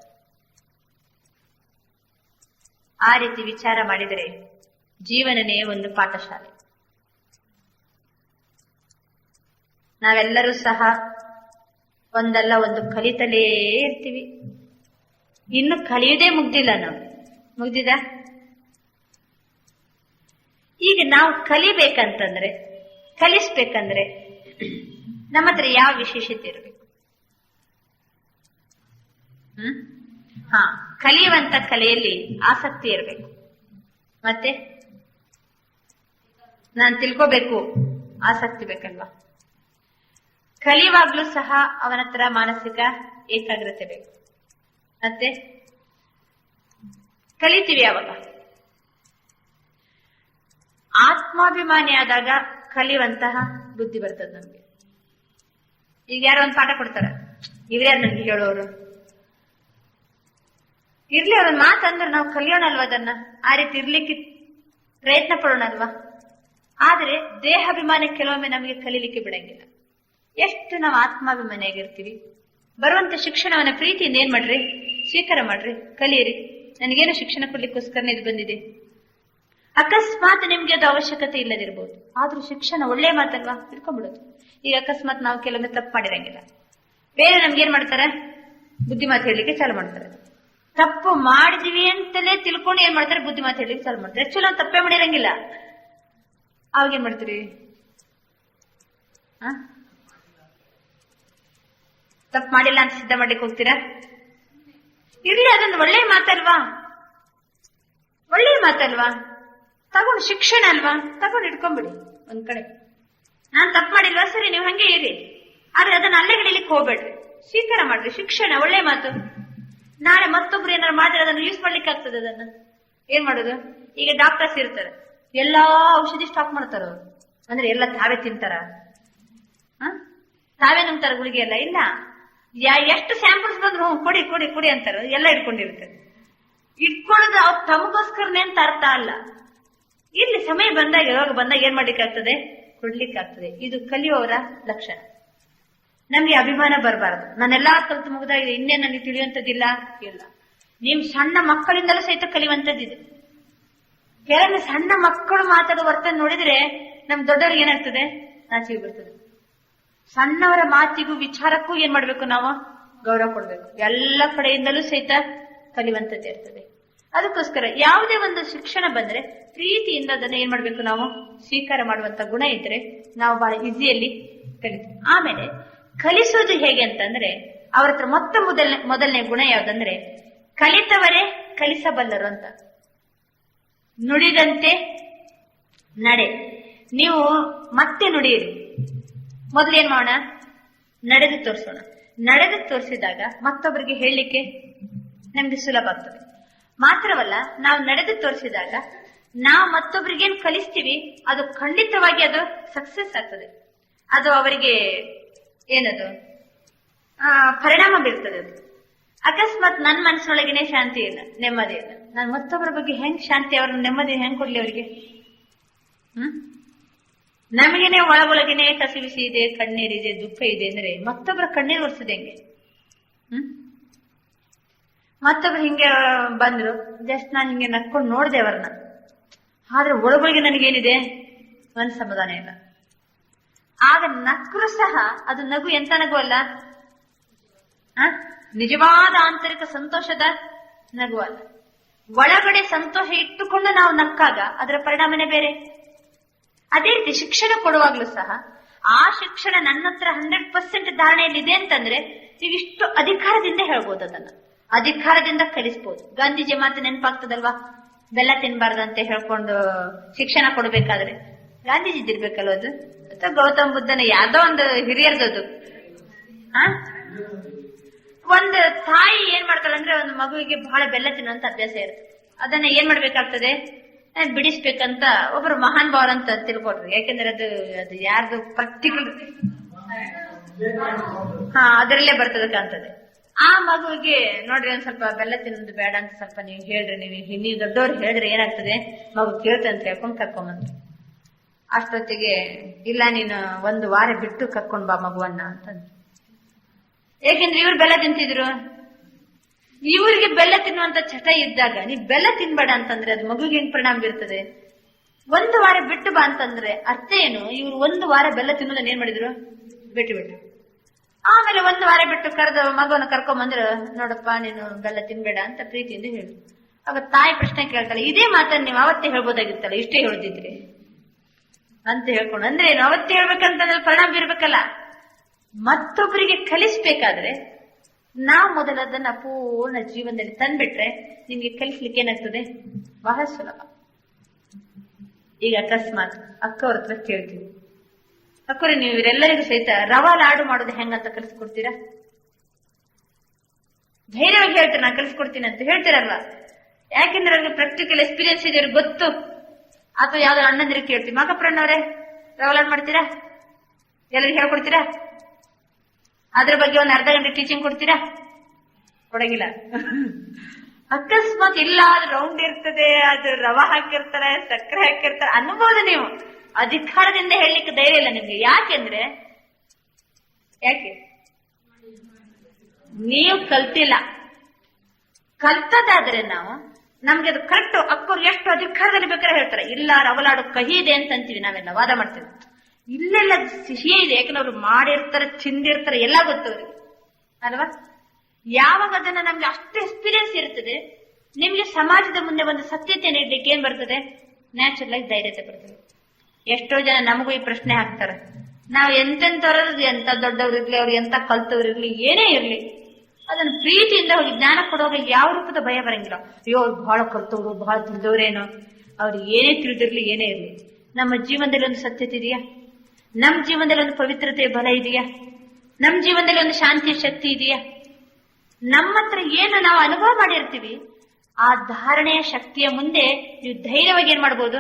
ಆ ರೀತಿ ವಿಚಾರ ಮಾಡಿದರೆ ಜೀವನನೇ ಒಂದು ಪಾಠಶಾಲೆ. ನಾವೆಲ್ಲರೂ ಸಹ ಒಂದಲ್ಲ ಒಂದು ಕಲಿತಲೇ ಇರ್ತೀವಿ. ಇನ್ನು ಕಲಿಯುವುದೇ ಮುಗ್ದಿಲ್ಲ. ನಾವು ಮುಗ್ದಿದ? ಈಗ ನಾವು ಕಲಿಬೇಕಂತಂದ್ರೆ, ಕಲಿಸ್ಬೇಕಂದ್ರೆ ನಮ್ಮ ಹತ್ರ ಯಾವ ವಿಶೇಷತೆ ಇರಬೇಕು? ಕಲಿಯುವಂತ ಕಲೆಯಲ್ಲಿ ಆಸಕ್ತಿ ಇರಬೇಕು. ಮತ್ತೆ ನಾನು ತಿಳ್ಕೋಬೇಕು, ಆಸಕ್ತಿ ಬೇಕಲ್ವಾ? ಕಲಿಯುವಾಗ್ಲೂ ಸಹ ಅವನ ಹತ್ರ ಮಾನಸಿಕ ಏಕಾಗ್ರತೆ ಬೇಕು. ಮತ್ತೆ ಕಲಿತೀವಿ ಯಾವಾಗ? ಆತ್ಮಾಭಿಮಾನಿ ಆದಾಗ ಕಲಿಯುವಂತಹ ಬುದ್ಧಿ ಬರ್ತದೆ ನಮ್ಗೆ. ಈಗ ಯಾರೋ ಒಂದು ಪಾಠ ಕೊಡ್ತಾರ, ಇವ್ರ್ಯಾರು ನನ್ಗೆ ಹೇಳೋರು? ಇರ್ಲಿ, ಅವ್ರೊಂದು ಮಾತಂದ್ರೆ ನಾವು ಕಲಿಯೋಣ ಅಲ್ವಾ? ಅದನ್ನ ಆ ರೀತಿ ಇರ್ಲಿಕ್ಕೆ ಪ್ರಯತ್ನ ಪಡೋಣ ಅಲ್ವಾ? ಆದ್ರೆ ದೇಹಾಭಿಮಾನ ಕೆಲವೊಮ್ಮೆ ನಮಗೆ ಕಲೀಲಿಕ್ಕೆ ಬಿಡಂಗಿಲ್ಲ. ಎಷ್ಟು ನಾವು ಆತ್ಮಾಭಿಮಾನಿಯಾಗಿರ್ತೀವಿ. ಬರುವಂತ ಶಿಕ್ಷಣವನ್ನ ಪ್ರೀತಿಯಿಂದ ಏನ್ ಮಾಡ್ರಿ, ಸ್ವೀಕಾರ ಮಾಡ್ರಿ, ಕಲಿಯಿರಿ. ನನಗೇನು ಶಿಕ್ಷಣ ಕೊಡ್ಲಿಕ್ಕೋಸ್ಕರನೇ ಇದು ಬಂದಿದೆ. ಅಕಸ್ಮಾತ್ ನಿಮ್ಗೆ ಅದು ಅವಶ್ಯಕತೆ ಇಲ್ಲದಿರ್ಬೋದು, ಆದ್ರೂ ಶಿಕ್ಷಣ ಒಳ್ಳೆ ಮಾತಲ್ವಾ, ತಿಳ್ಕೊಂಡ್ಬಿಡೋದು. ಈಗ ಅಕಸ್ಮಾತ್ ನಾವು ಕೆಲವೊಮ್ಮೆ ತಪ್ಪು ಮಾಡಿರಂಗಿಲ್ಲ, ಬೇರೆ ನಮ್ಗೆ ಏನ್ ಮಾಡ್ತಾರೆ, ಬುದ್ಧಿ ಮಾತು ಹೇಳಲಿಕ್ಕೆ ಚಾಲು ಮಾಡ್ತಾರೆ. ತಪ್ಪು ಮಾಡಿದೀವಿ ಅಂತಲೇ ತಿಳ್ಕೊಂಡು ಏನ್ ಮಾಡ್ತಾರೆ, ಬುದ್ಧಿ ಮಾತು ಹೇಳಲಿಕ್ಕೆ ಚಾಲು ಮಾಡ್ತಾರೆ. ಆಕ್ಚುಲಿ ನಾವು ತಪ್ಪೇ ಮಾಡಿರಂಗಿಲ್ಲ. ಅವಾಗ ಏನ್ ಮಾಡ್ತೀರಿ? ತಪ್ಪು ಮಾಡಿಲ್ಲ ಅಂತ ಸಿದ್ಧ ಮಾಡ್ಲಿಕ್ಕೆ ಹೋಗ್ತೀರಾ? ಇರ್ಲಿ, ಅದೊಂದು ಒಳ್ಳೆ ಮಾತಲ್ವಾ, ಒಳ್ಳೆ ಮಾತಲ್ವಾ? ತಗೊಂಡು ಶಿಕ್ಷಣ ಅಲ್ವಾ, ತಗೊಂಡು ಇಟ್ಕೊಂಡ್ಬಿಡಿ ಒಂದ್ ಕಡೆ. ನಾನ್ ತಪ್ಪು ಮಾಡಿಲ್ವಾ, ಸರಿ ನೀವು ಹಂಗೆ ಇರಿ, ಆದ್ರೆ ಅದನ್ನ ಅಲ್ಲೇ ಹಿಡಿಲಿಕ್ಕೆ ಹೋಗ್ಬೇಡ್ರಿ, ಸ್ವೀಕಾರ ಮಾಡ್ರಿ. ಶಿಕ್ಷಣ ಒಳ್ಳೆ ಮಾತು. ನಾಳೆ ಮತ್ತೊಬ್ರು ಏನಾರು ಮಾಡಿದ್ರೆ ಅದನ್ನ ಯೂಸ್ ಮಾಡ್ಲಿಕ್ಕೆ ಆಗ್ತದೆ. ಅದನ್ನ ಏನ್ ಮಾಡೋದು? ಈಗ ಡಾಕ್ಟರ್ಸ್ ಇರ್ತಾರೆ, ಎಲ್ಲಾ ಔಷಧಿ ಸ್ಟಾಕ್ ಮಾಡ್ತಾರ ಅವ್ರು. ಅಂದ್ರೆ ಎಲ್ಲ ತಾವೇ ತಿಂತಾರ, ತಾವೇ ನುಂಗ್ತಾರ ಗುಳಿಗೆ ಎಲ್ಲ? ಇಲ್ಲ, ಎಷ್ಟು ಸ್ಯಾಂಪಲ್ಸ್ ಬಂದ್ರು ಕೊಡಿ ಕೊಡಿ ಕೊಡಿ ಅಂತಾರ, ಎಲ್ಲ ಇಟ್ಕೊಂಡಿರ್ತಾರೆ. ಇಟ್ಕೊಳ್ಳೋದು ಅವ್ರು ತಮಗೋಸ್ಕರನೇ ಅಂತ ಅರ್ಥ ಅಲ್ಲ. ಇಲ್ಲಿ ಸಮಯ ಬಂದಾಗ, ಯಾವಾಗ ಬಂದಾಗ ಏನ್ ಮಾಡ್ಲಿಕ್ಕೆ ಆಗ್ತದೆ, ಕೊಡ್ಲಿಕ್ಕೆ ಆಗ್ತದೆ. ಇದು ಕಲಿಯುವವರ ಲಕ್ಷಣ. ನಮ್ಗೆ ಅಭಿಮಾನ ಬರಬಾರದು. ನಾನೆಲ್ಲಾ ಕಲಿತು ಮುಗಿದಾಗಿದೆ, ಇನ್ನೇ ನನಗೆ ತಿಳಿಯುವಂತದ್ದಿಲ್ಲ. ಇಲ್ಲ, ನಿಮ್ ಸಣ್ಣ ಮಕ್ಕಳಿಂದಲೂ ಸಹಿತ ಕಲಿಯುವಂತದ್ದಿದೆ. ಕೆಲವೊಮ್ಮೆ ಸಣ್ಣ ಮಕ್ಕಳು ಮಾತಾಡೋ ವರ್ತನೆ ನೋಡಿದ್ರೆ ನಮ್ ದೊಡ್ಡವ್ರಿಗೆ ಏನಾಗ್ತದೆ, ನಾಚಿಕೆ ಬರ್ತದೆ. ಸಣ್ಣವರ ಮಾತಿಗೂ ವಿಚಾರಕ್ಕೂ ಏನ್ ಮಾಡ್ಬೇಕು, ನಾವು ಗೌರವ ಕೊಡ್ಬೇಕು. ಎಲ್ಲ ಕಡೆಯಿಂದಲೂ ಸಹಿತ ಕಲಿಯುವಂತದ್ದೇ ಇರ್ತದೆ. ಅದಕ್ಕೋಸ್ಕರ ಯಾವುದೇ ಒಂದು ಶಿಕ್ಷಣ ಬಂದ್ರೆ ಪ್ರೀತಿಯಿಂದ ಅದನ್ನ ಏನ್ ಮಾಡ್ಬೇಕು, ನಾವು ಸ್ವೀಕಾರ ಮಾಡುವಂತ ಗುಣ ಇದ್ರೆ ನಾವು ಬಹಳ ಈಸಿಯಲ್ಲಿ ಕಲಿತೀವಿ. ಆಮೇಲೆ ಕಲಿಸೋದು ಹೇಗೆ ಅಂತಂದ್ರೆ, ಅವ್ರ ಹತ್ರ ಮೊದಲನೇ ಗುಣ ಯಾವ್ದಂದ್ರೆ, ಕಲಿತವರೇ ಕಲಿಸಬಲ್ಲರು ಅಂತ. ನುಡಿದಂತೆ ನಡೆ. ನೀವು ಮತ್ತೆ ನುಡಿಯಿರಿ. ಮೊದಲೇನ್ ಮಾಡೋಣ, ನಡೆದು ತೋರಿಸೋಣ. ನಡೆದು ತೋರಿಸಿದಾಗ ಮತ್ತೊಬ್ಬರಿಗೆ ಹೇಳಲಿಕ್ಕೆ ನಮ್ಗೆ ಸುಲಭ ಆಗ್ತದೆ. ಮಾತ್ರವಲ್ಲ, ನಾವು ನಡೆದು ತೋರಿಸಿದಾಗ ನಾವು ಮತ್ತೊಬ್ಬರಿಗೇನ್ ಕಲಿಸ್ತೀವಿ ಅದು ಖಂಡಿತವಾಗಿ ಅದು ಸಕ್ಸಸ್ ಆಗ್ತದೆ. ಅದು ಅವರಿಗೆ ಏನದು ಪರಿಣಾಮ ಬೀರ್ತದೆ. ಅದು ಅಕಸ್ಮಾತ್ ನನ್ನ ಮನಸ್ಸಿನೊಳಗೇನೆ ಶಾಂತಿ ಇಲ್ಲ, ನೆಮ್ಮದಿ ಇಲ್ಲ, ನಾನು ಮತ್ತೊಬ್ಬರ ಬಗ್ಗೆ ಹೆಂಗ್ ಶಾಂತಿ, ಅವ್ರ ನೆಮ್ಮದಿ ಹೆಂಗ್ ಕೊಡ್ಲಿ ಅವರಿಗೆ? ನಮಗೇನೆ ಒಳಗೊಳಗೇನೆ ಕಸಿವಿಸಿ ಇದೆ, ಕಣ್ಣೀರಿದೆ, ದುಃಖ ಇದೆ ಅಂದ್ರೆ ಮತ್ತೊಬ್ಬರ ಕಣ್ಣೀರು ಒರೆಸೋದು ಹೆಂಗೆ? ಮತ್ತೊಬ್ರು ಹಿಂಗೆ ಬಂದ್ರು, ಜಸ್ಟ್ ನಾನು ಹಿಂಗೆ ನಕ್ಕೊಂಡು ನೋಡ್ದೆ ಅವ್ರನ್ನ, ಆದ್ರೆ ಒಳಗೊಳಗೆ ನನಗೇನಿದೆ, ಒಂದ್ ಸಮಾಧಾನ ಇಲ್ಲ. ಆಗ ನಕ್ಕರು ಸಹ ಅದು ನಗು ಎಂತ ನಗು ಅಲ್ಲ, ನಿಜವಾದ ಆಂತರಿಕ ಸಂತೋಷದ ನಗು ಅಲ್ಲ. ಒಳಗಡೆ ಸಂತೋಷ ಇಟ್ಟುಕೊಂಡು ನಾವು ನಕ್ಕಾಗ ಅದರ ಪರಿಣಾಮನೇ ಬೇರೆ. ಅದೇ ರೀತಿ ಶಿಕ್ಷಣ ಕೊಡುವಾಗ್ಲೂ ಸಹ ಆ ಶಿಕ್ಷಣ ನನ್ನ ಹತ್ರ 100% ಧಾರಣೆಯಲ್ಲಿದೆ ಅಂತಂದ್ರೆ ಈಗ ಇಷ್ಟು ಅಧಿಕಾರದಿಂದ ಹೇಳ್ಬೋದು, ಅದನ್ನ ಅಧಿಕಾರದಿಂದ ಕಲಿಸ್ಬೋದು. ಗಾಂಧೀಜಿ ಮಾತು ನೆನಪಾಗ್ತದಲ್ವಾ, ಬೆಲ್ಲ ತಿನ್ಬಾರ್ದಂತೆ ಹೇಳ್ಕೊಂಡು ಶಿಕ್ಷಣ ಕೊಡ್ಬೇಕಾದ್ರೆ ಗಾಂಧೀಜಿ ಇರ್ಬೇಕಲ್ವ ಅದು, ಅಥವಾ ಗೌತಮ್ ಬುದ್ಧನ ಯಾವ್ದೋ ಒಂದು ಹಿರಿಯರ್ದದು. ಒಂದು ತಾಯಿ ಏನ್ ಮಾಡ್ತಾಳಂದ್ರೆ, ಒಂದು ಮಗುವಿಗೆ ಬಹಳ ಬೆಲ್ಲ ತಿನ್ನುವಂತ ಅಭ್ಯಾಸ ಇರುತ್ತೆ. ಅದನ್ನ ಏನ್ ಮಾಡ್ಬೇಕಾಗ್ತದೆ, ಬಿಡಿಸ್ಬೇಕಂತ ಒಬ್ರು ಮಹಾನ್ ಭಾವರ್ ಅಂತ ತಿಳ್ಕೊಡ್ರಿ. ಯಾಕೆಂದ್ರೆ ಅದು ಯಾರ್ದು ಪರ್ಟಿಕ್ಯುಲರ್ ಅದರಲ್ಲೇ ಬರ್ತದೆ ಕಾಣ್ತದೆ. ಆ ಮಗುವಿಗೆ ನೋಡ್ರಿ ಒಂದ್ ಸ್ವಲ್ಪ ಬೆಲ್ಲ ತಿನ್ನೋದು ಬೇಡ ಅಂತ ಸ್ವಲ್ಪ ನೀವು ಹೇಳ್ರಿ, ನೀವು ದೊಡ್ಡವ್ರು ಹೇಳ್ರಿ ಏನಾಗ್ತದೆ, ಮಗು ಕೇಳ್ತಂತ ಹೇಳ್ಕೊಂಡ್ ಕರ್ಕೊಂಬಂದ್ರಿ. ಅಷ್ಟೊತ್ತಿಗೆ ಇಲ್ಲ, ನೀನು 1 ವಾರ ಬಿಟ್ಟು ಕರ್ಕೊಂಡ್ ಬಾ ಮಗುವನ್ನ ಅಂತಂದ್ರು. ಯಾಕೆಂದ್ರೆ ಇವ್ರು ಬೆಲ್ಲ ತಿಂತಿದ್ರು, ಇವ್ರಿಗೆ ಬೆಲ್ಲ ತಿನ್ನುವಂತ ಚಟ ಇದ್ದಾಗ ನೀವ್ ಬೆಲ್ಲ ತಿನ್ಬೇಡ ಅಂತಂದ್ರೆ ಅದು ಮಗುಗೆ ಏನ್ ಪರಿಣಾಮ ಬೀರ್ತದೆ? 1 ವಾರ ಬಿಟ್ಟು ಬಾ ಅಂತಂದ್ರೆ ಅರ್ಥ ಏನು? ಇವ್ರು 1 ವಾರ ಬೆಲ್ಲ ತಿನ್ನೋದನ್ನ ಏನ್ ಮಾಡಿದ್ರು, ಬಿಟ್ಟು. ಆಮೇಲೆ 1 ವಾರ ಬಿಟ್ಟು ಕರೆದ ಮಗುವನ್ನ ಕರ್ಕೊಂಬಂದ್ರ, ನೋಡಪ್ಪ ನೀನು ಬೆಲ್ಲ ತಿನ್ಬೇಡ ಅಂತ ಪ್ರೀತಿಯಿಂದ ಹೇಳಿ. ಆಗ ತಾಯಿ ಪ್ರಶ್ನೆ ಕೇಳ್ತಾಳೆ, ಇದೇ ಮಾತನ್ನ ನೀವು ಅವತ್ತೇ ಹೇಳ್ಬೋದಾಗಿತ್ತಲ್ಲ, ಇಷ್ಟೇ ಹೇಳ್ತಿದ್ರಿ ಅಂತ ಹೇಳ್ಕೊಂಡು. ಅಂದ್ರೆ ಏನು, ಅವತ್ತೇ ಹೇಳ್ಬೇಕಂತಂದ್ರೆ ಪರಿಣಾಮ ಬೀರ್ಬೇಕಲ್ಲ. ಮತ್ತೊಬ್ಬರಿಗೆ ಕಲಿಸ್ಬೇಕಾದ್ರೆ ನಾವು ಮೊದಲು ಅದನ್ನ ಪೂರ್ಣ ಜೀವನದಲ್ಲಿ ತಂದ್ಬಿಟ್ರೆ ನಿಮ್ಗೆ ಕಲಿಸ್ಲಿಕ್ಕೆ ಏನಾಗ್ತದೆ, ಬಹಳ ಸುಲಭ. ಈಗ ಅಕಸ್ಮಾತ್ ಅಕ್ಕವ್ರ ಹತ್ರ ಕೇಳ್ತೀವಿ, ಅಕ್ಕವ್ರೆ ನೀವು ಇವರೆಲ್ಲರಿಗೂ ಸಹಿತ ರವಾ ಲಾಡು ಮಾಡೋದು ಹೆಂಗಂತ ಕಲಿಸ್ಕೊಡ್ತೀರಾ? ಧೈರ್ಯವಾಗಿ ಹೇಳ್ತೀರ, ನಾನು ಕಲಿಸ್ಕೊಡ್ತೀನಿ ಅಂತ ಹೇಳ್ತೀರಲ್ವಾ? ಯಾಕೆಂದ್ರೆ ಅವ್ರಿಗೆ ಪ್ರಾಕ್ಟಿಕಲ್ ಎಕ್ಸ್ಪೀರಿಯನ್ಸ್ ಇದೆ, ಅವ್ರಿಗೆ ಗೊತ್ತು. ಅಥವಾ ಯಾವ್ದಾದ್ರು ಅಣ್ಣಂದ್ರಿಗೆ ಕೇಳ್ತೀವಿ, ಮಾಕಪ್ರಣ್ಣವ್ರೆ ರವಾ ಲಾಡು ಮಾಡ್ತೀರಾ, ಎಲ್ಲರಿಗೂ ಹೇಳ್ಕೊಡ್ತೀರಾ, ಅದ್ರ ಬಗ್ಗೆ ಒಂದು ಅರ್ಧ ಗಂಟೆ ಟೀಚಿಂಗ್ ಕೊಡ್ತೀರಾ? ಕೊಡಗಿಲ್ಲ. ಅಕಸ್ಮಾತ್ ಇಲ್ಲ ಅದು ರೌಂಡ್ ಇರ್ತದೆ, ಅದು ರವಾ ಹಾಕಿರ್ತಾರೆ, ಸಕ್ಕರೆ ಹಾಕಿರ್ತಾರೆ ಅನ್ಬೋದು. ನೀವು ಅಧಿಕಾರದಿಂದ ಹೇಳಲಿಕ್ಕೆ ಧೈರ್ಯ ಇಲ್ಲ ನಿಮ್ಗೆ. ಯಾಕೆ ನೀವು ಕಲ್ತಿಲ್ಲ. ಕಲ್ತದಾದ್ರೆ ನಮ್ಗೆ ಅದು ಕರೆಕ್ಟ್ ಅಕ್ಕವ್ರು ಎಷ್ಟು ಅಧಿಕಾರದಲ್ಲಿ ಬೇಕಾದ್ರೆ ಹೇಳ್ತಾರೆ, ಇಲ್ಲ ರವಲಾಡು ಕಹಿ ಇದೆ ಅಂತ ಅಂತೀವಿ, ನಾವೆಲ್ಲ ವಾದ ಮಾಡ್ತೀವಿ. ಇಲ್ಲೆಲ್ಲ ಸಿಹಿ ಇದೆ, ಯಾಕಂದ್ರೆ ಅವ್ರು ಮಾಡಿರ್ತಾರೆ, ತಿಂದಿರ್ತಾರೆ, ಎಲ್ಲ ಗೊತ್ತವ್ರಿಗೆ ಅಲ್ವಾ? ಯಾವಾಗ ಅದನ್ನ ನಮ್ಗೆ ಅಷ್ಟು ಎಕ್ಸ್ಪೀರಿಯನ್ಸ್ ಇರ್ತದೆ, ನಿಮ್ಗೆ ಸಮಾಜದ ಮುಂದೆ ಒಂದು ಸತ್ಯತೆ ನೀಡ್ಲಿಕ್ಕೆ ಏನ್ ಬರ್ತದೆ, ನ್ಯಾಚುರಲ್ ಆಗಿ ಧೈರ್ಯತೆ ಬರ್ತದೆ. ಎಷ್ಟೋ ಜನ ನಮಗೂ ಈ ಪ್ರಶ್ನೆ ಹಾಕ್ತಾರೆ, ನಾವ್ ಎಂತೆಂತವ್ರದ್ದು, ಎಂತ ದೊಡ್ಡವ್ರು ಇರ್ಲಿ, ಅವ್ರು ಎಂತ ಕಲ್ತವ್ರು ಇರ್ಲಿ, ಏನೇ ಇರ್ಲಿ, ಅದನ್ನ ಪ್ರೀತಿಯಿಂದ ಹೋಗಿ ಜ್ಞಾನ ಕೊಡುವಾಗ ಯಾವ ರೂಪದ ಭಯ ಬರಂಗಿಲ್ಲ. ಅಯ್ಯೋ ಅವ್ರು ಬಹಳ ಕಲ್ತವ್ರು, ಬಹಳ ತಿಳಿದವ್ರೇನೋ, ಅವ್ರು ಏನೇ ತಿಳಿದಿರ್ಲಿ, ಏನೇ ಇರ್ಲಿ, ನಮ್ಮ ಜೀವನದಲ್ಲಿ ಒಂದು ಸತ್ಯತೆ ಇದೆಯಾ, ನಮ್ ಜೀವನದಲ್ಲಿ ಒಂದು ಪವಿತ್ರತೆಯ ಬಲ ಇದೆಯಾ, ನಮ್ ಜೀವನದಲ್ಲಿ ಒಂದು ಶಾಂತಿಯ ಶಕ್ತಿ ಇದೆಯಾ, ನಮ್ಮ ಹತ್ರ ಏನು ನಾವು ಅನುಭವ ಮಾಡಿರ್ತೀವಿ, ಆ ಧಾರಣೆಯ ಶಕ್ತಿಯ ಮುಂದೆ ನೀವು ಧೈರ್ಯವಾಗಿ ಏನ್ ಮಾಡ್ಬೋದು,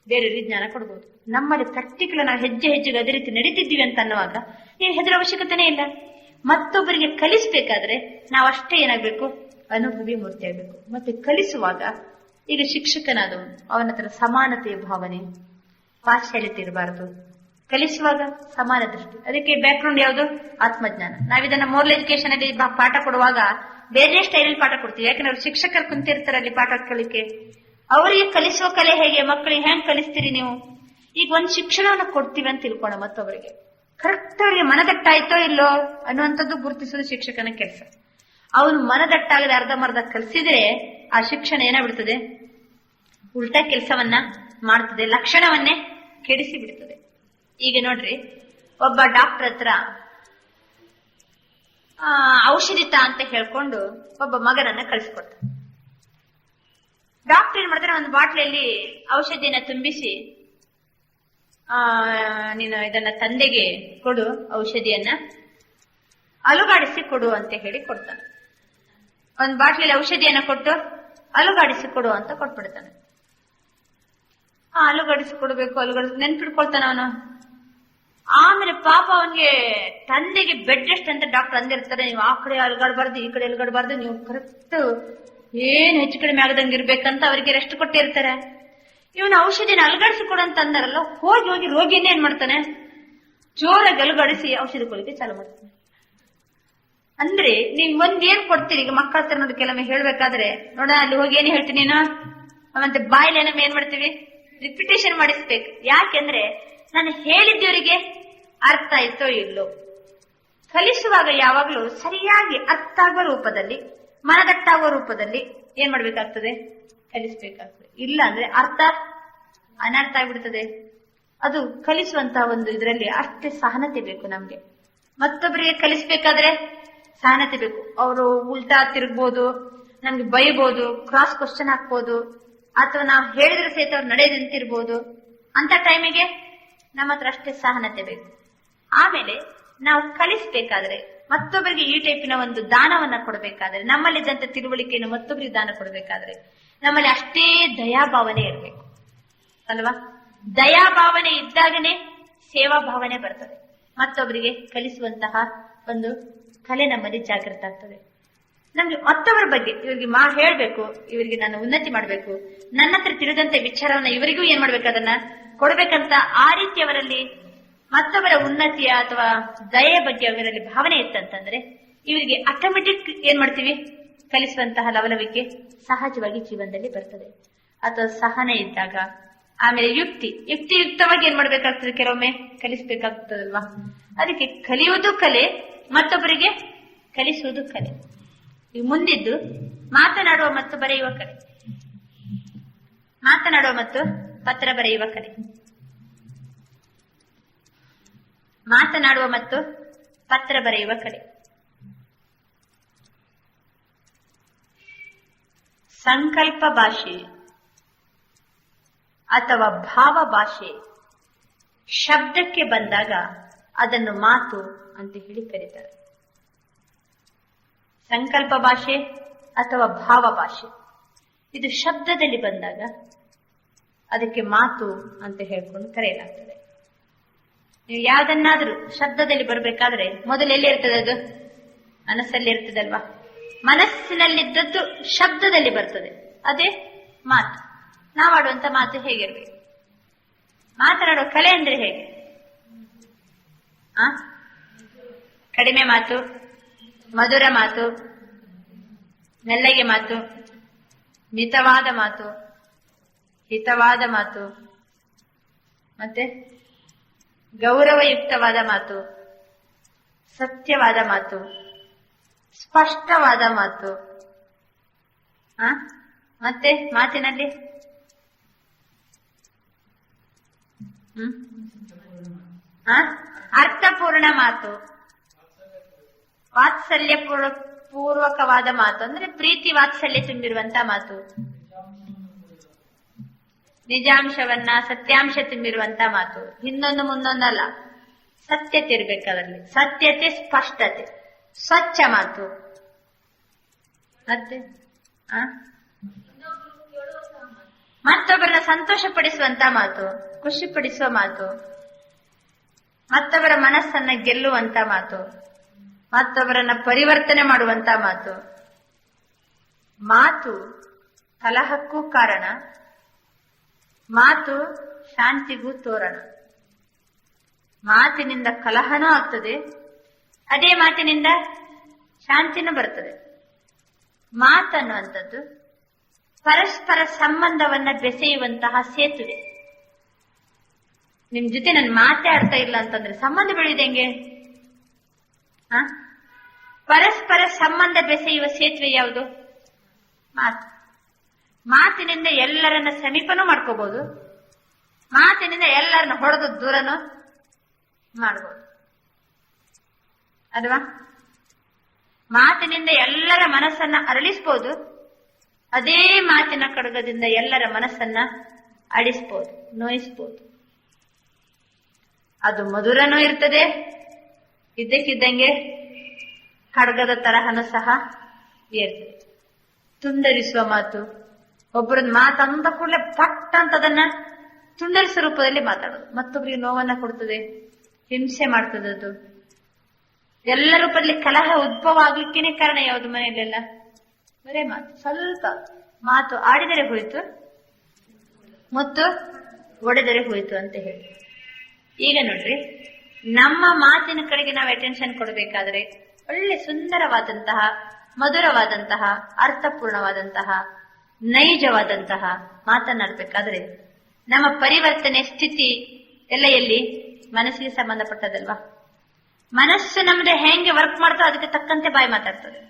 ಬೇರೆಯವರಿಗೆ ಜ್ಞಾನ ಕೊಡ್ಬೋದು. ನಮ್ಮಲ್ಲಿ ಪ್ರಾಕ್ಟಿಕಲ್ ನಾವು ಹೆಜ್ಜೆ ಹೆಜ್ಜೆಗೆ ಅದೇ ರೀತಿ ನಡೀತಿದ್ದೀವಿ ಅಂತ ಅನ್ನುವಾಗ ಏನು ಹೆದರ ಅವಶ್ಯಕತೆನೇ ಇಲ್ಲ. ಮತ್ತೊಬ್ಬರಿಗೆ ಕಲಿಸ್ಬೇಕಾದ್ರೆ ನಾವಷ್ಟೇ ಏನಾಗ್ಬೇಕು, ಅನುಭವಿ ಮೂರ್ತಿ ಆಗ್ಬೇಕು. ಮತ್ತೆ ಕಲಿಸುವಾಗ ಈಗ ಶಿಕ್ಷಕನಾದವನು ಅವನ ಹತ್ರ ಸಮಾನತೆಯ ಭಾವನೆ, ಪಾರ್ಶಾಲಿಟಿ ಇರಬಾರದು. ಕಲಿಸುವಾಗ ಸಮಾನ ದೃಷ್ಟಿ. ಅದಕ್ಕೆ ಬ್ಯಾಕ್ಗ್ರೌಂಡ್ ಯಾವುದು, ಆತ್ಮಜ್ಞಾನ. ನಾವಿದನ್ನ ಮೋರಲ್ ಎಜುಕೇಶನ್ ಅಲ್ಲಿ ಪಾಠ ಕೊಡುವಾಗ ಬೇರೆ ಸ್ಟೈಲಲ್ಲಿ ಪಾಠ ಕೊಡ್ತೀವಿ. ಯಾಕಂದ್ರೆ ಅವ್ರು ಶಿಕ್ಷಕರು ಕುಂತಿರ್ತಾರೆ ಅಲ್ಲಿ ಪಾಠ ಕಲಿಕೆ. ಅವರಿಗೆ ಕಲಿಸುವ ಕಲೆ ಹೇಗೆ, ಮಕ್ಕಳಿಗೆ ಹೆಂಗ್ ಕಲಿಸ್ತೀರಿ ನೀವು? ಈಗ ಒಂದ್ ಶಿಕ್ಷಣವನ್ನು ಕೊಡ್ತೀವಿ ಅಂತ ತಿಳ್ಕೋಣ, ಮತ್ತೊಬ್ಬರಿಗೆ ಕರೆಕ್ಟ್ ಅವರಿಗೆ ಮನದಟ್ಟಾಯ್ತೋ ಇಲ್ಲೋ ಅನ್ನುವಂಥದ್ದು ಗುರುತಿಸೋದು ಶಿಕ್ಷಕನ ಕೆಲಸ. ಅವನು ಮನದಟ್ಟಾಗದೆ ಅರ್ಧಮರ್ಧ ಕಲಿಸಿದ್ರೆ ಆ ಶಿಕ್ಷಣ ಏನಾಗ್ಬಿಡ್ತದೆ, ಉಲ್ಟಾ ಕೆಲಸವನ್ನ ಮಾಡ್ತದೆ, ಲಕ್ಷಣವನ್ನೇ ಕೆಡಿಸಿ ಬಿಡ್ತದೆ. ಈಗ ನೋಡ್ರಿ, ಒಬ್ಬ ಡಾಕ್ಟರ್ ಹತ್ರ ಔಷಧಿ ಅಂತ ಹೇಳ್ಕೊಂಡು ಒಬ್ಬ ಮಗನನ್ನ ಕಳಿಸ್ಕೊಡ್ತಾನೆ. ಡಾಕ್ಟರ್ ಏನ್ ಮಾಡ್ತಾರೆ, ಒಂದು ಬಾಟ್ಲಲ್ಲಿ ಔಷಧಿಯನ್ನ ತುಂಬಿಸಿ, ನೀನು ಇದನ್ನ ತಂದೆಗೆ ಕೊಡು, ಔಷಧಿಯನ್ನ ಅಲುಗಾಡಿಸಿ ಕೊಡು ಅಂತ ಹೇಳಿ ಕೊಡ್ತಾನೆ. ಒಂದ್ ಬಾಟ್ಲಲ್ಲಿ ಔಷಧಿಯನ್ನ ಕೊಟ್ಟು ಅಲುಗಾಡಿಸಿ ಕೊಡು ಅಂತ ಕೊಟ್ಬಿಡ್ತಾನೆ. ಅಲುಗಾಡಿಸಿ ಕೊಡ್ಬೇಕು, ಅಲುಗಾಡಿಸಿ ನೆನ್ಪಿಡ್ಕೊಳ್ತಾನ ಅವನು. ಆಮೇಲೆ ಪಾಪ ಅವನ್ಗೆ ತಂದೆಗೆ ಬೆಡ್ ರೆಸ್ಟ್ ಅಂತ ಡಾಕ್ಟರ್ ಅಂದಿರ್ತಾರೆ, ನೀವು ಆ ಕಡೆ ಅಲುಗಾಡಬಾರ್ದು, ಈ ಕಡೆ ಅಲುಗಾಡಬಾರ್ದು, ನೀವು ಕರೆಕ್ಟ್ ಏನ್ ಹೆಚ್ಚು ಕಡಿಮೆ ಆಗದಂಗೆ ಇರ್ಬೇಕಂತ ಅವರಿಗೆ ರೆಸ್ಟ್ ಕೊಟ್ಟಿರ್ತಾರೆ. ಇವನು ಔಷಧಿನ ಅಲುಗಾಡಿಸಿ ಕೊಡಂತ ಅಂದಾರಲ್ಲ, ಹೋಗಿ ಹೋಗಿ ರೋಗಿನೇ ಏನ್ ಮಾಡ್ತಾನೆ, ಜೋರಾಗಿ ಅಲುಗಾಡಿಸಿ ಔಷಧಿ ಕೊಡಲಿಕ್ಕೆ ಚಾಲು ಮಾಡ್ತಾನೆ. ಅಂದ್ರೆ ನೀವ್ ಒಂದೇನ್ ಕೊಡ್ತೀರಿ, ಈಗ ಮಕ್ಕಳ ಹತ್ರ ನೋಡಿ ಕೆಲವೊಮ್ಮೆ ಹೇಳ್ಬೇಕಾದ್ರೆ, ನೋಡ ಅಲ್ಲಿ ಹೋಗಿ ಏನ್ ಹೇಳ್ತೀನಿ ನೀನು, ಮತ್ತೆ ಬಾಯಿಲ್ ಏನಮ್ಮ ಏನ್ ಮಾಡ್ತೀವಿ, ರಿಪಿಟೇಷನ್ ಮಾಡಿಸ್ಬೇಕು. ಯಾಕೆಂದ್ರೆ ನಾನು ಹೇಳಿದ್ದವರಿಗೆ ಅರ್ಥ ಆಯ್ತೋ ಇಲ್ಲೋ. ಕಲಿಸುವಾಗ ಯಾವಾಗ್ಲೂ ಸರಿಯಾಗಿ ಅರ್ಥ ಆಗುವ ರೂಪದಲ್ಲಿ, ಮನದಟ್ಟಾಗುವ ರೂಪದಲ್ಲಿ ಏನ್ ಮಾಡ್ಬೇಕಾಗ್ತದೆ, ಕಲಿಸ್ಬೇಕಾಗ್ತದೆ. ಇಲ್ಲ ಅಂದ್ರೆ ಅರ್ಥ ಅನರ್ಥ ಆಗ್ಬಿಡ್ತದೆ. ಅದು ಕಲಿಸುವಂತಹ ಒಂದು ಇದರಲ್ಲಿ ಅಷ್ಟೇ ಸಹನತೆ ಬೇಕು ನಮ್ಗೆ. ಮತ್ತೊಬ್ಬರಿಗೆ ಕಲಿಸ್ಬೇಕಾದ್ರೆ ಸಹನತೆ ಬೇಕು. ಅವರು ಉಲ್ಟಾ ತಿರುಗ್ಬೋದು, ನಮ್ಗೆ ಬೈಬೋದು, ಕ್ರಾಸ್ ಕ್ವಶನ್ ಹಾಕ್ಬೋದು, ಅಥವಾ ನಾವು ಹೇಳಿದ್ರೆ ಸಹಿತ ಅವ್ರು ನಡೆದು ನಿಂತಿರ್ಬೋದು. ಅಂತ ಟೈಮಿಗೆ ನಮ್ಮ ಹತ್ರ ಅಷ್ಟೇ ಸಹನತೆ ಬೇಕು. ಆಮೇಲೆ ನಾವು ಕಲಿಸ್ಬೇಕಾದ್ರೆ, ಮತ್ತೊಬ್ಬರಿಗೆ ಈ ಟೈಪಿನ ಒಂದು ದಾನವನ್ನ ಕೊಡಬೇಕಾದ್ರೆ, ನಮ್ಮಲ್ಲಿದ್ದಂತ ತಿಳುವಳಿಕೆಯನ್ನು ಮತ್ತೊಬ್ಬರಿಗೆ ದಾನ ಕೊಡಬೇಕಾದ್ರೆ ನಮ್ಮಲ್ಲಿ ಅಷ್ಟೇ ದಯಾಭಾವನೆ ಇರಬೇಕು ಅಲ್ವಾ? ದಯಾಭಾವನೆ ಇದ್ದಾಗನೇ ಸೇವಾ ಭಾವನೆ ಬರ್ತದೆ. ಮತ್ತೊಬ್ಬರಿಗೆ ಕಲಿಸುವಂತಹ ಒಂದು ಕಲೆ ನಮ್ಮಲ್ಲಿ ಜಾಗೃತ ಆಗ್ತದೆ. ನಮ್ಗೆ ಮತ್ತೊಬ್ಬರ ಬಗ್ಗೆ ಇವರಿಗೆ ಹೇಳ್ಬೇಕು, ಇವರಿಗೆ ನಾನು ಉನ್ನತಿ ಮಾಡ್ಬೇಕು, ನನ್ನ ಹತ್ರ ತಿಳಿದಂತೆ ವಿಚಾರವನ್ನ ಇವರಿಗೂ ಏನ್ ಮಾಡ್ಬೇಕು, ಅದನ್ನ ಕೊಡ್ಬೇಕಂತ ಆ ರೀತಿ ಅವರಲ್ಲಿ ಮತ್ತೊಬ್ಬರ ಉನ್ನತಿಯ ಅಥವಾ ದಯೆಯ ಬಗ್ಗೆ ಅವರಲ್ಲಿ ಭಾವನೆ ಇತ್ತಂತಂದ್ರೆ ಇವರಿಗೆ ಆಟೋಮೆಟಿಕ್ ಏನ್ ಮಾಡ್ತೀವಿ, ಕಲಿಸುವಂತಹ ಲವಲವಿಕೆ ಸಹಜವಾಗಿ ಜೀವನದಲ್ಲಿ ಬರ್ತದೆ. ಅಥವಾ ಸಹನ ಇದ್ದಾಗ, ಆಮೇಲೆ ಯುಕ್ತಿಯುಕ್ತವಾಗಿ ಏನ್ ಮಾಡ್ಬೇಕಾಗ್ತದೆ, ಕೆಲವೊಮ್ಮೆ ಕಲಿಸ್ಬೇಕಾಗ್ತದಲ್ವಾ? ಅದಕ್ಕೆ ಕಲಿಯುವುದು ಕಲೆ, ಮತ್ತೊಬ್ಬರಿಗೆ ಕಲಿಸುವುದು ಕಲೆ. ಈಗ ಮುಂದಿದ್ದು ಮಾತನಾಡುವ ಮತ್ತು ಬರೆಯುವ ಕಲೆ. ಮಾತನಾಡುವ ಮತ್ತು ಪತ್ರ ಬರೆಯುವ ಕಲೆ. ಮಾತನಾಡುವ ಮತ್ತು ಪತ್ರ ಬರೆಯುವ ಕಲೆ. ಸಂಕಲ್ಪ ಭಾಷೆ ಅಥವಾ ಭಾವ ಭಾಷೆ ಶಬ್ದಕ್ಕೆ ಬಂದಾಗ ಅದನ್ನು ಮಾತು ಅಂತ ಹೇಳಿ ಕರೀತಾರೆ. ಸಂಕಲ್ಪ ಭಾಷೆ ಅಥವಾ ಭಾವ ಭಾಷೆ ಇದು ಶಬ್ದದಲ್ಲಿ ಬಂದಾಗ ಅದಕ್ಕೆ ಮಾತು ಅಂತ ಹೇಳ್ಕೊಂಡು ಕರೆಯಲಾಗ್ತದೆ. ನೀವು ಯಾವ್ದನ್ನಾದ್ರೂ ಶಬ್ದದಲ್ಲಿ ಬರಬೇಕಾದ್ರೆ ಮೊದಲು ಎಲ್ಲಿ ಇರ್ತದೆ? ಅದು ಮನಸ್ಸಲ್ಲಿ ಇರ್ತದಲ್ವಾ? ಮನಸ್ಸಿನಲ್ಲಿದ್ದದ್ದು ಶಬ್ದದಲ್ಲಿ ಬರ್ತದೆ, ಅದೇ ಮಾತು. ನಾವಾಡುವಂತ ಮಾತು ಹೇಗಿರ್ಬೇಕು? ಮಾತನಾಡುವ ಕಲೆ ಅಂದ್ರೆ ಹೇಗೆ? ಕಡಿಮೆ ಮಾತು, ಮಧುರ ಮಾತು, ಮೆಲ್ಲಗೆ ಮಾತು, ಮಿತವಾದ ಮಾತು, ಹಿತವಾದ ಮಾತು, ಮತ್ತೆ ಗೌರವಯುಕ್ತವಾದ ಮಾತು, ಸತ್ಯವಾದ ಮಾತು, ಸ್ಪಷ್ಟವಾದ ಮಾತು. ಮತ್ತೆ ಮಾತಿನಲ್ಲಿ ಅರ್ಥಪೂರ್ಣ ಮಾತು, ವಾತ್ಸಲ್ಯ ಪೂರ್ವಕವಾದ ಮಾತು ಅಂದ್ರೆ ಪ್ರೀತಿ ವಾತ್ಸಲ್ಯ ತುಂಬಿರುವಂತ ಮಾತು, ನಿಜಾಂಶವನ್ನ ಸತ್ಯಾಂಶ ತುಂಬಿರುವಂತ ಮಾತು, ಇನ್ನೊಂದು ಮುಂದೊಂದಲ್ಲ, ಸತ್ಯತೆ ಇರ್ಬೇಕಾದಲ್ಲಿ, ಸತ್ಯತೆ, ಸ್ಪಷ್ಟತೆ, ಸ್ವಚ್ಛ ಮಾತು. ಮತ್ತೆ ಮತ್ತೊಬ್ಬರನ್ನ ಸಂತೋಷ ಪಡಿಸುವಂತ ಮಾತು, ಖುಷಿ ಪಡಿಸುವ ಮಾತು, ಮತ್ತೊಬ್ಬರ ಮನಸ್ಸನ್ನ ಗೆಲ್ಲುವಂತ ಮಾತು, ಮತ್ತೊಬ್ಬರನ್ನ ಪರಿವರ್ತನೆ ಮಾಡುವಂತ ಮಾತು. ಮಾತು ಕಲಹಕ್ಕೂ ಕಾರಣ, ಮಾತು ಶಾಂತಿಗೂ ತೋರಣ. ಮಾತಿನಿಂದ ಕಲಹನೂ ಆಗ್ತದೆ, ಅದೇ ಮಾತಿನಿಂದ ಶಾಂತಿನೂ ಬರ್ತದೆ. ಮಾತನ್ನುವಂಥದ್ದು ಪರಸ್ಪರ ಸಂಬಂಧವನ್ನ ಬೆಸೆಯುವಂತಹ ಸೇತುವೆ. ನಿಮ್ ಜೊತೆ ನಾನು ಮಾತಾಡ್ತಾ ಇಲ್ಲ ಅಂತಂದ್ರೆ ಸಂಬಂಧ ಬೆಳೆಯುವುದು ಹೆಂಗೆ? ಪರಸ್ಪರ ಸಂಬಂಧ ಬೆಸೆಯುವ ಸೇತುವೆ ಯಾವುದು? ಮಾತು. ಮಾತಿನಿಂದ ಎಲ್ಲರನ್ನ ಸಮೀಪನೂ ಮಾಡ್ಕೋಬಹುದು, ಮಾತಿನಿಂದ ಎಲ್ಲರನ್ನ ಹೊಡೆದು ದೂರನೂ ಮಾಡಬಹುದು ಅಲ್ವಾ? ಮಾತಿನಿಂದ ಎಲ್ಲರ ಮನಸ್ಸನ್ನ ಅರಳಿಸಬಹುದು, ಅದೇ ಮಾತಿನ ಕಡಗದಿಂದ ಎಲ್ಲರ ಮನಸ್ಸನ್ನ ಅಳಿಸಬಹುದು, ನೋಯಿಸಬಹುದು. ಅದು ಮಧುರನೂ ಇರ್ತದೆ, ಇದ್ದಕ್ಕಿದ್ದಂಗೆ ಖಡ್ಗದ ತರಹನೂ ಸಹ ಇರ್ತದೆ. ತುಂಡರಿಸುವ ಮಾತು, ಒಬ್ಬರನ್ನ ಮಾತಂದ ಕೂಡಲೇ ಪಟ್ ಅಂತ ಅದನ್ನ ತುಂಡರಿಸುವ ರೂಪದಲ್ಲಿ ಮಾತಾಡೋದು, ಮತ್ತೊಬ್ಬರಿಗೆ ನೋವನ್ನ ಕೊಡ್ತದೆ, ಹಿಂಸೆ ಮಾಡ್ತದೆ. ಅದು ಎಲ್ಲ ರೂಪದಲ್ಲಿ ಕಲಹ ಉದ್ಭವ ಆಗ್ಲಿಕ್ಕೇನೆ ಕಾರಣ ಯಾವುದು? ಮನೆಯಲ್ಲೆಲ್ಲ ಬರೇ ಮಾತು. ಸ್ವಲ್ಪ ಮಾತು ಆಡಿದರೆ ಹೋಯ್ತು, ಮತ್ತು ಒಡೆದರೆ ಹೋಯ್ತು ಅಂತ ಹೇಳಿ. ಈಗ ನೋಡ್ರಿ, ನಮ್ಮ ಮಾತಿನ ಕಡೆಗೆ ನಾವು ಅಟೆನ್ಷನ್ ಕೊಡಬೇಕಾದ್ರೆ ಒಳ್ಳೆ ಸುಂದರವಾದಂತಹ, ಮಧುರವಾದಂತಹ, ಅರ್ಥಪೂರ್ಣವಾದಂತಹ, ನೈಜವಾದಂತಹ ಮಾತನಾಡಬೇಕಾದ್ರೆ ನಮ್ಮ ಪರಿವರ್ತನೆ ಸ್ಥಿತಿ ಎಲ್ಲ ಎಲ್ಲಿ? ಮನಸ್ಸಿಗೆ ಸಂಬಂಧಪಟ್ಟದಲ್ವಾ? ಮನಸ್ಸು ನಮ್ದು ಹೆಂಗೆ ವರ್ಕ್ ಮಾಡ್ತೋ ಅದಕ್ಕೆ ತಕ್ಕಂತೆ ಬಾಯಿ ಮಾತಾಡ್ತದೆ.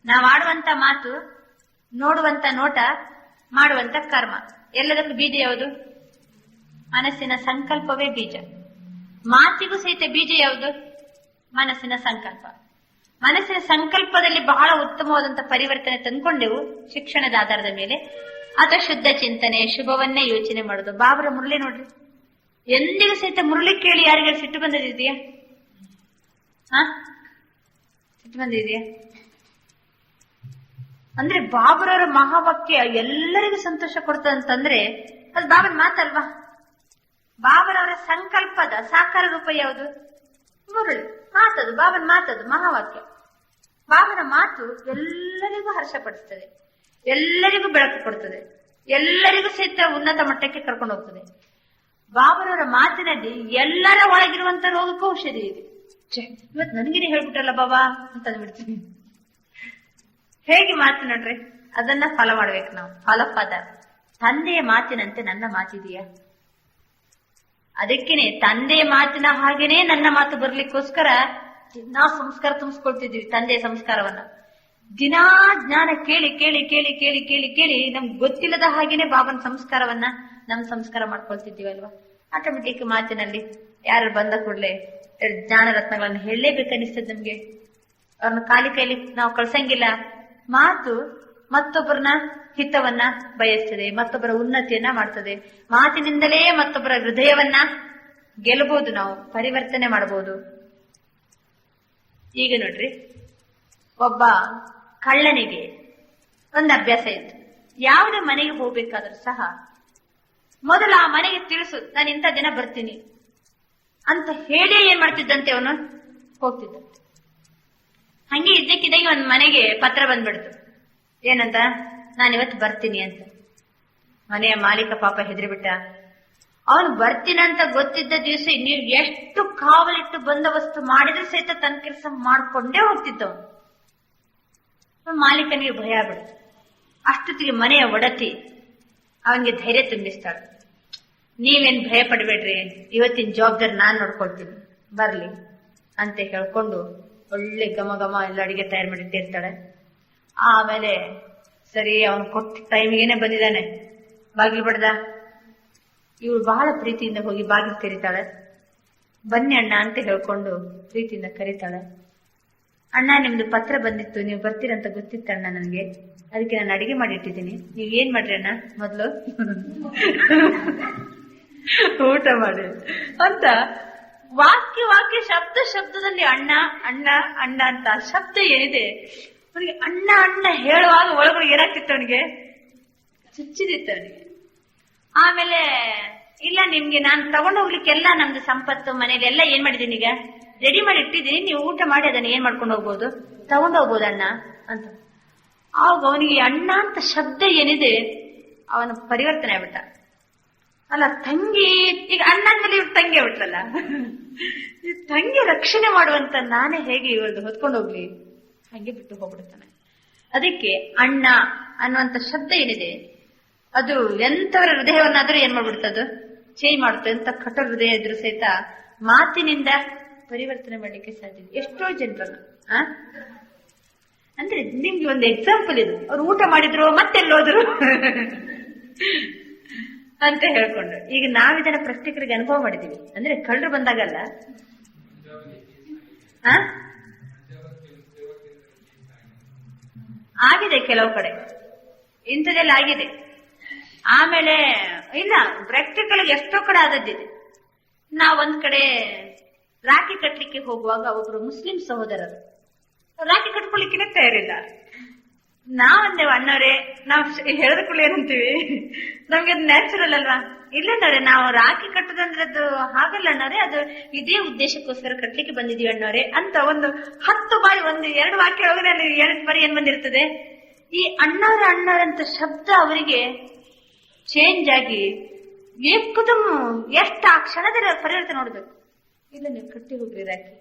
ನಾವು ಆಡುವಂತ ಮಾತು, ನೋಡುವಂತ ನೋಟ, ಮಾಡುವಂತ ಕರ್ಮ, ಎಲ್ಲದಕ್ಕೂ ಬೀಜ ಯಾವುದು? ಮನಸ್ಸಿನ ಸಂಕಲ್ಪವೇ ಬೀಜ. ಮಾತಿಗೂ ಸಹಿತ ಬೀಜ ಯಾವುದು? ಮನಸ್ಸಿನ ಸಂಕಲ್ಪ. ಮನಸ್ಸಿನ ಸಂಕಲ್ಪದಲ್ಲಿ ಬಹಳ ಉತ್ತಮವಾದಂತಹ ಪರಿವರ್ತನೆ ತಂದ್ಕೊಂಡೆವು ಶಿಕ್ಷಣದ ಆಧಾರದ ಮೇಲೆ. ಅಥವಾ ಶುದ್ಧ ಚಿಂತನೆ, ಶುಭವನ್ನೇ ಯೋಚನೆ ಮಾಡೋದು. ಬಾಬರ ಮುರಳಿ ನೋಡ್ರಿ, ಎಂದಿಗೂ ಸಹಿತ ಮುರಳಿ ಕೇಳಿ ಯಾರಿಗಾರು ಸಿಟ್ಟು ಬಂದಿದೆಯಾ? ಸಿಟ್ಟು ಬಂದಿದೆಯಾ? ಅಂದ್ರೆ ಬಾಬರವರ ಮಹಾವಾಕ್ಯ ಎಲ್ಲರಿಗೂ ಸಂತೋಷ ಕೊಡ್ತದಂತಂದ್ರೆ ಅದು ಬಾಬನ ಮಾತಲ್ವಾ? ಬಾಬರವರ ಸಂಕಲ್ಪದ ಸಾಕಾರ ರೂಪ ಯಾವುದು? ಮುರಳಿ ಮಾತದು, ಬಾಬನ ಮಾತದು ಮಹಾವಾಕ್ಯ. ಬಾಬನ ಮಾತು ಎಲ್ಲರಿಗೂ ಹರ್ಷಪಡಿಸ್ತದೆ, ಎಲ್ಲರಿಗೂ ಬೆಳಕು ಕೊಡ್ತದೆ, ಎಲ್ಲರಿಗೂ ಸಹಿತ ಉನ್ನತ ಮಟ್ಟಕ್ಕೆ ಕರ್ಕೊಂಡು ಹೋಗ್ತದೆ. ಬಾಬರವರ ಮಾತಿನಲ್ಲಿ ಎಲ್ಲರ ಒಳಗಿರುವಂತ ರೋಗಕ್ಕೂ ಔಷಧಿ ಇದೆ. ಇವತ್ತು ನನಗೇನೆ ಹೇಳ್ಬಿಟ್ರಲ್ಲ ಬಾಬಾ ಅಂತ ಅಂದ್ಬಿಡ್ತೀನಿ. ಹೇಗೆ ಮಾತನಾಡ್ರಿ, ಅದನ್ನ ಫಲ ಮಾಡ್ಬೇಕು ನಾವು. ಫಲಪದ. ತಂದೆಯ ಮಾತಿನಂತೆ ನನ್ನ ಮಾತಿದೆಯಾ? ಅದಕ್ಕೇನೆ ತಂದೆಯ ಮಾತಿನ ಹಾಗೇನೆ ನನ್ನ ಮಾತು ಬರ್ಲಿಕ್ಕೋಸ್ಕರ ದಿನಾ ಸಂಸ್ಕಾರ ತುಂಬಿಸ್ಕೊಳ್ತಿದ್ವಿ. ತಂದೆಯ ಸಂಸ್ಕಾರವನ್ನ ದಿನಾ ಜ್ಞಾನ ಕೇಳಿ ಕೇಳಿ ಕೇಳಿ ಕೇಳಿ ಕೇಳಿ ಕೇಳಿ ನಮ್ಗೆ ಗೊತ್ತಿಲ್ಲದ ಹಾಗೇನೆ ಬಾಬನ ಸಂಸ್ಕಾರವನ್ನ ನಮ್ ಸಂಸ್ಕಾರ ಮಾಡ್ಕೊಳ್ತಿದ್ದೀವಿ ಅಲ್ವಾ? ಆಟೋಮೆಟಿಕ್ ಮಾತಿನಲ್ಲಿ ಯಾರು ಬಂದ ಕೂಡಲೇ ಜ್ಞಾನ ರತ್ನಗಳನ್ನು ಹೇಳಲೇಬೇಕನ್ನಿಸ್ತದೆ ನಮ್ಗೆ. ಅವ್ರನ್ನ ಖಾಲಿ ಕೈಲಿ ನಾವು ಕಳ್ಸಂಗಿಲ್ಲ. ಮಾತು ಮತ್ತೊಬ್ಬರನ್ನ ಹಿತವನ್ನ ಬಯಸ್ತದೆ, ಮತ್ತೊಬ್ಬರ ಉನ್ನತಿಯನ್ನ ಮಾಡ್ತದೆ. ಮಾತಿನಿಂದಲೇ ಮತ್ತೊಬ್ಬರ ಹೃದಯವನ್ನ ಗೆಲ್ಲಬಹುದು, ನಾವು ಪರಿವರ್ತನೆ ಮಾಡಬಹುದು. ಈಗ ನೋಡ್ರಿ, ಒಬ್ಬ ಕಳ್ಳನಿಗೆ ಒಂದು ಅಭ್ಯಾಸ ಇತ್ತು. ಯಾವುದೇ ಮನೆಗೆ ಹೋಗ್ಬೇಕಾದ್ರೂ ಸಹ ಮೊದಲು ಆ ಮನೆಗೆ ತಿಳಿಸು, ನಾನು ಇಂಥ ದಿನ ಬರ್ತೀನಿ ಅಂತ ಹೇಳಿ ಏನ್ ಮಾಡ್ತಿದ್ದಂತೆ, ಅವನು ಹೋಗ್ತಿದ್ದಂತೆ. ಹಂಗೆ ಇದ್ದಕ್ಕಿದ್ದಂಗೆ ಒಂದ್ ಮನೆಗೆ ಪತ್ರ ಬಂದ್ಬಿಡ್ತು, ಏನಂತ, ನಾನಿವತ್ತು ಬರ್ತೀನಿ ಅಂತ. ಮನೆಯ ಮಾಲೀಕ ಪಾಪ ಹೆದರಿಬಿಟ್ಟ. ಅವನು ಬರ್ತೀನಂತ ಗೊತ್ತಿದ್ದ ದಿವಸ ನೀವು ಎಷ್ಟು ಕಾವಲಿಟ್ಟು ಬಂದೋಬಸ್ತು ಮಾಡಿದ್ರೆ ಸಹಿತ ತನ್ನ ಕೆಲಸ ಮಾಡ್ಕೊಂಡೇ ಹೋಗ್ತಿದ್ದವನು. ಮಾಲೀಕನಿಗೆ ಭಯ ಬಿಡ್ತು. ಅಷ್ಟೊತ್ತಿಗೆ ಮನೆಯ ಒಡತಿ ಅವನಿಗೆ ಧೈರ್ಯ ತುಂಬಿಸ್ತಾಳೆ. ನೀವೇನ್ ಭಯ ಪಡ್ಬೇಡ್ರಿ, ಇವತ್ತಿನ ಜವಾಬ್ದಾರಿ ನಾನ್ ನೋಡ್ಕೊಳ್ತೀನಿ, ಬರ್ಲಿ ಅಂತ ಹೇಳ್ಕೊಂಡು ಒಳ್ಳೆ ಘಮ ಘಮ ಎಲ್ಲ ಅಡಿಗೆ ತಯಾರು ಮಾಡಿಟ್ಟಿರ್ತಾಳೆ. ಆಮೇಲೆ ಸರಿ, ಅವನು ಕೊಟ್ಟ ಟೈಮಿಗೇನೆ ಬಂದಿದ್ದಾನೆ, ಬಾಗಿಲು ಬಡ್ದ. ಇವಳು ಬಹಳ ಪ್ರೀತಿಯಿಂದ ಹೋಗಿ ಬಾಗಿಲು ತೆರಿತಾಳೆ. ಬನ್ನಿ ಅಣ್ಣ ಅಂತ ಹೇಳ್ಕೊಂಡು ಪ್ರೀತಿಯಿಂದ ಕರೀತಾಳೆ. ಅಣ್ಣ, ನಿಮ್ದು ಪತ್ರ ಬಂದಿತ್ತು, ನೀವು ಬರ್ತೀರಂತ ಗೊತ್ತಿತ್ತಣ್ಣ ನನಗೆ, ಅದಕ್ಕೆ ನಾನು ಅಡಿಗೆ ಮಾಡಿಟ್ಟಿದ್ದೀನಿ, ನೀವ್ ಏನ್ ಮಾಡ್ರಿ ಅಣ್ಣ, ಮೊದ್ಲು ಊಟ ಮಾಡಿ ಅಂತ ವಾಕ್ಯ ಶಬ್ದದಲ್ಲಿ ಅಣ್ಣ ಅಣ್ಣ ಅಣ್ಣ ಅಂತ ಶಬ್ದ ಏನಿದೆ ಅವನಿಗೆ ಅಣ್ಣ ಅಣ್ಣ ಹೇಳುವಾಗ ಒಳಗಡೆ ಏನಾಗ್ತಿತ್ತು, ಅವನಿಗೆ ಚುಚ್ಚಿದಿತ್ತು ಅವನಿಗೆ. ಆಮೇಲೆ ಇಲ್ಲ, ನಿಮ್ಗೆ ನಾನು ತಗೊಂಡು ಹೋಗ್ಲಿಕ್ಕೆಲ್ಲ ನಮ್ದು ಸಂಪತ್ತು ಮನೇಲಿ ಎಲ್ಲ ಏನ್ ಮಾಡಿದೀನಿ, ಈಗ ರೆಡಿ ಮಾಡಿ ಇಟ್ಟಿದ್ದೀನಿ, ನೀವು ಊಟ ಮಾಡಿ ಅದನ್ನ ಏನ್ ಮಾಡ್ಕೊಂಡು ಹೋಗ್ಬೋದು, ತಗೊಂಡು ಹೋಗ್ಬೋದು ಅಣ್ಣ ಅಂತ. ಆವಾಗ ಅವನಿಗೆ ಅಣ್ಣ ಅಂತ ಶಬ್ದ ಏನಿದೆ ಅವನ ಪರಿವರ್ತನೆ ಆಗ್ಬಿಟ್ಟ. ಅಲ್ಲ, ತಂಗಿ, ಈಗ ಅಣ್ಣ ಅಂದ್ಮೇಲೆ ಇವ್ರು ತಂಗಿ ಆಗ್ಬಿಟ್ಲಲ್ಲ, ತಂಗಿ ರಕ್ಷಣೆ ಮಾಡುವಂತ ನಾನೇ ಹೇಗೆ ಇವಳು ಹೊತ್ಕೊಂಡು ಹೋಗ್ಲಿ, ಹಂಗೆ ಬಿಟ್ಟು ಹೋಗ್ಬಿಡ್ತಾನೆ. ಅದಕ್ಕೆ ಅಣ್ಣ ಅನ್ನುವಂತ ಶಬ್ದ ಏನಿದೆ ಅದು ಎಂತವರ ಹೃದಯವನ್ನಾದ್ರೂ ಏನ್ ಮಾಡ್ಬಿಡ್ತದು, ಚೇಂಜ್ ಮಾಡುತ್ತೆ. ಎಂತ ಕಠೋರ ಹೃದಯ ಇದ್ರು ಸಹಿತ ಮಾತಿನಿಂದ ಪರಿವರ್ತನೆ ಮಾಡ್ಲಿಕ್ಕೆ ಸಾಧ್ಯ. ಎಷ್ಟೋ ಜನರನ್ನ ಅಂದ್ರೆ ನಿಮ್ಗೆ ಒಂದು ಎಕ್ಸಾಂಪಲ್ ಇದು, ಅವ್ರು ಊಟ ಮಾಡಿದ್ರು ಮತ್ತೆಲ್ಲೋದ್ರು ಅಂತ ಹೇಳ್ಕೊಂಡು. ಈಗ ನಾವಿದನ್ನ ಪ್ರತ್ಯೇಕರಿಗೆ ಅನುಭವ ಮಾಡಿದೀವಿ. ಅಂದ್ರೆ ಕಳ್ಳರು ಬಂದಾಗಲ್ಲ, ಆಗಿದೆ ಕೆಲವು ಕಡೆ, ಇಂಥದೆಲ್ಲ ಆಗಿದೆ. ಆಮೇಲೆ ಇಲ್ಲ, ಪ್ರಾಕ್ಟಿಕಲ್ ಎಷ್ಟೋ ಕಡೆ ಆದದ್ದಿದೆ. ನಾವೊಂದ್ ಕಡೆ ರಾಖಿ ಕಟ್ಲಿಕ್ಕೆ ಹೋಗುವಾಗ ಒಬ್ರು ಮುಸ್ಲಿಂ ಸಹೋದರರು ರಾಖಿ ಕಟ್ಕೊಳ್ಲಿಕ್ಕೆ ತಯಾರಿಲ್ಲ. ನಾವಂದೇವ, ಅಣ್ಣವ್ರೆ, ನಾವ್ ಹೇಳಿದ ಕೂಡ ಏನಂತೀವಿ, ನಮ್ಗೆ ಅದು ನ್ಯಾಚುರಲ್ ಅಲ್ವಾ. ಇಲ್ಲಣ್ಣವ್ರೆ, ನಾವು ರಾಖಿ ಕಟ್ಟುದಂದ್ರೆ ಅದು ಹಾಗಲ್ಲ ಅಣ್ಣವ್ರೆ, ಅದು ಇದೇ ಉದ್ದೇಶಕ್ಕೋಸ್ಕರ ಕಟ್ಲಿಕ್ಕೆ ಬಂದಿದೀವಿ ಅಣ್ಣವ್ರೆ ಅಂತ ಒಂದು 10 ಬಾರಿ, ಒಂದು 2 ವಾಕ್ಯ ಹೋದ್ರೆ ಅಲ್ಲಿ 2 ಬಾರಿ ಏನ್ ಬಂದಿರ್ತದೆ, ಈ ಅಣ್ಣವ್ರಂತ ಶಬ್ದ ಅವರಿಗೆ ಚೇಂಜ್ ಆಗಿ ಏಕದಮ್ ಎಷ್ಟು ಆ ಕ್ಷಣದಲ್ಲಿ ಪರಿವರ್ತನೆ ನೋಡ್ಬೇಕು. ಇಲ್ಲ, ನೀವು ಕಟ್ಟಿ ಹೋಗ್ರಿ ರಾಖಿ,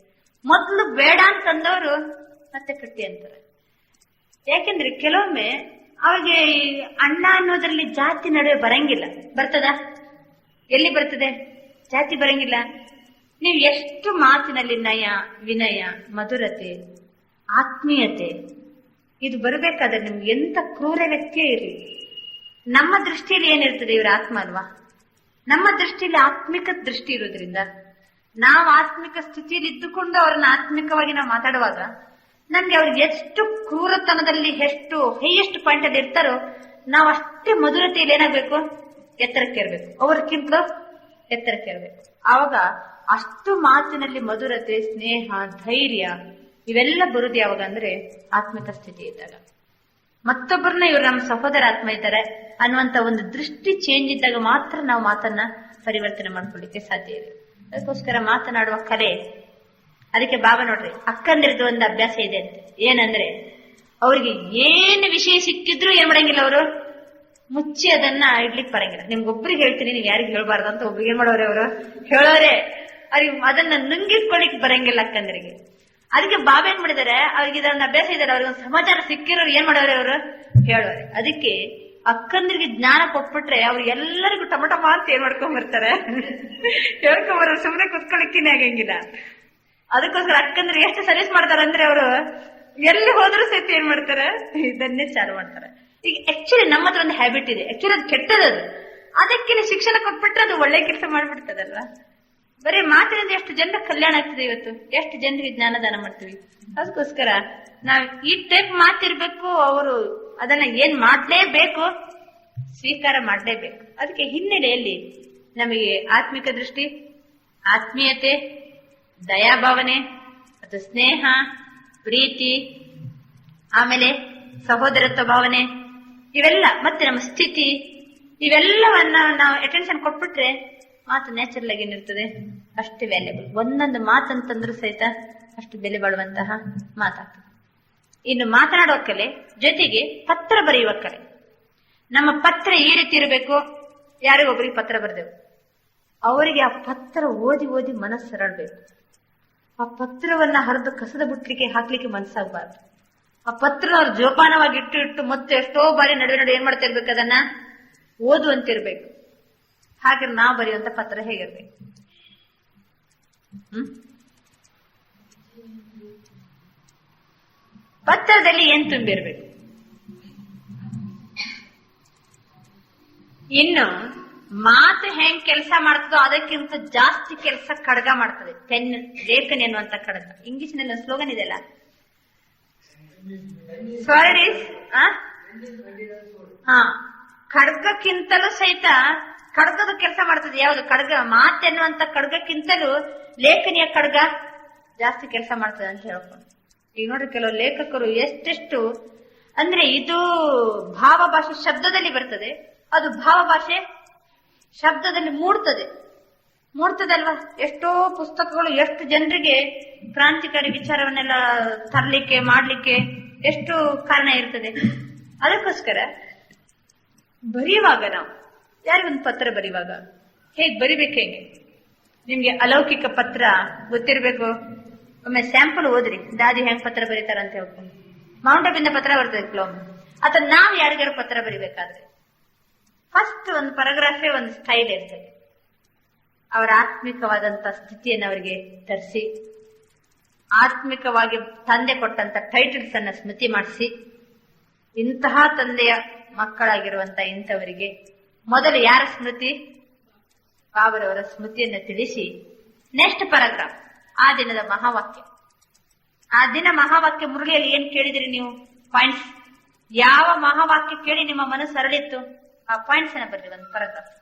ಮೊದ್ಲು ಬೇಡ ಅಂತಂದವರು ಮತ್ತೆ ಕಟ್ಟಿ ಅಂತಾರೆ. ಯಾಕೆಂದ್ರೆ ಕೆಲವೊಮ್ಮೆ ಅವ್ರಿಗೆ ಅಣ್ಣ ಅನ್ನೋದ್ರಲ್ಲಿ ಜಾತಿ ನಡುವೆ ಬರಂಗಿಲ್ಲ. ಬರ್ತದ? ಎಲ್ಲಿ ಬರ್ತದೆ ಜಾತಿ? ಬರಂಗಿಲ್ಲ. ನೀವು ಎಷ್ಟು ಮಾತಿನಲ್ಲಿ ನಯ, ವಿನಯ, ಮಧುರತೆ, ಆತ್ಮೀಯತೆ ಇದು ಬರಬೇಕಾದ್ರೆ ನಿಮ್ಗೆ ಎಂತ ಕ್ರೂರ ವ್ಯಕ್ತಿಯೇ ಇರಲಿ, ನಮ್ಮ ದೃಷ್ಟಿಯಲ್ಲಿ ಏನಿರ್ತದೆ, ಇವ್ರ ಆತ್ಮ ಅಲ್ವಾ. ನಮ್ಮ ದೃಷ್ಟಿಯಲ್ಲಿ ಆತ್ಮಿಕ ದೃಷ್ಟಿ ಇರೋದ್ರಿಂದ ನಾವು ಆತ್ಮಿಕ ಸ್ಥಿತಿಯಲ್ಲಿ ಇದ್ದುಕೊಂಡು ಅವ್ರನ್ನ ಆತ್ಮಿಕವಾಗಿ ನಾವು ಮಾತಾಡುವಾಗ ನಮ್ಗೆ ಅವ್ರಿಗೆ ಎಷ್ಟು ಕ್ರೂರತನದಲ್ಲಿ ಎಷ್ಟು ಹೈಯೆಸ್ಟ್ ಪಾಯಿಂಟ್ ಅಲ್ಲಿ ಇರ್ತಾರೋ ನಾವು ಅಷ್ಟೇ ಮಧುರತೆಯಲ್ಲಿ ಏನಾಗ್ಬೇಕು, ಎತ್ತರಕ್ಕೆ ಇರ್ಬೇಕು, ಅವ್ರಕ್ಕಿಂತ ಎತ್ತರಕ್ಕೆ ಇರ್ಬೇಕು. ಆವಾಗ ಅಷ್ಟು ಮಾತಿನಲ್ಲಿ ಮಧುರತೆ, ಸ್ನೇಹ, ಧೈರ್ಯ ಇವೆಲ್ಲ ಬರುದು ಯಾವಾಗ ಅಂದ್ರೆ ಆತ್ಮಿಕ ಸ್ಥಿತಿ ಇದ್ದಾಗ. ಮತ್ತೊಬ್ಬರನ್ನ ಇವ್ರು ನಮ್ಮ ಸಹೋದರ ಆತ್ಮ ಇದ್ದಾರೆ ಅನ್ನುವಂತ ಒಂದು ದೃಷ್ಟಿ ಚೇಂಜ್ ಇದ್ದಾಗ ಮಾತ್ರ ನಾವು ಮಾತನ್ನ ಪರಿವರ್ತನೆ ಮಾಡ್ಕೊಳ್ಳಿಕ್ಕೆ ಸಾಧ್ಯ ಇದೆ. ಅದಕ್ಕೋಸ್ಕರ ಮಾತನಾಡುವ ಕಲೆ. ಅದಕ್ಕೆ ಬಾಬಾ ನೋಡ್ರಿ, ಅಕ್ಕಂದಿರದು ಒಂದು ಅಭ್ಯಾಸ ಇದೆ ಅಂತ. ಏನಂದ್ರೆ ಅವ್ರಿಗೆ ಏನು ವಿಷಯ ಸಿಕ್ಕಿದ್ರು ಏನ್ ಮಾಡಂಗಿಲ್ಲ, ಅವರು ಮುಚ್ಚಿ ಅದನ್ನ ಇಡ್ಲಿಕ್ಕೆ ಬರಂಗಿಲ್ಲ. ನಿಮ್ಗೊಬ್ರಿಗೆ ಹೇಳ್ತೀನಿ, ನೀವ್ ಯಾರಿಗೆ ಹೇಳ್ಬಾರ್ದು ಅಂತ ಒಬ್ರಿಗೆ ಏನ್ ಮಾಡೋರೆ, ಅವರು ಹೇಳೋರೆ, ಅವ್ರಿಗೆ ಅದನ್ನ ನುಂಗಿಟ್ಕೊಳಿಕ್ ಬರಂಗಿಲ್ಲ ಅಕ್ಕಂದರಿಗೆ. ಅದಕ್ಕೆ ಬಾಬಾ ಏನ್ ಮಾಡಿದಾರೆ, ಅವ್ರಿಗೆ ಇದೊಂದು ಅಭ್ಯಾಸ ಇದಾರೆ, ಅವ್ರಿಗೆ ಒಂದು ಸಮಾಚಾರ ಸಿಕ್ಕಿರೋರು ಏನ್ ಮಾಡೋರೆ, ಅವರು ಹೇಳೋರೆ. ಅದಕ್ಕೆ ಅಕ್ಕಂದ್ರಿಗೆ ಜ್ಞಾನ ಕೊಟ್ಬಿಟ್ರೆ ಅವ್ರು ಎಲ್ಲರಿಗೂ ಟಮಟಮ ಅಂತ ಏನ್ ಮಾಡ್ಕೊಂಡ್ಬರ್ತಾರೆ, ಹೇಳ್ಕೊಂಬರ, ಸುಮ್ಮನೆ ಕುತ್ಕೊಳಿಕ್ಕಿನೇ ಆಗಂಗಿಲ್ಲ. ಅದಕ್ಕೋಸ್ಕರ ಅಕ್ಕಂದ್ರಿಗೆ ಎಷ್ಟು ಸರ್ವಿಸ್ ಮಾಡ್ತಾರೆ ಅಂದ್ರೆ ಅವರು ಎಲ್ಲಿ ಹೋದ್ರೂ ಸಹಿತ ಏನ್ ಮಾಡ್ತಾರೆ, ಇದನ್ನೇ ಚಾಲು ಮಾಡ್ತಾರೆ. ಈಗ ಆಕ್ಚುಲಿ ನಮ್ಮತ್ರ ಒಂದು ಹ್ಯಾಬಿಟ್ ಇದೆ, ಆಕ್ಚುಲಿ ಅದು ಕೆಟ್ಟದದು. ಅದಕ್ಕೆ ಶಿಕ್ಷಣ ಕೊಟ್ಬಿಟ್ರೆ ಅದು ಒಳ್ಳೆ ಕೆಲಸ ಮಾಡ್ಬಿಡ್ತದಲ್ವಾ. ಬರೀ ಮಾತಿನಿಂದ ಎಷ್ಟು ಜನರ ಕಲ್ಯಾಣ ಆಗ್ತದೆ ಇವತ್ತು, ಎಷ್ಟು ಜನರಿಗೆ ಜ್ಞಾನದಾನ ಮಾಡ್ತೀವಿ. ಅದಕ್ಕೋಸ್ಕರ ನಾವ್ ಈ ಟೈಪ್ ಮಾತಿರ್ಬೇಕು, ಅವರು ಅದನ್ನ ಏನ್ ಮಾಡ್ಲೇಬೇಕು, ಸ್ವೀಕಾರ ಮಾಡ್ಲೇಬೇಕು. ಅದಕ್ಕೆ ಹಿನ್ನೆಲೆಯಲ್ಲಿ ನಮಗೆ ಆತ್ಮಿಕ ದೃಷ್ಟಿ, ಆತ್ಮೀಯತೆ, ದಯಾಭಾವನೆ, ಅದು ಸ್ನೇಹ, ಪ್ರೀತಿ, ಆಮೇಲೆ ಸಹೋದರತ್ವ ಭಾವನೆ, ಇವೆಲ್ಲ ಮತ್ತೆ ನಮ್ಮ ಸ್ಥಿತಿ, ಇವೆಲ್ಲವನ್ನ ನಾವು ಅಟೆನ್ಷನ್ ಕೊಟ್ಬಿಟ್ರೆ ಮಾತು ನ್ಯಾಚುರಲ್ ಆಗಿ ಏನಿರ್ತದೆ ಅಷ್ಟು ವ್ಯಾಲ್ಯೂಬಲ್. ಒಂದೊಂದು ಮಾತಂತಂದ್ರೂ ಸಹಿತ ಅಷ್ಟು ಬೆಲೆ ಬಾಳುವಂತಹ ಮಾತಾಗ್ತದೆ. ಇನ್ನು ಮಾತನಾಡುವ ಕಲೆ ಜೊತೆಗೆ ಪತ್ರ ಬರೆಯುವ ಕಲೆ. ನಮ್ಮ ಪತ್ರ ಈ ರೀತಿ ಇರಬೇಕು. ಯಾರಿಗೊಬ್ಬರಿಗೆ ಪತ್ರ ಬರೆದೆವು, ಅವರಿಗೆ ಆ ಪತ್ರ ಓದಿ ಓದಿ ಮನಸ್ಸು ಹರಡ್ಬೇಕು. ಆ ಪತ್ರವನ್ನ ಹರಿದು ಕಸದ ಬುಟ್ಲಿಕ್ಕೆ ಹಾಕ್ಲಿಕ್ಕೆ ಮನಸ್ಸಾಗಬಾರ್ದು. ಆ ಪತ್ರ ಅವ್ರು ಜೋಪಾನವಾಗಿ ಇಟ್ಟು ಇಟ್ಟು ಮತ್ತೆ ಎಷ್ಟೋ ಬಾರಿ ನಡುವೆ ಏನ್ ಮಾಡ್ತಾ ಇರ್ಬೇಕು, ಅದನ್ನ ಓದುವಂತಿರ್ಬೇಕು. ಹಾಗೆ ನಾವು ಬರೆಯುವಂತ ಪತ್ರ ಹೇಗಿರ್ಬೇಕು? ಪತ್ರದಲ್ಲಿ ಏನ್ ತುಂಬಿರ್ಬೇಕು? ಇನ್ನು ಮಾತು ಹೆಂಗ್ ಕೆಲಸ ಮಾಡ್ತದೋ ಅದಕ್ಕಿಂತ ಜಾಸ್ತಿ ಕೆಲಸ ಖಡ್ಗ ಮಾಡ್ತದೆ. ಪೆನ್, ಲೇಖನಿ ಅನ್ನುವಂತ ಖಡ್ಗ. ಇಂಗ್ಲಿಷ್ನಲ್ಲಿ ಒಂದು ಸ್ಲೋಗನ್ ಇದೆಯಲ್ಲ, ಸ್ವರ್ಡ್ ಇಸ್ ಖಡ್ಗಕ್ಕಿಂತಲೂ ಸಹಿತ ಖಡ್ಗದ ಕೆಲಸ ಮಾಡ್ತದೆ. ಯಾವ್ದು ಖಡ್ಗ? ಮಾತೆನ್ನುವಂತ ಖಡ್ಗಕ್ಕಿಂತಲೂ ಲೇಖನಿಯ ಖಡ್ಗ ಜಾಸ್ತಿ ಕೆಲಸ ಮಾಡ್ತದೆ ಅಂತ ಹೇಳ್ಕೊಂಡು. ಈಗ ನೋಡ್ರಿ, ಕೆಲವು ಲೇಖಕರು ಎಷ್ಟೆಷ್ಟು ಅಂದ್ರೆ ಇದು ಭಾವಭಾಷೆ ಶಬ್ದದಲ್ಲಿ ಬರ್ತದೆ, ಅದು ಭಾವಭಾಷೆ ಶಬ್ದದಲ್ಲಿ ಮೂಡ್ತದಲ್ವಾ. ಎಷ್ಟೋ ಪುಸ್ತಕಗಳು ಎಷ್ಟು ಜನರಿಗೆ ಕ್ರಾಂತಿಕಾರಿ ವಿಚಾರವನ್ನೆಲ್ಲ ತರಲಿಕ್ಕೆ ಮಾಡ್ಲಿಕ್ಕೆ ಎಷ್ಟು ಕಾರಣ ಇರ್ತದೆ. ಅದಕ್ಕೋಸ್ಕರ ಬರೆಯುವಾಗ ನಾವು ಯಾರಿಗೊಂದು ಪತ್ರ ಬರೆಯುವಾಗ ಹೇಗ್ ಬರಿಬೇಕು, ಹೇಗೆ ನಿಮ್ಗೆ ಅಲೌಕಿಕ ಪತ್ರ ಗೊತ್ತಿರ್ಬೇಕು. ಒಮ್ಮೆ ಸ್ಯಾಂಪಲ್ ಓದ್ರಿ, ದಾದಿ ಹೆಂಗ್ ಪತ್ರ ಬರೀತಾರ ಅಂತ ಹೇಳ್ಕೊಂಡು. ಮೌಂಟ್ ಅಪ್ ಇಂದ ಪತ್ರ ಬರ್ತದೆ ಕೆಲವೊಮ್ಮೆ. ಅಥವಾ ನಾವ್ ಯಾರಿಗಾರು ಪತ್ರ ಬರಿಬೇಕಾದ್ರೆ ಫಸ್ಟ್ ಒಂದು ಪ್ಯಾರಾಗ್ರಾಫೇ ಒಂದು ಸ್ಟೈಲ್ ಇರ್ತದೆ. ಅವರ ಆತ್ಮಿಕವಾದಂತ ಸ್ಥಿತಿಯನ್ನು ಅವರಿಗೆ ತರಿಸಿ, ಆತ್ಮಿಕವಾಗಿ ತಂದೆ ಕೊಟ್ಟಂತ ಟೈಟಲ್ಸ್ ಅನ್ನ ಸ್ಮೃತಿ ಮಾಡಿಸಿ, ಇಂತಹ ತಂದೆಯ ಮಕ್ಕಳಾಗಿರುವಂತ ಇಂಥವರಿಗೆ ಮೊದಲು ಯಾರ ಸ್ಮೃತಿ? ಬಾಬರವರ ಸ್ಮೃತಿಯನ್ನು ತಿಳಿಸಿ, ನೆಕ್ಸ್ಟ್ ಪ್ಯಾರಾಗ್ರಾಫ್ ಆ ದಿನದ ಮಹಾವಾಕ್ಯ. ಆ ದಿನ ಮಹಾವಾಕ್ಯ ಮುರುಳಿಯಲ್ಲಿ ಏನ್ ಕೇಳಿದಿರಿ ನೀವು? ಪಾಯಿಂಟ್ಸ್. ಯಾವ ಮಹಾವಾಕ್ಯ ಕೇಳಿ ನಿಮ್ಮ ಮನಸ್ಸು ಅರಳಿತ್ತು ಆ ಪಾಯಿಂಟ್ಸ್ ಅನ್ನ ಬರ್ರಿ ಒಂದು ಪ್ಯಾರಾಗ್ರಾಫ್.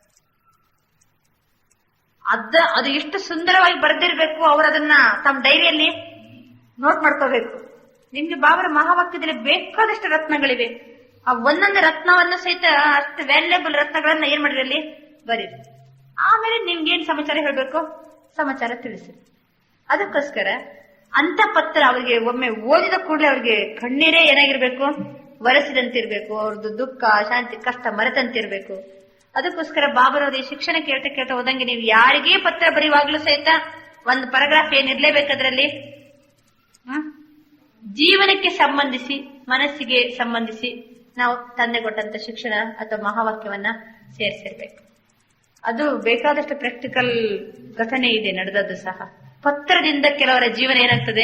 ಅದು ಎಷ್ಟು ಸುಂದರವಾಗಿ ಬರೆದಿರ್ಬೇಕು. ಅವರು ಅದನ್ನ ತಮ್ಮ ಡೈರಿಯಲ್ಲಿ ನೋಟ್ ಮಾಡ್ಕೋಬೇಕು. ನಿಮ್ಗೆ ಬಾಬರ ಮಹಾವಾಕ್ಯದಲ್ಲಿ ಬೇಕಾದಷ್ಟು ರತ್ನಗಳಿವೆ. ಆ ಒಂದೊಂದು ರತ್ನವನ್ನು ಸಹಿತ ಅಷ್ಟು ವ್ಯಾಲ್ಯೂಬಲ್ ರತ್ನಗಳನ್ನ ಏನ್ ಮಾಡಿರಿ ಅಲ್ಲಿ ಬರೀರಿ. ಆಮೇಲೆ ನಿಮ್ಗೆ ಏನ್ ಸಮಾಚಾರ ಹೇಳ್ಬೇಕು ಸಮಾಚಾರ ತಿಳಿಸಿ. ಅದಕ್ಕೋಸ್ಕರ ಅಂತ ಪತ್ರ ಅವ್ರಿಗೆ ಒಮ್ಮೆ ಓದಿದ ಕೂಡಲೇ ಅವ್ರಿಗೆ ಕಣ್ಣೀರೇ ಏನಾಗಿರ್ಬೇಕು, ಒರೆಸಿದಂತಿರ್ಬೇಕು. ಅವ್ರದ್ದು ದುಃಖ, ಶಾಂತಿ, ಕಷ್ಟ ಮರೆತಂತಿರ್ಬೇಕು. ಅದಕ್ಕೋಸ್ಕರ ಬಾಬರವ್ರ ಈ ಶಿಕ್ಷಣ ಕೇಳ್ತಾ ಹೋದಂಗೆ ನೀವು ಯಾರಿಗೇ ಪತ್ರ ಬರೆಯುವಾಗ್ಲೂ ಸಹಿತ ಒಂದು ಪ್ಯಾರಾಗ್ರಾಫ್ ಏನಿರ್ಲೇಬೇಕದ್ರಲ್ಲಿ ಜೀವನಕ್ಕೆ ಸಂಬಂಧಿಸಿ, ಮನಸ್ಸಿಗೆ ಸಂಬಂಧಿಸಿ ನಾವು ತಂದೆ ಕೊಟ್ಟಂತ ಶಿಕ್ಷಣ ಅಥವಾ ಮಹಾವಾಕ್ಯವನ್ನ ಸೇರಿಸಿರ್ಬೇಕು. ಅದು ಬೇಕಾದಷ್ಟು ಪ್ರಾಕ್ಟಿಕಲ್ ಘಟನೆ ಇದೆ ನಡೆದದ್ದು ಸಹ. ಪತ್ರದಿಂದ ಕೆಲವರ ಜೀವನ ಏನಾಗ್ತದೆ,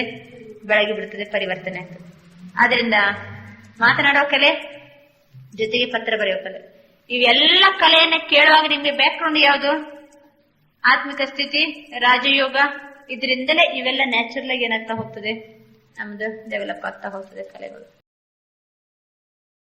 ಬೆಳಗಿ ಬಿಡ್ತದೆ, ಪರಿವರ್ತನೆ ಆಗ್ತದೆ. ಆದ್ರಿಂದ ಮಾತನಾಡೋ ಕಲೆ ಜೊತೆಗೆ ಪತ್ರ ಬರೆಯೋ ಕಲೆ, ಇವೆಲ್ಲ ಕಲೆಯನ್ನ ಕೇಳುವಾಗ ನಿಮ್ಗೆ ಬ್ಯಾಕ್ ಗ್ರೌಂಡ್ ಯಾವುದು? ಆತ್ಮಿಕ ಸ್ಥಿತಿ, ರಾಜಯೋಗ. ಇದರಿಂದಲೇ ಇವೆಲ್ಲ ನ್ಯಾಚುರಲ್ ಆಗಿ ಏನಾಗ್ತಾ ಹೋಗ್ತದೆ, ನಮ್ದು ಡೆವಲಪ್ ಆಗ್ತಾ ಹೋಗ್ತದೆ ಕಲೆಗಳು.